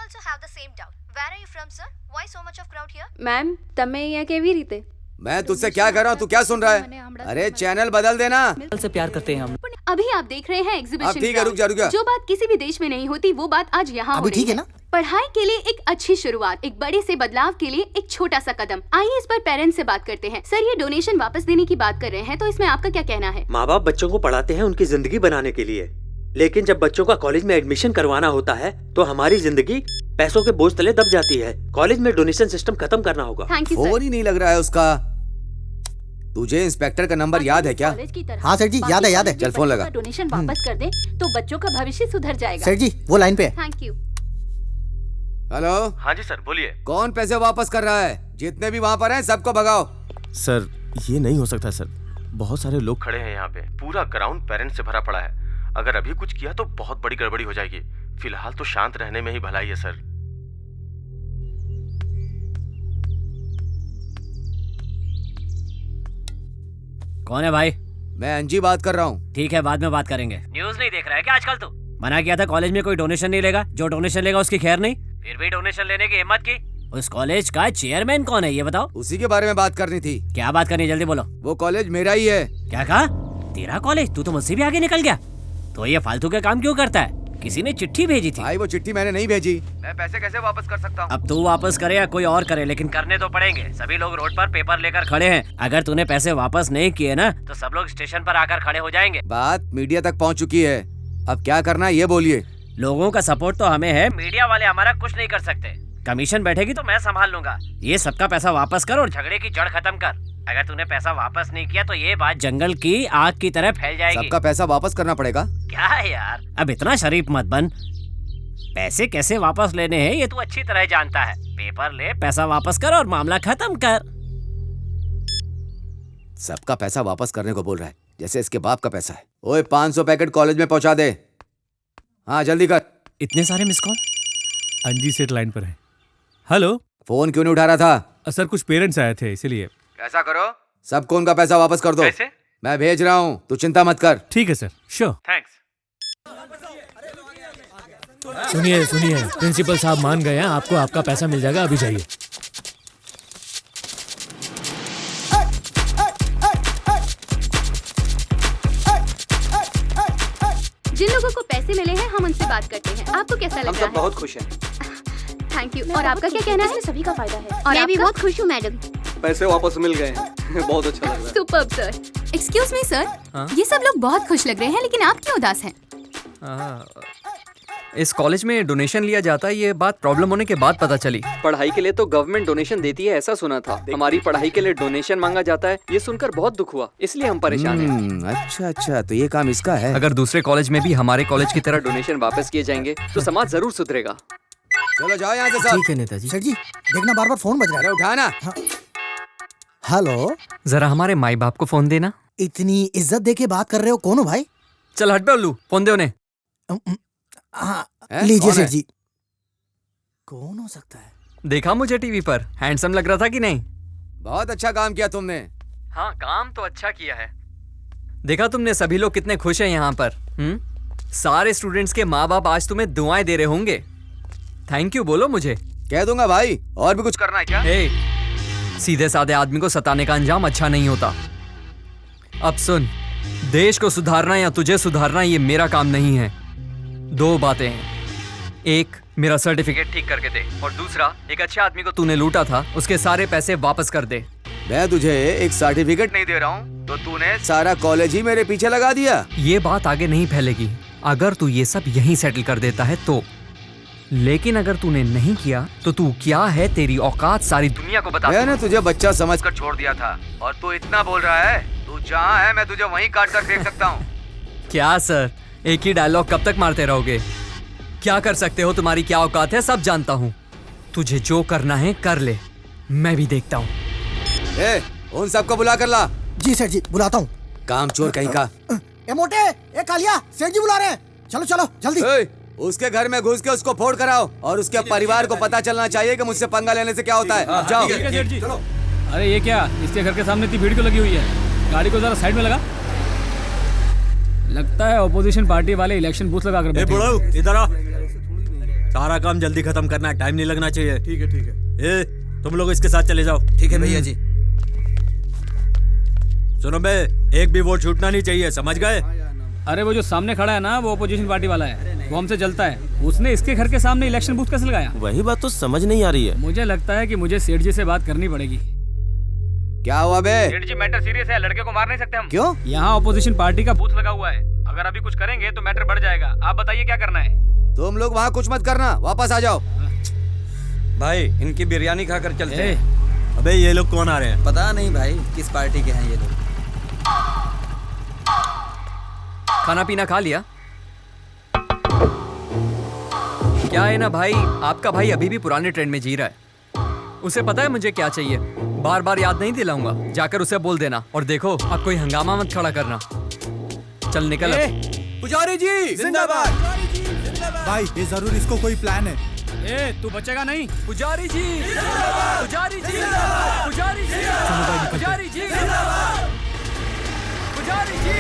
O: also have the same doubt. Where are you from, sir? Why so much of crowd here?
J: Ma'am તમે અહીંયા કેવી રીતે?
H: मैं तुझसे क्या कर रहा हूँ, तू क्या सुन रहा है? अरे चैनल बदल देना।
B: से प्यार करते हैं हम।
N: अभी आप देख रहे हैं एग्जीबिशन।
H: ठीक है, रुक जा।
N: जो बात किसी भी देश में नहीं होती वो बात आज यहाँ हो रही है। पढ़ाई के लिए एक अच्छी शुरुआत, एक बड़े से बदलाव के लिए एक छोटा सा कदम। आइए इस पर पेरेंट्स से बात करते हैं। सर, ये डोनेशन वापस देने की बात कर रहे हैं, तो इसमें आपका क्या कहना है?
I: माँ बाप बच्चों को पढ़ाते हैं उनकी जिंदगी बनाने के लिए, लेकिन जब बच्चों का कॉलेज में एडमिशन करवाना होता है तो हमारी जिंदगी पैसों के बोझ तले दब जाती है। कॉलेज में डोनेशन सिस्टम खत्म करना होगा।
H: फोन ही नहीं लग रहा है उसका। तुझे इंस्पेक्टर का नंबर याद है क्या?
F: हाँ सर जी, याद है।
H: चल फोन लगा।
E: डोनेशन वापस कर दे तो बच्चों का भविष्य सुधर जाएगा।
F: सर जी वो लाइन पे है।
N: Thank you.
H: हेलो।
K: हाँ जी सर, बोलिए।
H: कौन पैसे वापस कर रहा है? जितने भी वहाँ पर हैं सबको भगाओ।
K: सर ये नहीं हो सकता सर, बहुत सारे लोग खड़े हैं यहाँ पे, पूरा ग्राउंड पेरेंट्स से भरा पड़ा है। अगर अभी कुछ किया तो बहुत बड़ी गड़बड़ी हो जाएगी। फिलहाल तो शांत रहने में ही भलाई है सर।
A: कौन है भाई?
H: मैं अंजी बात कर रहा हूँ।
A: ठीक है, बाद में बात करेंगे। न्यूज़ नहीं देख रहा है क्या आजकल तू? मना किया था कॉलेज में कोई डोनेशन नहीं लेगा, जो डोनेशन लेगा उसकी खैर नहीं, फिर भी डोनेशन लेने की हिम्मत की। उस कॉलेज का चेयरमैन कौन है ये बताओ?
H: उसी के बारे में बात करनी थी।
A: क्या बात करनी, जल्दी बोलो।
H: वो कॉलेज मेरा ही है।
A: क्या कहा? तेरा कॉलेज? तू तो मुझसे भी आगे निकल गया। तो ये फालतू के काम क्यों करता है? किसी ने चिट्ठी भेजी थी।
H: भाई वो चिट्ठी मैंने नहीं भेजी। मैं पैसे कैसे वापस कर सकता हूँ?
A: अब तू वापस करे या कोई और करे, लेकिन करने तो पड़ेंगे। सभी लोग रोड पर पेपर लेकर खड़े हैं। अगर तूने पैसे वापस नहीं किए ना तो सब लोग स्टेशन पर आकर खड़े हो जाएंगे।
H: बात मीडिया तक पहुँच चुकी है, अब क्या करना है ये बोलिए।
A: लोगों का सपोर्ट तो हमें है, मीडिया वाले हमारा कुछ नहीं कर सकते। कमीशन बैठेगी तो मैं संभाल लूंगा। ये सबका पैसा वापस कर और झगड़े की जड़ खत्म कर। अगर तूने पैसा वापस नहीं किया तो ये बात जंगल की आग की तरह फैल जाएगी।
H: सबका पैसा वापस करना पड़ेगा?
A: क्या है यार, अब इतना शरीफ मत बन। पैसे कैसे वापस लेने हैं ये तू अच्छी तरह जानता है। पेपर ले, पैसा वापस कर और मामला खत्म कर।
H: सबका पैसा वापस करने को बोल रहा है, जैसे इसके बाप का पैसा है। ओए 500 पैकेट कॉलेज में पहुंचा दे। हाँ जल्दी कर।
A: इतने सारे मिस कॉल?
R: अंजी सेठ लाइन पर है। हेलो।
H: फोन क्यों नहीं उठा रहा था?
R: सर कुछ पेरेंट्स आए थे इसीलिए।
H: ऐसा करो, सबको उनका पैसा वापस कर दो।
R: कैसे?
H: मैं भेज रहा हूँ, तू चिंता मत कर।
R: ठीक है सर, श्योर।
P: थैंक्स। सुनिए, प्रिंसिपल साहब मान गए हैं, आपको आपका पैसा मिल जाएगा, अभी जाइए।
N: जिन लोगों को पैसे मिले हैं हम उनसे बात करते हैं। आपको कैसा लग रहा है?
G: हम सब बहुत खुश हैं।
N: Thank you. और आपका क्या कहना है?
O: सभी का फायदा है।
N: और
T: मैं भी बहुत खुश हूँ मैडम।
G: पैसे वापस मिल गए हैं, बहुत अच्छा लग रहा है।
N: Superb sir. Excuse me sir, ये सब लोग बहुत खुश लग रहे हैं, लेकिन आप क्यों उदास हैं?
C: इस कॉलेज में डोनेशन लिया जाता है, ये बात प्रॉब्लम होने के बाद पता चली। पढ़ाई के लिए तो गवर्नमेंट डोनेशन देती है ऐसा सुना था, हमारी पढ़ाई के लिए डोनेशन मांगा जाता है ये सुनकर बहुत दुख हुआ, इसलिए हम परेशान हैं।
H: अच्छा, तो ये काम इसका है।
C: अगर दूसरे कॉलेज में भी हमारे कॉलेज की तरह डोनेशन वापस किए जाएंगे तो समाज जरूर सुधरेगा।
H: चलो जाओ यहाँ से सब।
F: ठीक है नेताजी। सर जी देखना बार बार फोन बज रहा है।
H: उठाना।
F: हेलो।
C: जरा हमारे माई बाप को फोन देना।
F: इतनी इज्जत दे के बात कर रहे हो, कौन हो भाई?
C: चल हट बे उल्लू, फोन दे उन्हें।
F: लीजिए सेठ जी। कौन हो सकता है?
C: देखा मुझे टीवी पर, हैंडसम लग रहा था कि नहीं?
H: बहुत अच्छा काम किया तुमने।
C: हाँ काम तो अच्छा किया है। देखा तुमने सभी लोग कितने खुश हैं यहाँ पर। सारे स्टूडेंट्स के माँ बाप आज तुम्हें दुआएं दे रहे होंगे। थैंक यू बोलो मुझे।
H: कह दूंगा भाई, और भी कुछ करना है क्या?
C: सीधे साधे आदमी को सताने का अंजाम अच्छा नहीं होता। अब सुन, देश को सुधारना या तुझे सुधारना ये मेरा काम नहीं है। दो बातें हैं, एक मेरा सर्टिफिकेट ठीक करके दे, और दूसरा एक अच्छे आदमी को तूने लूटा था उसके सारे पैसे वापस कर दे।
H: मैं तुझे एक सर्टिफिकेट नहीं दे रहा हूँ तो तूने सारा कॉलेज ही मेरे पीछे लगा दिया।
C: ये बात आगे नहीं फैलेगी अगर तू ये सब यहीं सेटल कर देता है तो, लेकिन अगर तूने नहीं किया तो तू क्या है, तेरी औकात सारी दुनिया को बता।
H: मैंने तुझे बच्चा समझकर छोड़ दिया था और तू इतना बोल रहा है। तू जहाँ है मैं तुझे वहीं काट कर देख सकता हूँ।
C: क्या सर, एक ही डायलॉग कब तक मारते रहोगे? क्या कर सकते हो, तुम्हारी क्या औकात है सब जानता हूँ। तुझे जो करना है कर ले, मैं भी देखता हूँ।
H: उन सबको बुला कर ला।
F: जी सेठ जी बुलाता हूँ।
H: काम चोर कहीं का।
F: ए मोटे, ए कालिया, सेठ जी बुला रहे हैं। चलो चलो जल्दी।
H: उसके घर में घुस के उसको फोड़ कराओ और उसके परिवार को पता चलना चाहिए कि मुझसे पंगा लेने से क्या होता है। जाओ।
R: चलो। अरे ये क्या, इसके घर के सामने इतनी भीड़ क्यों लगी हुई है? गाड़ी को जरा साइड में लगा। लगता है ऑपोजिशन पार्टी वाले इलेक्शन बूथ लगा कर बैठे हैं।
K: इधर आ।
I: सारा काम जल्दी खत्म करना है, टाइम नहीं लगना चाहिए।
K: ठीक है ठीक है।
I: ए, तुम लोग इसके साथ चले जाओ।
H: ठीक है भैया जी।
I: सुनो बे, एक भी वोट छूटना नहीं चाहिए, समझ गए?
R: अरे वो जो सामने खड़ा है ना, वो अपोजिशन पार्टी वाला है, वो हमसे जलता है। उसने इसके घर के सामने इलेक्शन बूथ कैसे लगाया?
K: वही बात तो समझ नहीं आ रही है।
R: मुझे लगता है कि मुझे सेठ जी से बात करनी पड़ेगी।
H: क्या हुआ बे?
R: सेठ जी मैटर सीरियस है, लड़के को मार नहीं सकते हम।
H: क्यों?
R: यहाँ अपोजिशन पार्टी का बूथ लगा हुआ है, अगर अभी कुछ करेंगे तो मैटर बढ़ जाएगा। आप बताइए क्या करना है?
H: तुम लोग वहाँ कुछ मत करना, वापस आ जाओ।
L: भाई इनकी बिरयानी खाकर चलते हैं।
I: अबे ये लोग कौन आ रहे हैं?
G: पता नहीं भाई किस पार्टी के हैं ये लोग।
C: खाना पीना खा लिया? क्या है ना भाई, आपका भाई अभी भी पुराने ट्रेंड में जी रहा है। उसे पता है मुझे क्या चाहिए, बार बार याद नहीं दिलाऊंगा। जाकर उसे बोल देना, और देखो अब कोई हंगामा मत खड़ा करना। चल निकल अब।
S: पुजारी जी जिंदाबाद।
Q: भाई ये जरूर इसको कोई प्लान है।
R: ए, तू बचेगा नहीं।
C: पुजारी जी, पुजारी जी, पुजारी जी, पुजारी जी, पुजारी जी,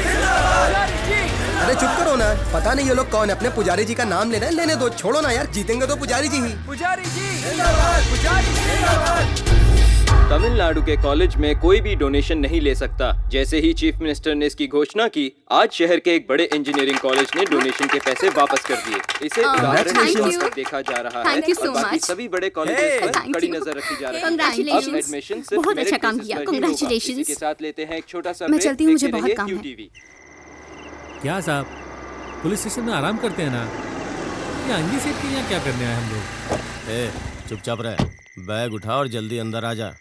C: पुजारी जी।
S: अरे चुप करो ना, पता नहीं ये लोग कौन है, अपने पुजारी जी का नाम ले रहे हैं। लेने दो, छोड़ो ना यार, जीतेंगे तो पुजारी जी ही।
C: पुजारी जी, पुजारी जी।
V: तमिलनाडु के कॉलेज में कोई भी डोनेशन नहीं ले सकता। जैसे ही चीफ मिनिस्टर ने इसकी घोषणा की, आज शहर के एक बड़े इंजीनियरिंग कॉलेज ने डोनेशन के पैसे वापस कर दिए। इसे उदाहरण देखा जा रहा है और बाकी सभी बड़े कॉलेजेस पर कड़ी नजर रखी जा रही है। अब एडमिशन सिर्फ
O: बहुत अच्छा काम किया,
V: कांग्रेचुलेशन के साथ लेते हैं एक छोटा सा
O: मैं चलती हूँ, मुझे बहुत काम है।
R: क्या साहब, पुलिस स्टेशन में आराम करते हैं ना, ये अंगी सेठ के यहाँ क्या करने आए हम लोग?
K: ए, चुपचाप रह, बैग उठा और जल्दी अंदर आ जा।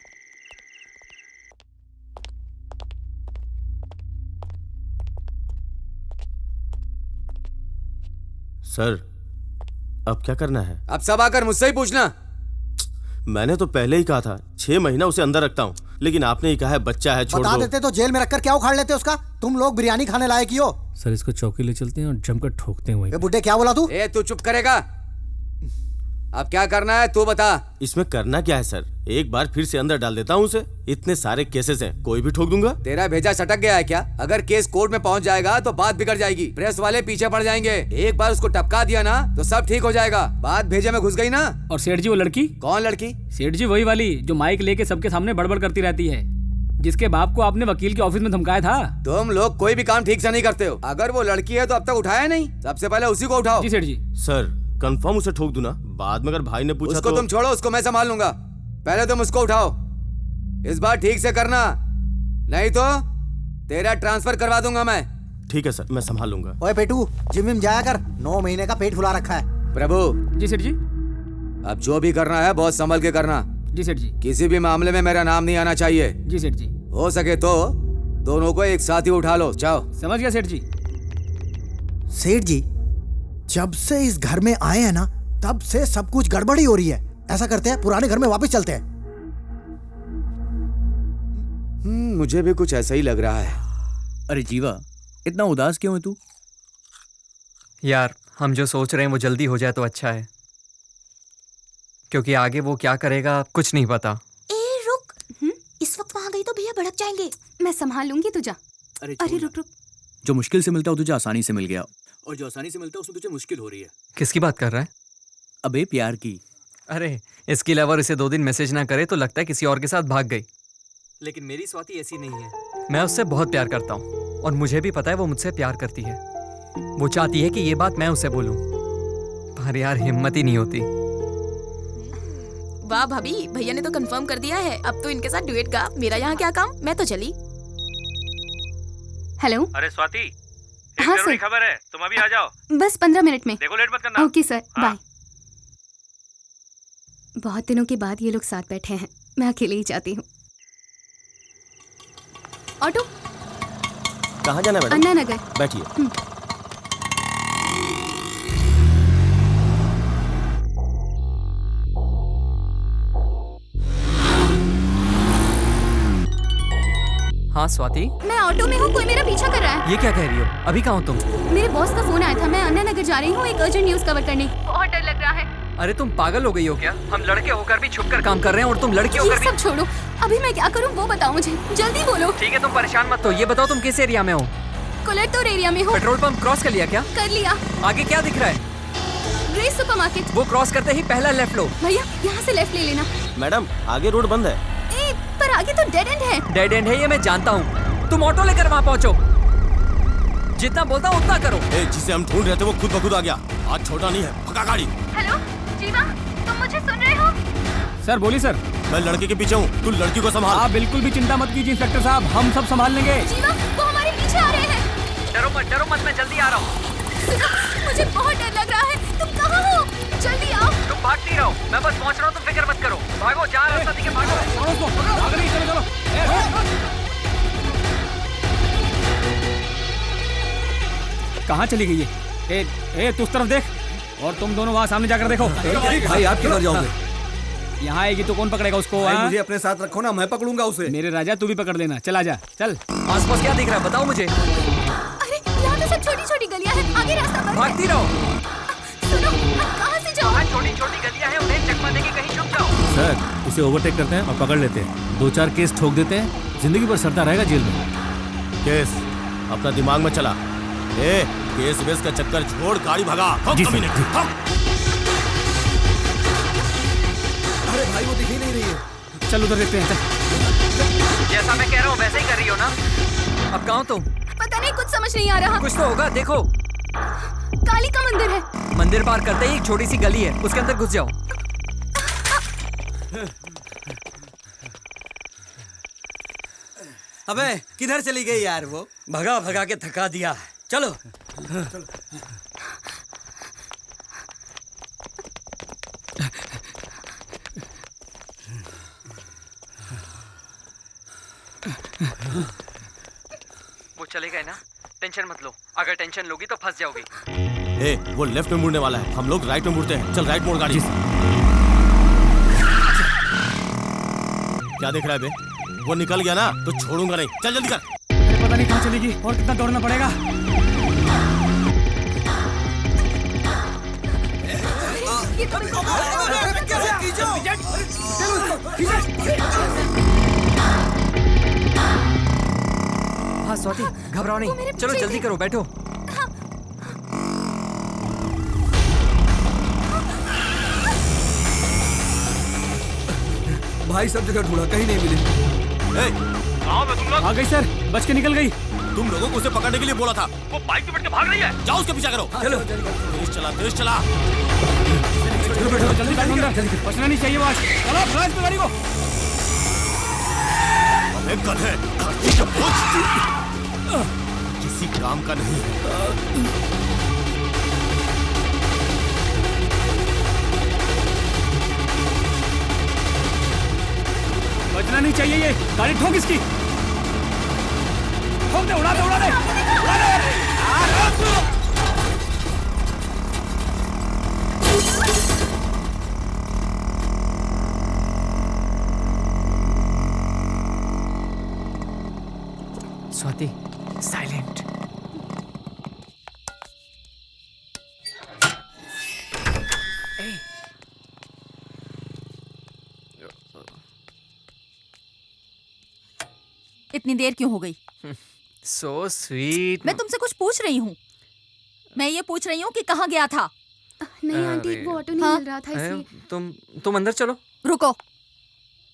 K: सर, अब क्या करना है?
H: अब सब आकर मुझसे ही पूछना।
K: मैंने तो पहले ही कहा था 6 महीना उसे अंदर रखता हूँ, लेकिन आपने ही कहा है बच्चा है, छोड़ दो।
F: बता देते तो जेल में रखकर क्या उखाड़ लेते उसका? तुम लोग बिरयानी खाने लायक ही हो।
R: सर इसको चौकी ले चलते हैं और जमकर ठोकते हैं वहीं।
F: बुड्ढे क्या बोला तू?
H: ए तू चुप करेगा? अब क्या करना है तू बता।
K: इसमें करना क्या है सर? एक बार फिर से अंदर डाल देता हूँ उसे। इतने सारे केसेस हैं, कोई भी ठोक दूंगा।
H: तेरा भेजा सटक गया है क्या? अगर केस कोर्ट में पहुंच जाएगा तो बात बिगड़ जाएगी, प्रेस वाले पीछे पड़ जाएंगे। एक बार उसको टपका दिया ना तो सब ठीक हो जाएगा। बात भेजे में घुस गई ना।
R: और सेठ जी वो लड़की?
H: कौन लड़की?
R: सेठ जी वही वाली जो माइक लेके सबके सामने बड़बड़ करती रहती है, जिसके बाप को आपने वकील के ऑफिस में धमकाया था।
H: तुम लोग कोई भी काम ठीक से नहीं करते हो। अगर वो लड़की है तो अब तक उठाया नहीं, सबसे पहले उसी को उठाओ।
R: जी सेठ जी।
K: सर कंफर्म उसे ठोक दूं ना? बाद में अगर भाई ने पूछा
H: उसको
K: तो...
H: तुम छोड़ो, उसको मैं संभाल लूंगा। पहले तुम उसको उठाओ, इस बार ठीक से करना, नहीं तो तेरा ट्रांसफर करवा दूंगा मैं।
K: ठीक है सर, मैं संभाल लूंगा।
F: ओए पेटू, जिम में जाया कर, 9 महीने का पेट फुला रखा है।
H: प्रभु।
R: जी सेठ जी।
H: अब जो भी करना है बहुत संभल के करना।
R: जी सेठ जी।
H: किसी भी मामले में मेरा नाम नहीं आना चाहिए।
R: जी सेठ जी।
H: हो सके तो दोनों को एक साथ ही उठा लो। जाओ।
R: समझ गया सेठ जी।
F: सेठ जी, जब से इस घर में आए हैं ना, तब से सब कुछ गड़बड़ी हो रही है। ऐसा करते हैं, पुराने घर में वापस चलते हैं।
H: मुझे भी कुछ ऐसा ही लग रहा है।
B: अरे जीवा, इतना उदास क्यों है तू?
C: यार हम जो सोच रहे हैं वो जल्दी हो जाए तो अच्छा है, क्योंकि आगे वो क्या करेगा कुछ नहीं पता।
O: ए रुक, इस वक्त वहाँ गई तो भैया भड़क जाएंगे।
N: मैं संभाल लूंगी, तू जा। अरे रुक रुक।
B: जो मुश्किल से मिलता है तुझे आसानी से मिल गया, और जो आसानी से मिलता है उसमें तुझे मुश्किल हो रही है।
C: किसकी बात कर रहा है?
B: अबे प्यार की।
C: अरे इसकी लवर इसे 2 दिन मैसेज ना करे तो लगता है किसी और के साथ भाग गई, लेकिन मेरी स्वाति ऐसी नहीं है। मैं उससे बहुत प्यार करता हूँ और मुझे भी पता है वो मुझसे प्यार करती है। वो चाहती है कि ये बात मैं उसे बोलूं, पर यार हिम्मत ही नहीं होती।
O: वाह भाभी, भैया ने तो कंफर्म कर दिया है, अब तो इनके साथ ड्यूएट गा। मेरा यहाँ क्या काम, मैं तो चली।
N: हेलो।
P: अरे स्वाति,
N: हाँ
P: जरूरी खबर है, तुम अभी आ जाओ।
N: बस 15 मिनट में।
P: देखो लेट मत करना।
N: Okay sir, bye. बहुत दिनों के बाद ये लोग साथ बैठे हैं, मैं अकेले ही जाती हूँ। ऑटो।
K: कहाँ जाना है मैडम?
N: अन्ना नगर।
K: बैठिए।
C: हाँ स्वाति।
N: मैं ऑटो में हूँ, कोई मेरा पीछा कर रहा है।
C: ये क्या कह रही हो? अभी कहाँ हो तुम?
N: मेरे बॉस का फोन आया था, मैं अन्ना नगर जा रही हूँ एक अर्जेंट न्यूज कवर करने। बहुत डर लग रहा है।
C: अरे तुम पागल हो गई हो क्या? हम लड़के होकर भी छुपकर काम कर रहे हैं और तुम लड़की होकर भी।
N: सब छोड़ो, अभी मैं क्या करूँ वो बताओ मुझे, जल्दी बोलो।
C: ठीक है तुम परेशान मत हो, ये बताओ तुम किस एरिया में हो?
N: कोलेटोर एरिया में हूँ।
C: पेट्रोल पंप क्रॉस कर लिया क्या?
N: कर लिया।
C: आगे क्या दिख रहा है?
N: Grace supermarket.
C: वो क्रॉस करते ही पहला लेफ्ट लो।
N: भैया यहाँ से लेफ्ट ले लेना।
K: मैडम आगे रोड बंद है।
N: ए, पर आगे तो डेड एंड है।
C: डेड एंड है ये मैं जानता हूँ, तुम ऑटो लेकर वहाँ पहुँचो। जितना बोलता हूँ उतना करो।
K: जिसे हम ढूंढ रहे थे वो खुद ब खुद आ गया। आज छोटा नहीं है, पका गाड़ी।
N: हेलो जीवा, तुम मुझे सुन रहे हो?
R: सर बोलिए सर।
K: मैं लड़के के पीछे हूँ, तू लड़की को संभाल।
R: आप बिल्कुल भी चिंता मत कीजिए इंस्पेक्टर साहब, हम सब संभाल लेंगे।
N: जीवा, वो हमारे पीछे आ रहे हैं।
C: डरो मत, मैं जल्दी आ रहा हूँ।
N: मुझे बहुत डर लग रहा है, तुम कहाँ हो? जल्दी आओ।
C: तुम भागती रहो, मैं बस पहुँच रहा हूँ, तुम फिक्र मत करो। भागो, जहाँ रास्ता दिखे भागो।
R: चलो। कहाँ चली गई है? ए तू उस तरफ देख, और तुम दोनों वहाँ सामने जाकर देखो।
Q: भाई आप किधर जाओगे?
R: यहाँ आएगी तो कौन पकड़ेगा उसको?
Q: मुझे अपने साथ रखो ना, मैं पकड़ूंगा उसे।
R: मेरे राजा तू भी पकड़ लेना, चला जा चल।
C: आसपास क्या दिख रहा है बताओ मुझे।
N: अरे यहाँ तो सब छोटी-छोटी गलियाँ हैं, आगे रास्ता बंद है।
C: भागती रहो।
N: सुनो, कहाँ से जाओ?
C: छोटी-छोटी गलियाँ हैं, उन्हें चकमा देके कहीं छुप जाओ।
R: सर इसे ओवरटेक करते हैं और पकड़ लेते हैं, 2-4 केस ठोक देते हैं, जिंदगी भर सड़ता रहेगा जेल में।
K: केस अपना दिमाग में चला। केस वेस का चक्कर छोड़, गाड़ी भगा।
R: जी सर।
Q: अरे भाई वो दिख ही नहीं रही है।
R: चल उधर देखते हैं।
C: जैसा मैं कह रहा हूँ वैसे ही कर रही हो ना? अब कहाँ हो तुम?
N: पता नहीं, कुछ समझ नहीं आ रहा।
C: कुछ तो होगा, देखो।
N: काली का मंदिर है।
C: मंदिर पार करते ही एक छोटी सी गली है, उसके अंदर घुस जाओ।
G: अबे किधर चली गई यार वो?
L: भगा के थका दिया। चलो।
C: वो चले गए ना, टेंशन मत लो। अगर टेंशन लोगी तो फंस जाओगी।
K: वो लेफ्ट में मुड़ने वाला है, हम लोग राइट में मुड़ते हैं। चल राइट मोड़ गाड़ी। क्या देख रहा है बे? वो निकल गया ना तो छोड़ूंगा नहीं। चल जल्दी कर।
R: अरे पता नहीं कहाँ चलेगी और कितना दौड़ना पड़ेगा।
C: हाँ स्वाति, घबराओ नहीं, चलो जल्दी करो, बैठो।
Q: भाई सब जगह ढूंढा, कहीं नहीं मिली।
K: कहाँ में तुम लोग?
R: आ गई सर, बच के निकल गई।
K: तुम लोगों को उसे पकड़ने के लिए बोला था। वो बाइक पे बैठ के भाग रही है। जाओ उसके पीछा करो।
C: चलो
K: तेज चला, तेज चला।
R: जल्दी जल्दी, बचना नहीं चाहिए। बात चलो, फ्लैश पे गाड़ी को।
K: गधे, किसी काम का नहीं है।
R: बचना नहीं चाहिए। ये गाड़ी ठोक इसकी, ठोक दे, उड़ा दे, उड़ा दे, उड़ा दे।
C: स्वाति, साइलेंट।
E: इतनी देर क्यों हो गई?
C: So sweet।
E: मैं तुमसे कुछ पूछ रही हूँ। मैं ये पूछ रही हूँ कि कहाँ गया था?
N: नहीं आंटी, वो ऑटो नहीं मिल रहा था इसलिए।
C: तुम अंदर चलो।
E: रुको,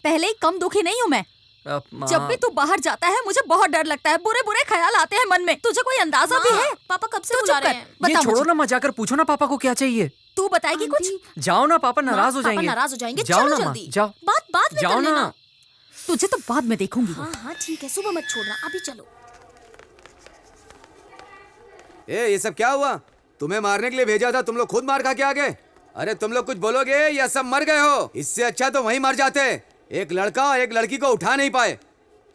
E: पहले ही कम दुखी नहीं हूँ मैं। जब भी तू बाहर जाता है मुझे बहुत डर लगता है, बुरे बुरे ख्याल आते हैं मन में। तुझे कोई अंदाजा भी है?
O: पापा कब से बुला रहे हैं?
C: ये छोड़ो ना, मत जाकर पूछो ना पापा को क्या चाहिए।
E: तू बताएगी कुछ?
C: जाओ ना, पापा नाराज हो जाएंगे।
O: नाराज हो जाएंगे।
C: जाओ
O: चलो
C: ना,
O: जल्दी।
C: जाओ।
O: बात बाद में
C: जाओ
O: कर लेना।
C: ना।
E: तुझे तो बाद में देखूंगी।
O: हाँ ठीक है, सुबह मत छोड़ना, अभी चलो।
H: ये सब क्या हुआ? तुम्हें मारने के लिए भेजा था, तुम लोग खुद मार खा के आ गए। अरे तुम लोग कुछ बोलोगे या सब मर गए हो? इससे अच्छा तो वहीं मर जाते। एक लड़का और एक लड़की को उठा नहीं पाए।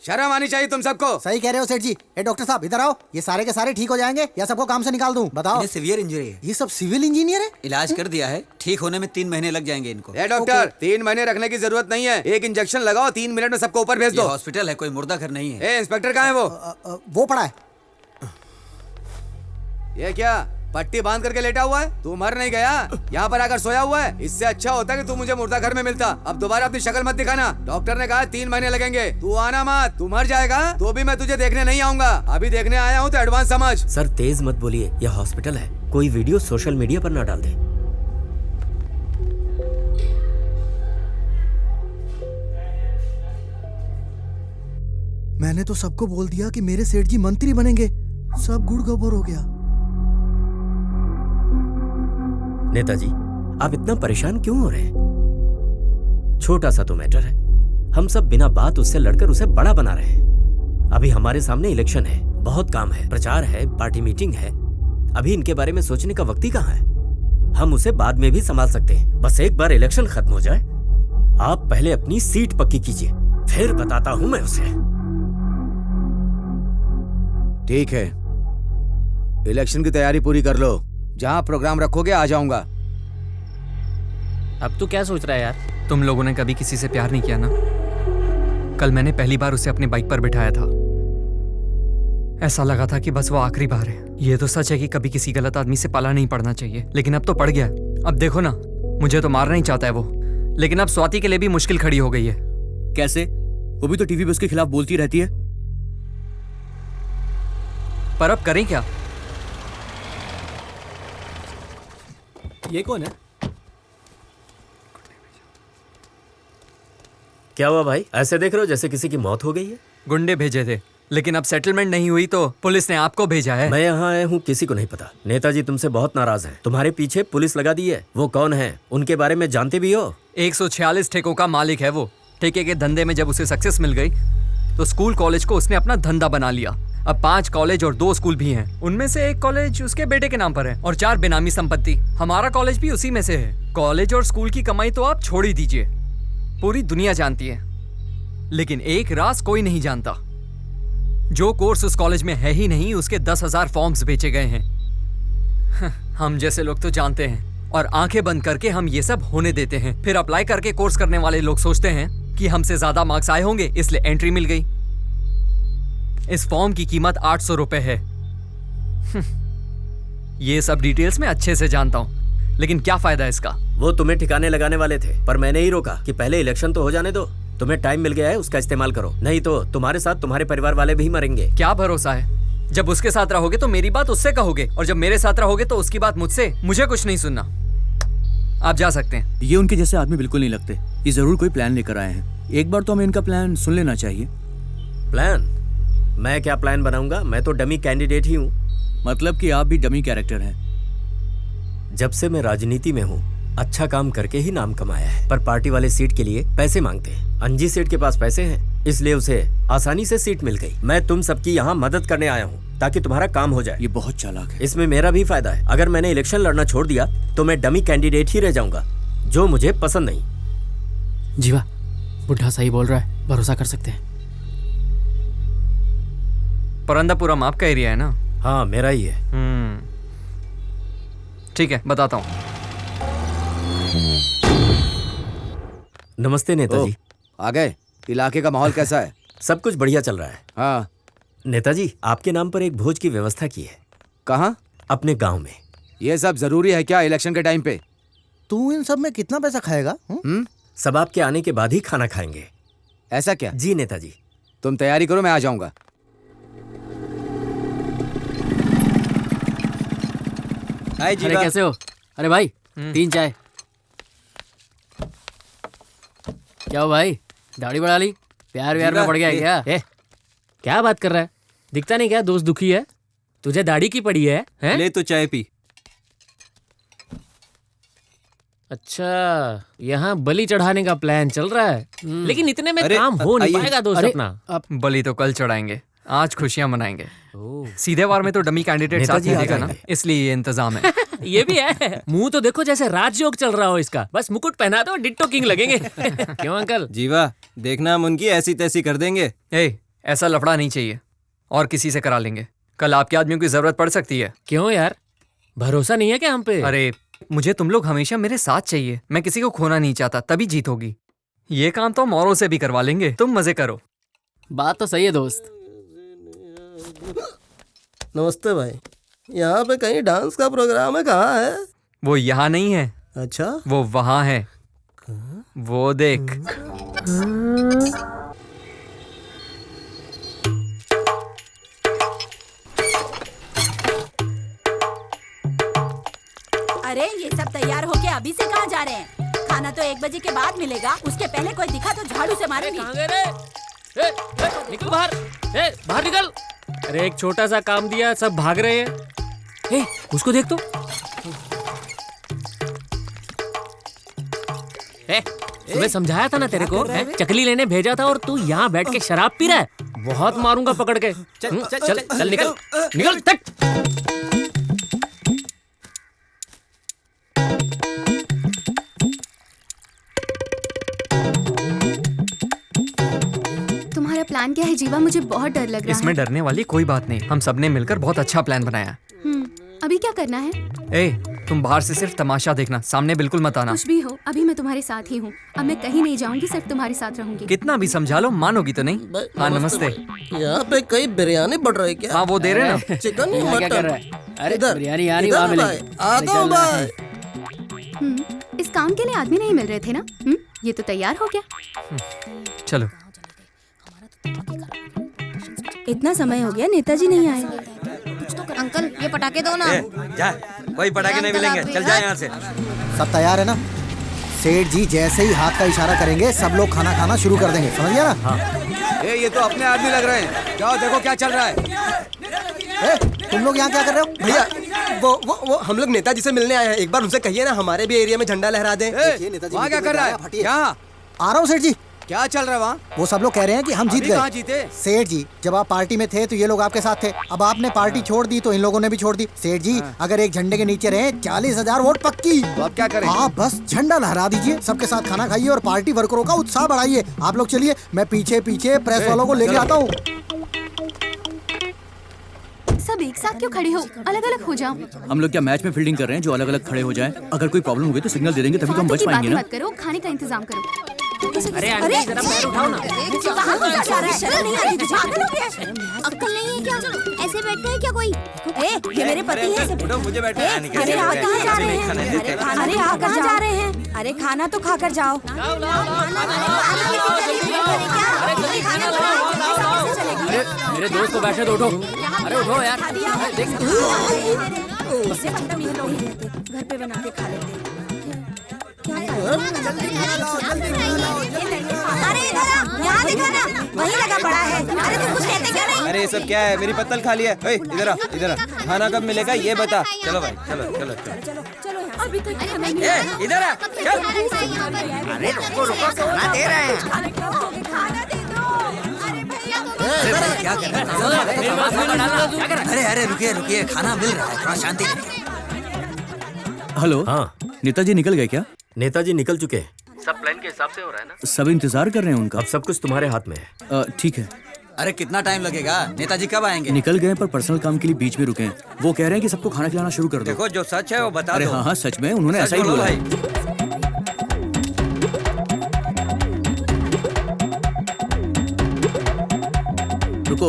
H: शर्म आनी चाहिए तुम सबको।
F: सही कह रहे हो सेठ जी। डॉक्टर साहब इधर आओ। ये सारे के सारे ठीक हो जाएंगे या सबको काम से निकाल दूं? बताओ।
G: सिवियर इंजरी है।
F: ये सब सिविल इंजीनियर है?
G: इलाज कर दिया है, ठीक होने में 3 महीने लग जाएंगे इनको।
H: डॉक्टर 3 महीने रखने की जरूरत नहीं है, एक इंजेक्शन लगाओ, 3 मिनट में सबको ऊपर भेज दो।
G: हॉस्पिटल है, कोई मुर्दा घर नहीं है।
H: इंस्पेक्टर कहाँ है वो
F: पड़ा है।
H: ये क्या पट्टी बांध करके लेटा हुआ है? तू मर नहीं गया, यहाँ पर आकर सोया हुआ है। इससे अच्छा होता कि तू मुझे मुर्दा घर में मिलता। अब दोबारा अपनी शक्ल मत दिखाना। डॉक्टर ने कहा 3 महीने लगेंगे। तू आना मत, तू मर जाएगा तो भी मैं तुझे देखने नहीं आऊंगा। अभी देखने आया हूँ तो एडवांस समझ।
G: सर तेज मत बोलिए, यह हॉस्पिटल है, कोई वीडियो सोशल मीडिया पर ना डाल दे।
F: मैंने तो सबको बोल दिया कि मेरे सेठ जी मंत्री बनेंगे, सब गुड़ गोबर हो गया।
G: नेताजी, आप इतना परेशान क्यों हो रहे हैं? छोटा सा तो मैटर है, हम सब बिना बात उससे लड़कर उसे बड़ा बना रहे हैं। अभी हमारे सामने इलेक्शन है, बहुत काम है, प्रचार है, पार्टी मीटिंग है। अभी इनके बारे में सोचने का वक्त ही कहाँ है? हम उसे बाद में भी संभाल सकते हैं, बस एक बार इलेक्शन खत्म हो जाए। आप पहले अपनी सीट पक्की कीजिए, फिर बताता हूं मैं उसे।
H: ठीक है, इलेक्शन की तैयारी पूरी कर लो। जहाँ प्रोग्राम रखोगे आ जाऊंगा।
A: अब तू क्या सोच रहा है यार?
C: तुम लोगों ने कभी किसी से प्यार नहीं किया ना? कल मैंने पहली बार उसे अपने बाइक पर बिठाया था। ऐसा लगा था कि बस वो आखिरी बार है। ये तो सच है कि कभी किसी गलत आदमी से पाला नहीं पड़ना चाहिए, लेकिन अब तो पड़ गया। अब देखो ना, मुझे तो मारना ही चाहता है वो, लेकिन अब स्वाति के लिए भी मुश्किल खड़ी हो गई है।
B: कैसे? वो भी तो टीवी पे उसके खिलाफ बोलती रहती है।
C: पर अब करें क्या?
P: ये कौन है?
G: क्या हुआ भाई, ऐसे देख रहे हो जैसे किसी की मौत हो गई है?
C: गुंडे भेजे थे, लेकिन अब सेटलमेंट नहीं हुई तो पुलिस ने आपको भेजा है।
G: मैं यहाँ आया हूँ, किसी को नहीं पता। नेताजी तुमसे बहुत नाराज हैं। तुम्हारे पीछे पुलिस लगा दी है। वो कौन है, उनके बारे में जानते भी हो?
C: 146 ठेकों का मालिक है वो। ठेके के धंधे में जब उसे सक्सेस मिल गई तो स्कूल कॉलेज को उसने अपना धंधा बना लिया। अब 5 कॉलेज और 2 स्कूल भी हैं। उनमें से 1 कॉलेज उसके बेटे के नाम पर है और 4 बेनामी संपत्ति। हमारा कॉलेज भी उसी में से है। कॉलेज और स्कूल की कमाई तो आप छोड़ ही दीजिए, पूरी दुनिया जानती है, लेकिन एक राज कोई नहीं जानता। जो कोर्स उस कॉलेज में है ही नहीं, उसके 10,000 फॉर्म्स बेचे गए हैं। हम जैसे लोग तो जानते हैं और आंखें बंद करके हम ये सब होने देते हैं। फिर अप्लाई करके कोर्स करने वाले लोग सोचते हैं कि हमसे ज्यादा मार्क्स आए होंगे, इसलिए एंट्री मिल गई। इस फॉर्म की कीमत 800 रुपए है। ये सब डिटेल्स मैं अच्छे से जानता हूँ, लेकिन क्या फायदा इसका?
G: वो तुम्हें ठिकाने लगाने वाले थे, पर मैंने ही रोका कि पहले इलेक्शन तो हो जाने दो। तुम्हें टाइम मिल गया है, उसका इस्तेमाल करो, नहीं तो तुम्हारे साथ तुम्हारे परिवार वाले भी मरेंगे।
C: क्या भरोसा है? जब उसके साथ रहोगे तो मेरी बात उससे कहोगे, और जब मेरे साथ रहोगे तो उसकी बात मुझसे। मुझे कुछ नहीं सुनना, आप जा सकते हैं।
B: ये उनके जैसे आदमी बिल्कुल नहीं लगते। ये जरूर कोई प्लान लेकर आए हैं। एक बार तो हमें इनका प्लान सुन लेना चाहिए।
G: प्लान? मैं क्या प्लान बनाऊंगा? मैं तो डमी कैंडिडेट ही हूँ।
B: मतलब कि आप भी डमी कैरेक्टर हैं।
G: जब से मैं राजनीति में हूँ, अच्छा काम करके ही नाम कमाया है, पर पार्टी वाले सीट के लिए पैसे मांगते हैं। अंजी सेठ के पास पैसे हैं, इसलिए उसे आसानी से सीट मिल गई। मैं तुम सबकी यहाँ मदद करने आया हूँ ताकि तुम्हारा काम हो जाए।
B: ये बहुत चालाक है।
G: इसमें मेरा भी फायदा है। अगर मैंने इलेक्शन लड़ना छोड़ दिया तो मैं डमी कैंडिडेट ही रह जाऊंगा, जो मुझे पसंद नहीं।
A: जीवा, बुढ़ा सही बोल रहा है, भरोसा कर सकते हैं।
C: परंदापुरम आपका एरिया है ना?
G: हाँ, मेरा ही है।
C: ठीक है, बताता हूँ।
G: नमस्ते नेताजी।
H: आ गए? इलाके का माहौल कैसा है?
G: सब कुछ बढ़िया चल रहा है।
H: हाँ
G: नेताजी, आपके नाम पर एक भोज की व्यवस्था की है।
H: कहाँ?
G: अपने गांव में।
H: ये सब जरूरी है क्या इलेक्शन के टाइम पे?
F: तू इन सब में कितना पैसा खाएगा?
G: सब आपके आने के बाद ही खाना खाएंगे।
H: ऐसा क्या?
G: जी नेताजी।
H: तुम तैयारी करो, मैं आ जाऊंगा।
A: अरे कैसे हो? अरे भाई 3 चाय। क्या हो भाई, दाढ़ी बढ़ा ली? प्यार व्यार में पड़ गया है क्या? क्या बात कर रहा है? दिखता नहीं क्या दोस्त दुखी है? तुझे दाढ़ी की पड़ी है?
V: ले तो चाय पी।
A: अच्छा, यहाँ बलि चढ़ाने का प्लान चल रहा है, लेकिन इतने में काम हो नहीं पाएगा दोस्त अपना।
C: बलि तो कल चढ़ाएंगे, आज खुशियां मनाएंगे। सीधे वार में तो डमी कैंडिडेट साथ देगा ना, इसलिए ये इंतजाम है।
A: ये भी है। मुंह तो देखो जैसे राजयोग चल रहा हो इसका। बस मुकुट पहना दो, डिट्टो किंग लगेंगे। क्यों अंकल?
V: जीवा, देखना हम उनकी ऐसी तैसी कर देंगे।
C: ऐसा लफड़ा नहीं चाहिए, और किसी से करा लेंगे। कल आपके आदमियों की जरूरत पड़ सकती है।
A: क्यों यार, भरोसा नहीं है क्या हम पे?
C: अरे मुझे तुम लोग हमेशा मेरे साथ चाहिए। मैं किसी को खोना नहीं चाहता, तभी जीत होगी। ये काम तो मोरों से भी करवा लेंगे, तुम मजे करो।
A: बात तो सही है दोस्त।
K: नमस्ते भाई, यहाँ पे कहीं डांस का प्रोग्राम है? कहाँ है?
C: वो यहाँ नहीं है।
K: अच्छा,
C: वो वहाँ है। वो देख।
E: अरे ये सब तैयार होके अभी से कहाँ जा रहे हैं? खाना तो 1 बजे के बाद मिलेगा। उसके पहले कोई दिखा तो झाड़ू से मारेंगे।
A: निकल बाहर, बाहर निकल। अरे एक छोटा सा काम दिया, सब भाग रहे हैं। उसको देख तो। सुबह समझाया था ना तेरे को, चकली लेने भेजा था और तू यहाँ बैठ के शराब पी रहा है। बहुत मारूंगा पकड़ के। चल चल चल निकल निकल तक।
N: तुम्हारा प्लान क्या है जीवा? मुझे बहुत डर लग रहा है।
C: इसमें डरने वाली कोई बात नहीं, हम सबने मिलकर बहुत अच्छा प्लान बनाया।
N: अभी क्या करना है?
C: तुम बाहर से सिर्फ तमाशा देखना, सामने बिल्कुल मत आना।
N: कुछ भी हो, अभी मैं तुम्हारे साथ ही हूँ। अब मैं कहीं नहीं जाऊंगी, सिर्फ तुम्हारे साथ रहूंगी।
C: कितना भी समझा लो, मानोगी तो नहीं। हाँ नमस्ते।
Q: यहाँ पे कई बिरयानी बढ़ रही है क्या?
C: हाँ वो दे रहे ना।
Q: चिकन
A: क्या कर रहा है? अरे बिरयानी यहाँ नहीं, वहाँ मिलेगी।
N: इस काम के लिए आदमी नहीं मिल रहे थे ना? ये तो तैयार हो गया।
C: चलो।
O: इतना समय हो गया, नेताजी नहीं आए।
T: अंकल ये पटाखे दो ना।
L: जा, कोई पटाखे नहीं मिलेंगे, चल जा यहाँ से।
F: सब तैयार है ना? सेठ जी जैसे ही हाथ का इशारा करेंगे सब लोग खाना खाना शुरू कर देंगे, समझ गया ना? हाँ।
H: ये तो अपने आदमी लग रहे हैं, जाओ देखो क्या चल रहा है।
F: तुम लोग यहाँ क्या कर रहे हो?
S: भैया वो हम लोग नेताजी से मिलने आए हैं, एक बार उनसे कहिए ना हमारे भी एरिया में झंडा लहरा दें।
H: वहाँ क्या कर रहा है? यहाँ
F: आ रहा हूँ सेठ जी।
H: क्या चल रहा है वहाँ?
F: वो सब लोग कह रहे हैं कि हम जीत गए।
H: जीते?
F: सेठ जी जब आप पार्टी में थे तो ये लोग आपके साथ थे, अब आपने पार्टी छोड़ दी तो इन लोगों ने भी छोड़ दी। सेठ जी अगर एक झंडे के नीचे रहे 40,000 वोट पक्की।
H: तो आप क्या करें?
F: आप बस झंडा लहरा दीजिए, सबके साथ खाना खाइए और पार्टी वर्करों का उत्साह बढ़ाइए। आप लोग चलिए, मैं पीछे पीछे प्रेस वालों को लेके आता हूँ।
N: सब एक साथ क्यों खड़े हो? अलग अलग हो जाओ।
B: हम लोग क्या मैच में फील्डिंग कर रहे हैं जो अलग अलग खड़े हो जाएं? अगर कोई प्रॉब्लम होगी तो सिग्नल दे देंगे, तभी तो हम बच पाएंगे ना।
N: मत करो, खाने का इंतजाम करो।
A: अरे जरा पैर उठाओ ना।
T: अक्ल नहीं है क्या? ऐसे बैठते हैं क्या कोई?
O: ये मेरे पति हैं।
L: मुझे बैठे।
O: अरे आप कहाँ जा रहे हैं? अरे आप कहाँ जा रहे हैं? अरे खाना तो खाकर जाओ।
A: मेरे दोस्त को बैठे तो उठो। अरे उठो यार।
O: घर पे बना के खा लेते। अरे यहाँ देखो ना, वहीं लगा पड़ा है। अरे तुम कुछ कहते क्यों नहीं?
H: अरे ये सब क्या है? मेरी पत्तल खाली है। इधर आ, इधर आ। खाना कब मिलेगा ये बता। चलो भाई, चलो चलो चलो।
O: अभी तक
L: इधर आ, चल।
T: अरे रुको रुको, खाना दे रहे हैं।
L: क्या कर रहे हैं? अरे रुकिए रुकिए, खाना मिल रहा है, थोड़ा शांति रखिए।
B: हेलो।
G: हाँ
B: नेताजी निकल गए क्या?
G: नेताजी निकल चुके हैं।
L: सब प्लान के हिसाब से हो रहा है ना?
B: सब इंतजार कर रहे हैं उनका।
G: अब सब कुछ तुम्हारे हाथ में है।
B: ठीक है।
L: अरे कितना टाइम लगेगा? नेताजी कब आएंगे?
B: निकल गए पर पर्सनल काम के लिए बीच में रुके हैं। वो कह रहे हैं कि सबको खाना खिलाना शुरू कर दो।
L: देखो जो सच है वो बता दो।
B: अरे हाँ सच में, उन्होंने ऐसा ही बोला है। रुको,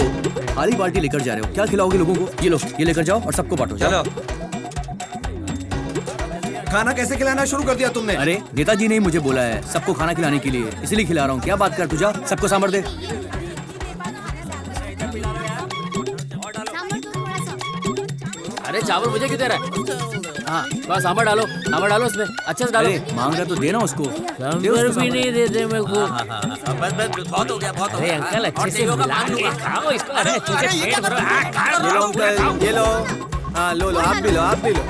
B: खाली बाल्टी लेकर जा रहे हो, क्या खिलाओगे लोगों को? ये लो, ये लेकर जाओ और सबको बांटो।
L: चलो।
Q: खाना कैसे खिलाना शुरू कर दिया तुमने?
B: अरे नेताजी ने मुझे बोला है सबको खाना खिलाने के लिए, इसलिए खिला रहा हूँ। क्या बात कर, तू जा सबको सांभर दे।
A: अरे चावल मुझे क्यों दे रहा है? हाँ बस सांभर डालो, सांभर डालो इसमें, अच्छे से डालो।
B: मांग रहा तो देना उसको।
A: सांभर भी नहीं देते मेरे को।
L: बस बहुत हो गया, बहुत हो
A: अरे
L: गया।
A: अंकल अच्छे से मिला के खाओ इसको। अरे अच्छे से पेट भरो।
S: ये लो। हाँ लो लो, आप भी लो, आप भी लो।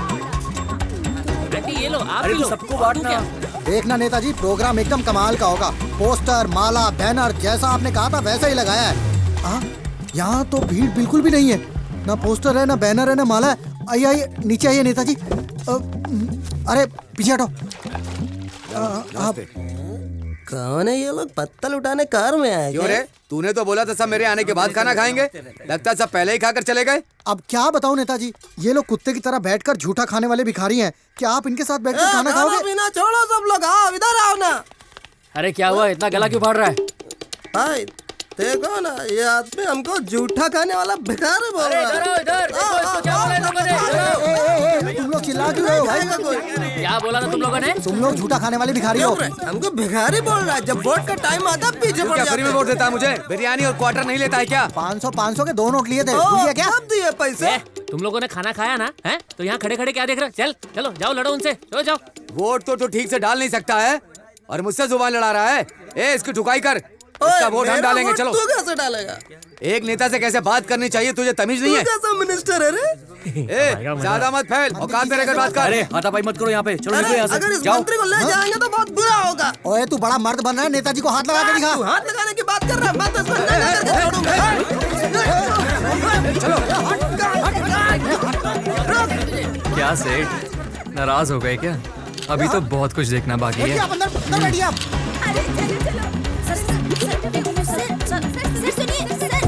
A: ये लो, आप
B: अरे
A: भी लो।
B: सबको बांटना।
F: देखना नेताजी, प्रोग्राम एकदम कमाल का होगा। पोस्टर, माला, बैनर जैसा आपने कहा था वैसा ही लगाया है। यहाँ तो भीड़ बिल्कुल भी नहीं है, ना पोस्टर है, ना बैनर है, ना माला है। आइए आइए नीचे आइए नेताजी। अरे पीछे हटो।
Q: कौन है ये लोग? पत्तल उठाने कार में आए?
H: क्यों रे? तूने तो बोला था सब मेरे आने के बाद खाना खाएंगे, लगता है सब पहले ही खाकर चले गए।
F: अब क्या बताऊं नेताजी, ये लोग कुत्ते की तरह बैठकर झूठा खाने वाले भिखारी हैं। क्या आप इनके साथ बैठकर खाना खाओगे?
Q: बिना छोड़ो सब लोग, आओ इधर आओ ना।
A: अरे क्या हुआ, इतना गला क्यों फाड़ रहा है?
Q: भाई देखो ना, ये आदमी हमको झूठा खाने वाला भिखारी बोल रहा है।
A: इधर इसको क्या बोला तुम लोगों ने?
F: तुम लोग चिल्ला क्यों रहे हो भाई?
A: क्या बोला था तुम लोगों ने?
F: तुम लोग झूठा खाने वाले भिखारी हो।
Q: हमको भिखारी बोल रहा है, जब वोट का टाइम आता पीछे पड़ जाता है।
H: फ्री में वोट देता है मुझे? बिरयानी और क्वार्टर नहीं लेता है क्या?
F: 500 के 2 नोट लिए थे, भूल गया क्या?
Q: कब दिए पैसे?
A: तुम लोगों ने खाना खाया ना है? तो यहाँ खड़े खड़े क्या देख रहे हो? चल चलो जाओ, लड़ो उनसे, चलो जाओ।
H: वोट तो ठीक से डाल नहीं सकता है और मुझसे जुबान लड़ा रहा है। इसकी ठुकाई कर। इसका वोट हम डालेंगे, चलो।
Q: तू कैसे डालेगा?
H: एक नेता से कैसे बात करनी चाहिए, तुझे तमीज नहीं है?
Q: तू कैसा मिनिस्टर है रे?
H: ए, ज्यादा मत फैल, औकात में रहकर बात कर।
B: अरे हाथापाई मत करो यहाँ पे, चलो निकलो यहाँ से।
Q: अगर इस
B: जाओ।
Q: मंत्री को ले जाएंगे तो बहुत बुरा होगा।
F: ओए तू बड़ा मर्द बन रहा है, नेताजी को हाथ लगा के दिखा।
Q: तू हाथ लगाने की बात कर रहा है, मैं तो इसको नहीं करके छोड़ूंगा।
C: क्या सेठ, नाराज हो गए क्या? अभी तो बहुत कुछ देखना बाकी है।
F: अंदर बैठिए आप।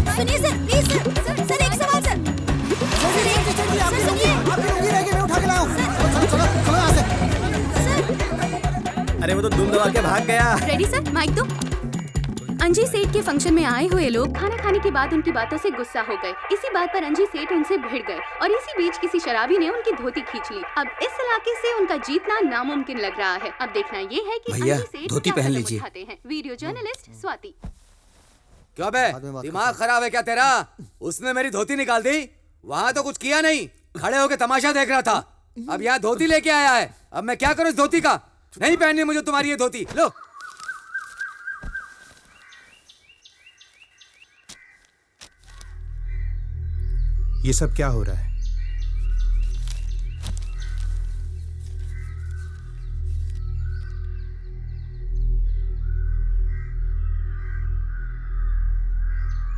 E: सुनिए सर, प्लीज सर, एक सवाल सर।
F: मैं उठा के लाऊं। चलो यहाँ से।
S: अरे वो तो दुम दबा के भाग गया।
N: रेडी सर, माइक दो। अंजी सेठ के फंक्शन में आए हुए लोग खाना खाने के बाद उनकी बातों से गुस्सा हो गए। इसी बात पर अंजी सेठ उनसे भिड़ गए और इसी बीच किसी शराबी ने उनकी धोती खींच ली। अब इस इलाके से उनका जीतना नामुमकिन लग रहा है। अब देखना ये है कि
B: भैया,
N: अंजी सेठ
B: धोती
N: क्या
B: पहन
N: कदम
B: लीजिए।
N: उठाते हैं। Video journalist Swati.
H: क्यों बे, दिमाग खराब है क्या तेरा? उसने मेरी धोती निकाल दी, वहाँ तो कुछ किया नहीं, खड़े होके तमाशा देख रहा था। अब यहाँ धोती लेके आया है, अब मैं क्या करूँ इस धोती का? नहीं पहननी मुझे तुम्हारी ये धोती। लो।
D: ये सब क्या हो रहा है?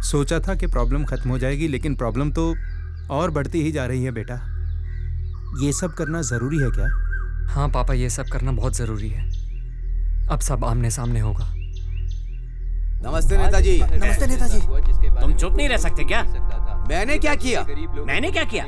D: सोचा था कि प्रॉब्लम खत्म हो जाएगी, लेकिन प्रॉब्लम तो और बढ़ती ही जा रही है बेटा। ये सब करना जरूरी है क्या?
C: हाँ पापा, ये सब करना बहुत जरूरी है। अब सब आमने सामने होगा।
H: नमस्ते नेताजी।
F: नमस्ते नेताजी।
A: तुम चुप नहीं रह सकते क्या?
H: मैंने क्या किया?
A: मैंने क्या किया?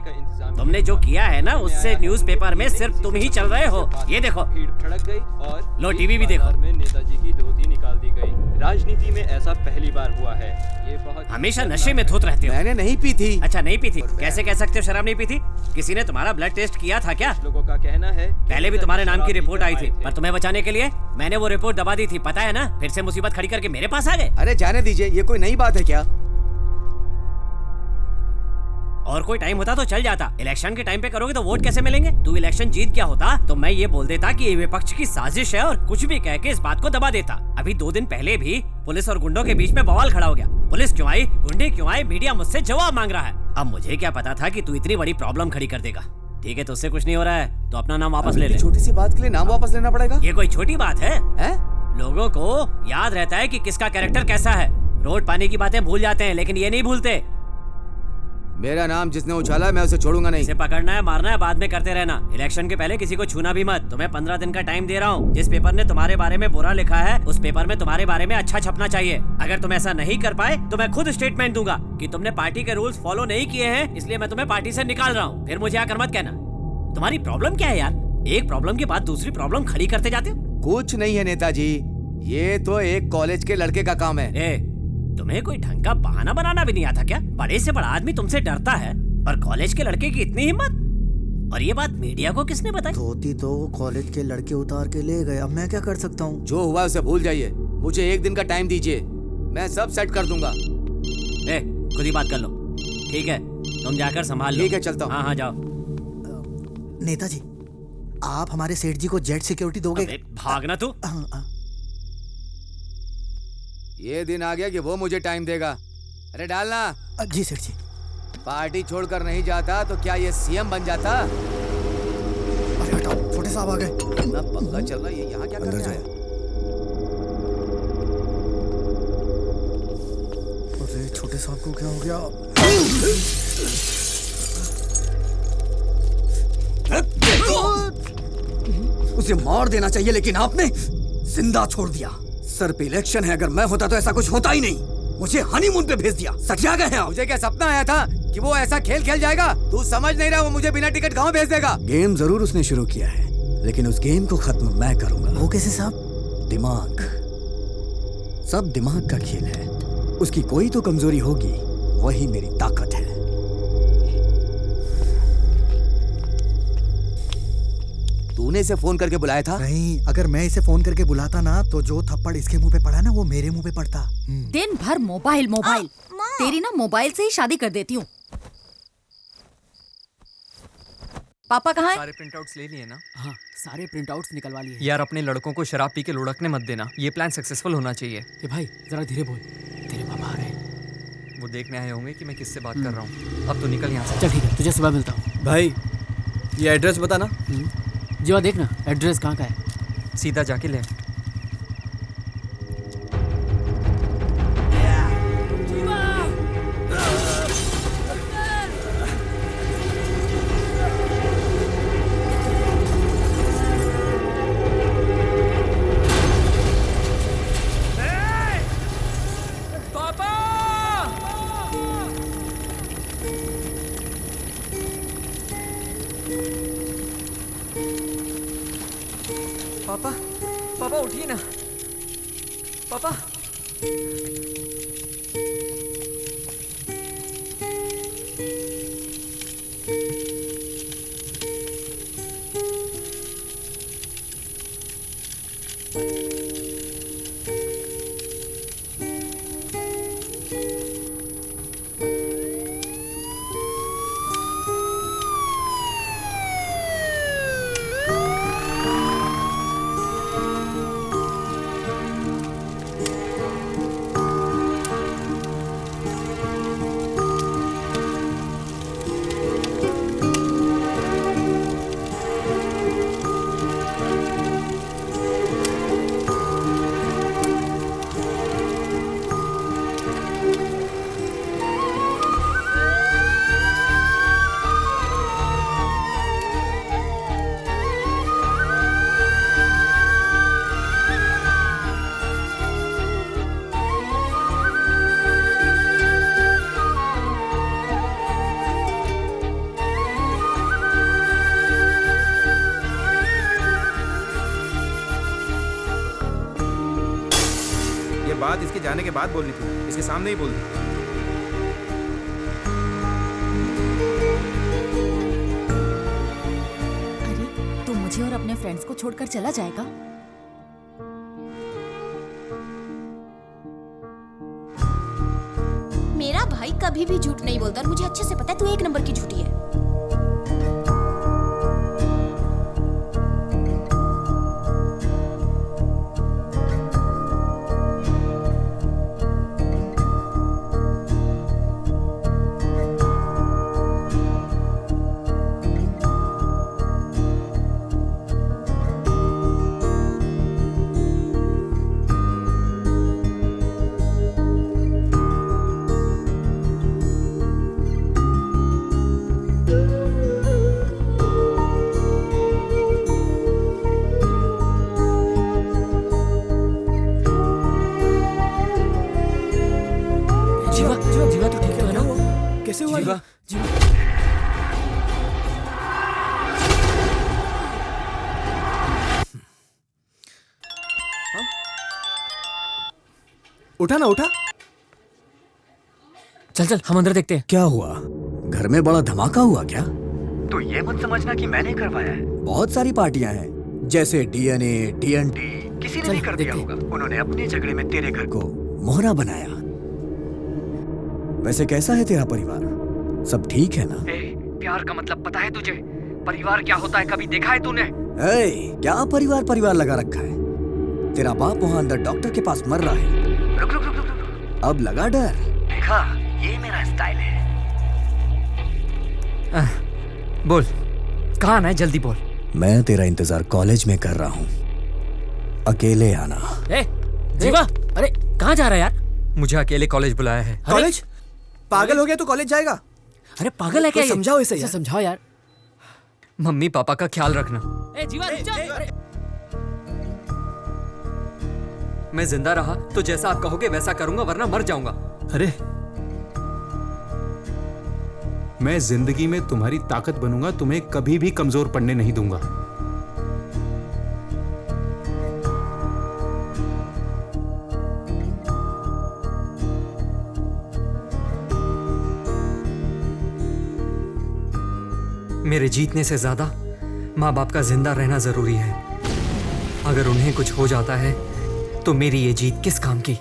A: तुमने जो किया है ना, उससे न्यूज़पेपर में सिर्फ तुम ही चल रहे हो। ये देखो,
V: भड़क गई और
A: लो टीवी भी देखो।
V: में नेताजी की धोती निकाल दी गई। राजनीति में ऐसा पहली बार हुआ है। ये बहुत
A: हमेशा नशे में धुत रहते हो।
H: मैंने नहीं पी थी।
A: अच्छा, नहीं पी थी? कैसे कह सकते हो शराब नहीं पी थी? किसी ने तुम्हारा ब्लड टेस्ट किया था क्या?
V: लोगों का कहना है
A: पहले भी तुम्हारे नाम की रिपोर्ट आई थी, पर तुम्हें बचाने के लिए मैंने वो रिपोर्ट दबा दी थी, पता है ना? फिर से मुसीबत खड़ी करके मेरे पास आ गए।
H: अरे जाने दीजिए, ये कोई नई बात है क्या?
A: और कोई टाइम होता तो चल जाता। इलेक्शन के टाइम पे करोगे तो वोट कैसे मिलेंगे? तू इलेक्शन जीत गया होता तो मैं ये बोल देता कि ये विपक्ष की साजिश है और कुछ भी कह के इस बात को दबा देता। अभी 2 दिन पहले भी पुलिस और गुंडों के बीच में बवाल खड़ा हो गया। पुलिस क्यों आई, गुंडे क्यों आए, मीडिया मुझसे जवाब मांग रहा है। अब मुझे क्या पता था कि तू इतनी बड़ी प्रॉब्लम खड़ी कर देगा। ठीक है, तो उससे कुछ नहीं हो रहा है तो अपना नाम वापस ले ले।
H: छोटी सी बात के लिए नाम वापस लेना पड़ेगा?
A: ये कोई छोटी बात है? लोगों को याद रहता है कि किसका कैरेक्टर कैसा है। रोड पानी की बातें भूल जाते हैं, लेकिन ये नहीं भूलते।
H: मेरा नाम जिसने उछाला मैं उसे छोड़ूंगा नहीं।
A: इसे पकड़ना है, मारना है, बाद में करते रहना। इलेक्शन के पहले किसी को छूना भी मत। तुम्हें 15 दिन का टाइम दे रहा हूँ। जिस पेपर ने तुम्हारे बारे में बुरा लिखा है, उस पेपर में तुम्हारे बारे में अच्छा छपना चाहिए। अगर तुम ऐसा नहीं कर पाए तो मैं खुद स्टेटमेंट दूंगा कि तुमने पार्टी के रूल्स फॉलो नहीं किए हैं, इसलिए मैं तुम्हें पार्टी से निकाल रहा हूँ। फिर मुझे आकर मत कहना। तुम्हारी प्रॉब्लम क्या है यार? एक प्रॉब्लम के बाद दूसरी प्रॉब्लम खड़ी करते जाते हो।
H: कुछ नहीं है नेताजी, ये तो एक कॉलेज के लड़के का काम है।
A: तुम्हें कोई ढंग का बहाना बनाना भी नहीं आता क्या? बड़े से बड़ा आदमी तुमसे डरता है और कॉलेज के लड़के की इतनी हिम्मत? और ये बात मीडिया को किसने बताई?
F: धोती तो कॉलेज के लड़के उतार के ले गए, अब मैं क्या कर सकता हूँ?
H: जो हुआ उसे भूल जाइए, मुझे 1 दिन का टाइम दीजिए, मैं सब सेट कर दूंगा।
A: खुद ही बात कर लो। ठीक है, तुम जाकर संभाल लो।
H: ठीक है, चलता हूँ।
A: हाँ जाओ।
F: नेताजी, आप हमारे सेठ जी को जेट सिक्योरिटी दोगे?
A: भागना तू।
H: ये दिन आ गया कि वो मुझे टाइम देगा। अरे डालना।
F: जी सेठ जी।
H: पार्टी छोड़कर नहीं जाता तो क्या ये सीएम बन जाता?
F: अरे हटाओ, छोटे साहब आ गए।
H: इतना पंगा चल रहा है, ये यहाँ क्या कर रहा है?
F: अरे छोटे साहब को क्या हो गया?
S: उसे मार देना चाहिए, लेकिन आपने जिंदा छोड़ दिया। सर पे इलेक्शन है, अगर मैं होता तो ऐसा कुछ होता ही नहीं। मुझे हनीमून पे भेज दिया। सटिया गए हैं आप।
H: मुझे क्या सपना आया था कि वो ऐसा खेल खेल जाएगा? तू समझ नहीं रहा, वो मुझे बिना टिकट गाँव भेज देगा।
S: गेम जरूर उसने शुरू किया है, लेकिन उस गेम को खत्म मैं करूंगा।
F: वो कैसे साहब?
S: दिमाग, सब दिमाग का खेल है। उसकी कोई तो कमजोरी होगी, वही मेरी ताकत है।
H: तूने इसे फोन करके बुलाया था?
F: नहीं, अगर मैं इसे फोन करके बुलाता ना तो जो थप्पड़ इसके मुंह पे पड़ा ना वो मेरे मुंह पे पड़ता।
E: दिन भर मोबाइल मोबाइल। तेरी ना मोबाइल से ही शादी कर देती हूँ। पापा कहाँ हैं?
C: सारे प्रिंटआउट्स ले लिए ना?
B: हाँ, सारे प्रिंटआउट्स निकलवा लिए।
C: यार अपने लड़कों को शराब पी के लुढ़कने मत देना, ये प्लान सक्सेसफुल होना चाहिए।
B: ए भाई जरा धीरे बोल, तेरे पापा आ रहे हैं।
C: वो देखने आए होंगे कि मैं किससे बात कर रहा हूँ। अब तो निकल यहाँ से।
B: चल ठीक है, तुझे सुबह मिलता हूँ।
C: भाई ये एड्रेस बताना।
B: जीवा देखना एड्रेस कहाँ का है।
C: सीधा जाके लेफ्ट। पापा, पापा उठिए ना। पापा।
D: बात इसके जाने के बाद बोलनी थी, इसके सामने ही बोल दी।
E: अरे तो मुझे और अपने फ्रेंड्स को छोड़कर चला जाएगा?
O: मेरा भाई कभी भी झूठ नहीं बोलता और मुझे अच्छे से पता है तू एक नंबर की झूठी है।
B: कैसे हुआ? जीवा, जीवा।
S: उठा ना उठा।
B: चल चल हम अंदर देखते हैं।
S: क्या हुआ? घर में बड़ा धमाका हुआ क्या?
C: तो ये मत समझना कि मैंने करवाया है।
S: बहुत सारी पार्टियां हैं, जैसे डीएनए, टीएनटी।
C: किसी ने भी कर दिया होगा। उन्होंने अपने झगड़े में तेरे घर
S: को मोहरा बनाया। वैसे कैसा है तेरा परिवार? सब ठीक है ना?
C: प्यार का मतलब पता है तुझे? परिवार क्या होता है कभी देखा है तूने?
S: क्या परिवार परिवार लगा रखा है? तेरा बाप वहाँ अंदर डॉक्टर के पास मर रहा है।
C: रुक रुक रुक रुक रुक।
S: अब लगा डर?
C: देखा, ये मेरा स्टाइल है। बोल, कहाँ आना है? जल्दी बोल।
S: मैं तेरा इंतजार कॉलेज में कर रहा हूँ, अकेले आना।
B: जीवा, अरे कहाँ जा रहा है यार?
C: मुझे अकेले कॉलेज बुलाया है।
S: कॉलेज? पागल हो गया तो कॉलेज जाएगा?
B: अरे पागल है क्या?
S: समझाओ इसे यार।
B: समझाओ यार।
C: मम्मी पापा का ख्याल रखना।
B: जीवा,
C: मैं जिंदा रहा तो जैसा आप कहोगे वैसा करूंगा, वरना मर जाऊंगा।
D: अरे मैं जिंदगी में तुम्हारी ताकत बनूंगा, तुम्हें कभी भी कमजोर पड़ने नहीं दूंगा।
C: मेरे जीतने से ज्यादा माँ बाप का जिंदा रहना जरूरी है। अगर उन्हें कुछ हो जाता है तो मेरी ये जीत किस काम की?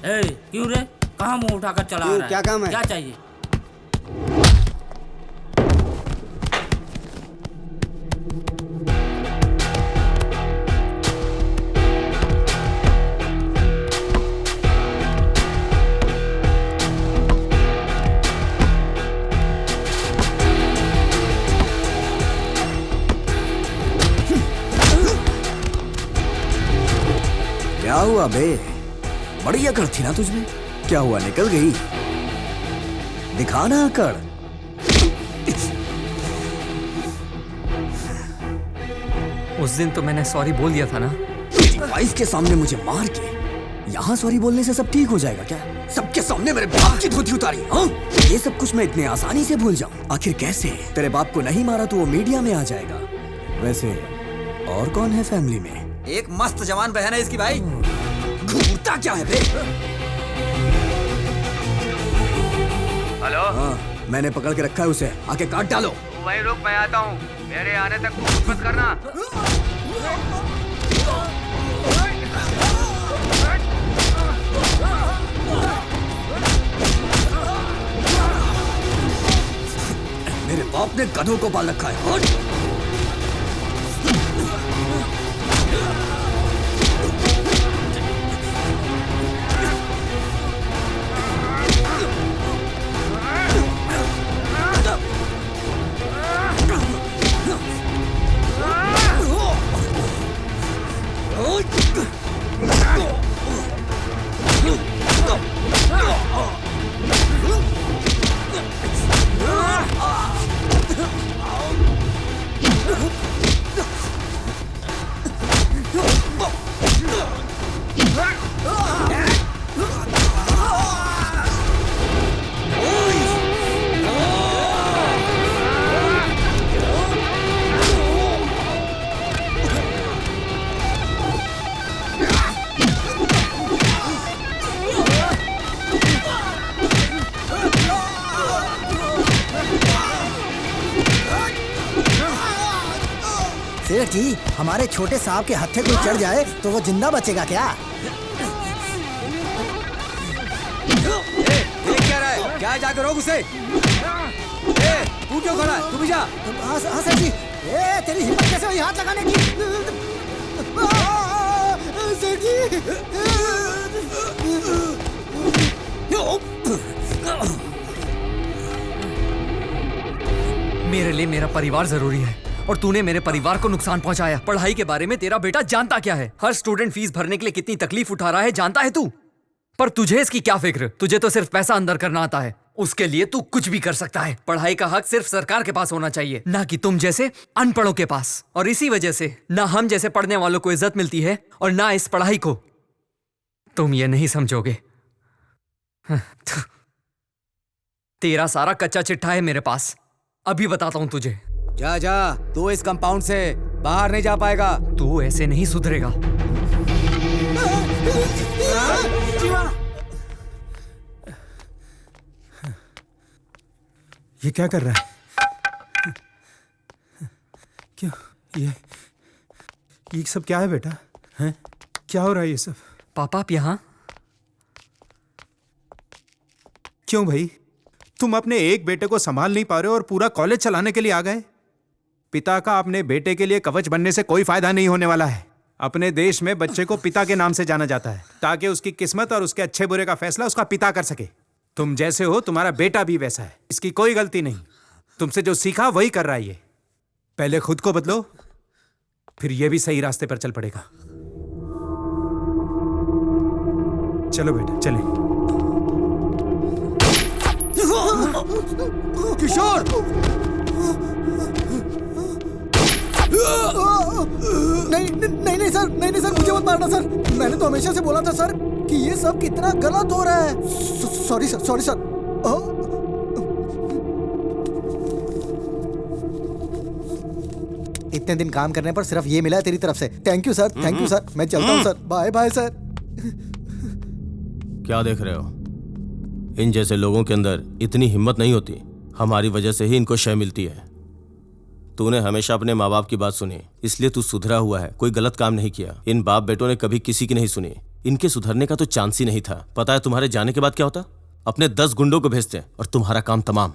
M: क्यों रे, कहाँ मुंह उठाकर चला रहा है?
F: क्या काम है?
M: क्या चाहिए?
S: क्या हुआ बे? बड़ी अकड़ थी ना तुझमें, क्या हुआ निकल गई? दिखाना अकड़।
C: उस दिन तो मैंने सॉरी बोल दिया था ना।
S: वाइफ के सामने मुझे मार के यहाँ सॉरी बोलने से सब ठीक हो जाएगा क्या? सबके सामने मेरे बाप की धोती उतारी, हाँ? ये सब कुछ मैं इतने आसानी से भूल जाऊं? आखिर कैसे? तेरे बाप को नहीं मारा तो वो मीडिया में आ जाएगा। वैसे और कौन है फैमिली में?
U: एक मस्त जवान बहन है इसकी भाई।
S: घूरता क्या है बे?
U: हेलो,
S: हाँ, मैंने पकड़ के रखा है उसे, आके काट डालो।
U: वहीं रुक, मैं आता हूँ। मेरे आने तक कुछ मत करना।
S: मेरे बाप ने गधों को पाल रखा है। हट!
F: सेठ जी, हमारे छोटे सांप के हत्थे कोई चढ़ जाए तो वो जिंदा बचेगा क्या?
S: देख क्या रहा है? क्या जाकर रोक उसे? तू क्यों खड़ा है? तू भी जा।
F: हाँ सेठ जी, तेरी हिम्मत कैसे हुई हाथ लगाने की? सेठ जी,
C: मेरे लिए मेरा परिवार जरूरी है और तूने मेरे परिवार को नुकसान पहुंचाया। पढ़ाई के बारे में तेरा बेटा जानता क्या है? हर स्टूडेंट फीस भरने के लिए कितनी तकलीफ उठा रहा है जानता है तू? पर तुझे इसकी क्या फिक्र? तुझे तो सिर्फ पैसा अंदर करना आता है। उसके लिए तू कुछ भी कर सकता है। पढ़ाई का हक सिर्फ सरकार के पास होना चाहिए, ना कि तुम जैसे अनपढ़ों के पास। और इसी वजह से ना हम जैसे पढ़ने वालों को इज्जत मिलती है और ना इस पढ़ाई को। तुम ये नहीं समझोगे। तेरा सारा कच्चा चिट्ठा है मेरे पास, अभी बताता हूं तुझे।
H: जा जा, तू इस कंपाउंड से बाहर नहीं जा पाएगा।
C: तू ऐसे नहीं सुधरेगा।
D: ये क्या कर रहा है? क्यों? ये सब क्या है बेटा? हैं? क्या हो रहा है ये सब?
C: पापा आप यहाँ?
D: क्यों भाई? तुम अपने एक बेटे को संभाल नहीं पा रहे हो और पूरा कॉलेज चलाने के लिए आ गए? पिता का अपने बेटे के लिए कवच बनने से कोई फायदा नहीं होने वाला है। अपने देश में बच्चे को पिता के नाम से जाना जाता है ताकि उसकी किस्मत और उसके अच्छे बुरे का फैसला उसका पिता कर सके। तुम जैसे हो तुम्हारा बेटा भी वैसा है, इसकी कोई गलती नहीं। तुमसे जो सीखा वही कर रहा है ये। पहले खुद को बदलो, फिर ये भी सही रास्ते पर चल पड़ेगा। चलो बेटा चलें।
S: किशोर!
F: नहीं सर, नहीं सर, मुझे मत मारना सर। मैंने तो हमेशा से बोला था सर कि ये सब कितना गलत हो रहा है। Sorry sir. इतने दिन काम करने पर सिर्फ ये मिला है तेरी तरफ से। Thank you sir, thank you sir. मैं चलता हूँ सर। Bye bye sir.
K: क्या देख रहे हो? इन जैसे लोगों के अंदर इतनी हिम्मत नहीं होती। हमारी वजह से ही इनको शय मिलती है। तूने हमेशा अपने माँ बाप की बात सुनी, इसलिए तू सुधरा हुआ है, कोई गलत काम नहीं किया। इन बाप बेटों ने कभी किसी की नहीं सुनी। इनके सुधरने का तो चांस ही नहीं था। पता है तुम्हारे जाने के बाद क्या होता? अपने 10 गुंडों को भेजते और तुम्हारा काम तमाम।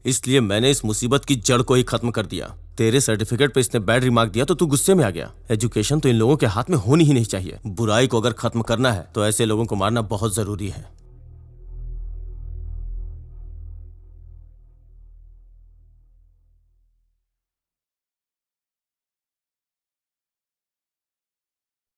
K: इसलिए मैंने इस मुसीबत की जड़ को ही खत्म कर दिया। तेरे सर्टिफिकेट पे इसने बैड रिमार्क दिया तो तू गुस्से में आ गया। एजुकेशन तो इन लोगों के हाथ में होनी ही नहीं चाहिए। बुराई को अगर खत्म करना है तो ऐसे लोगों को मारना बहुत जरूरी है।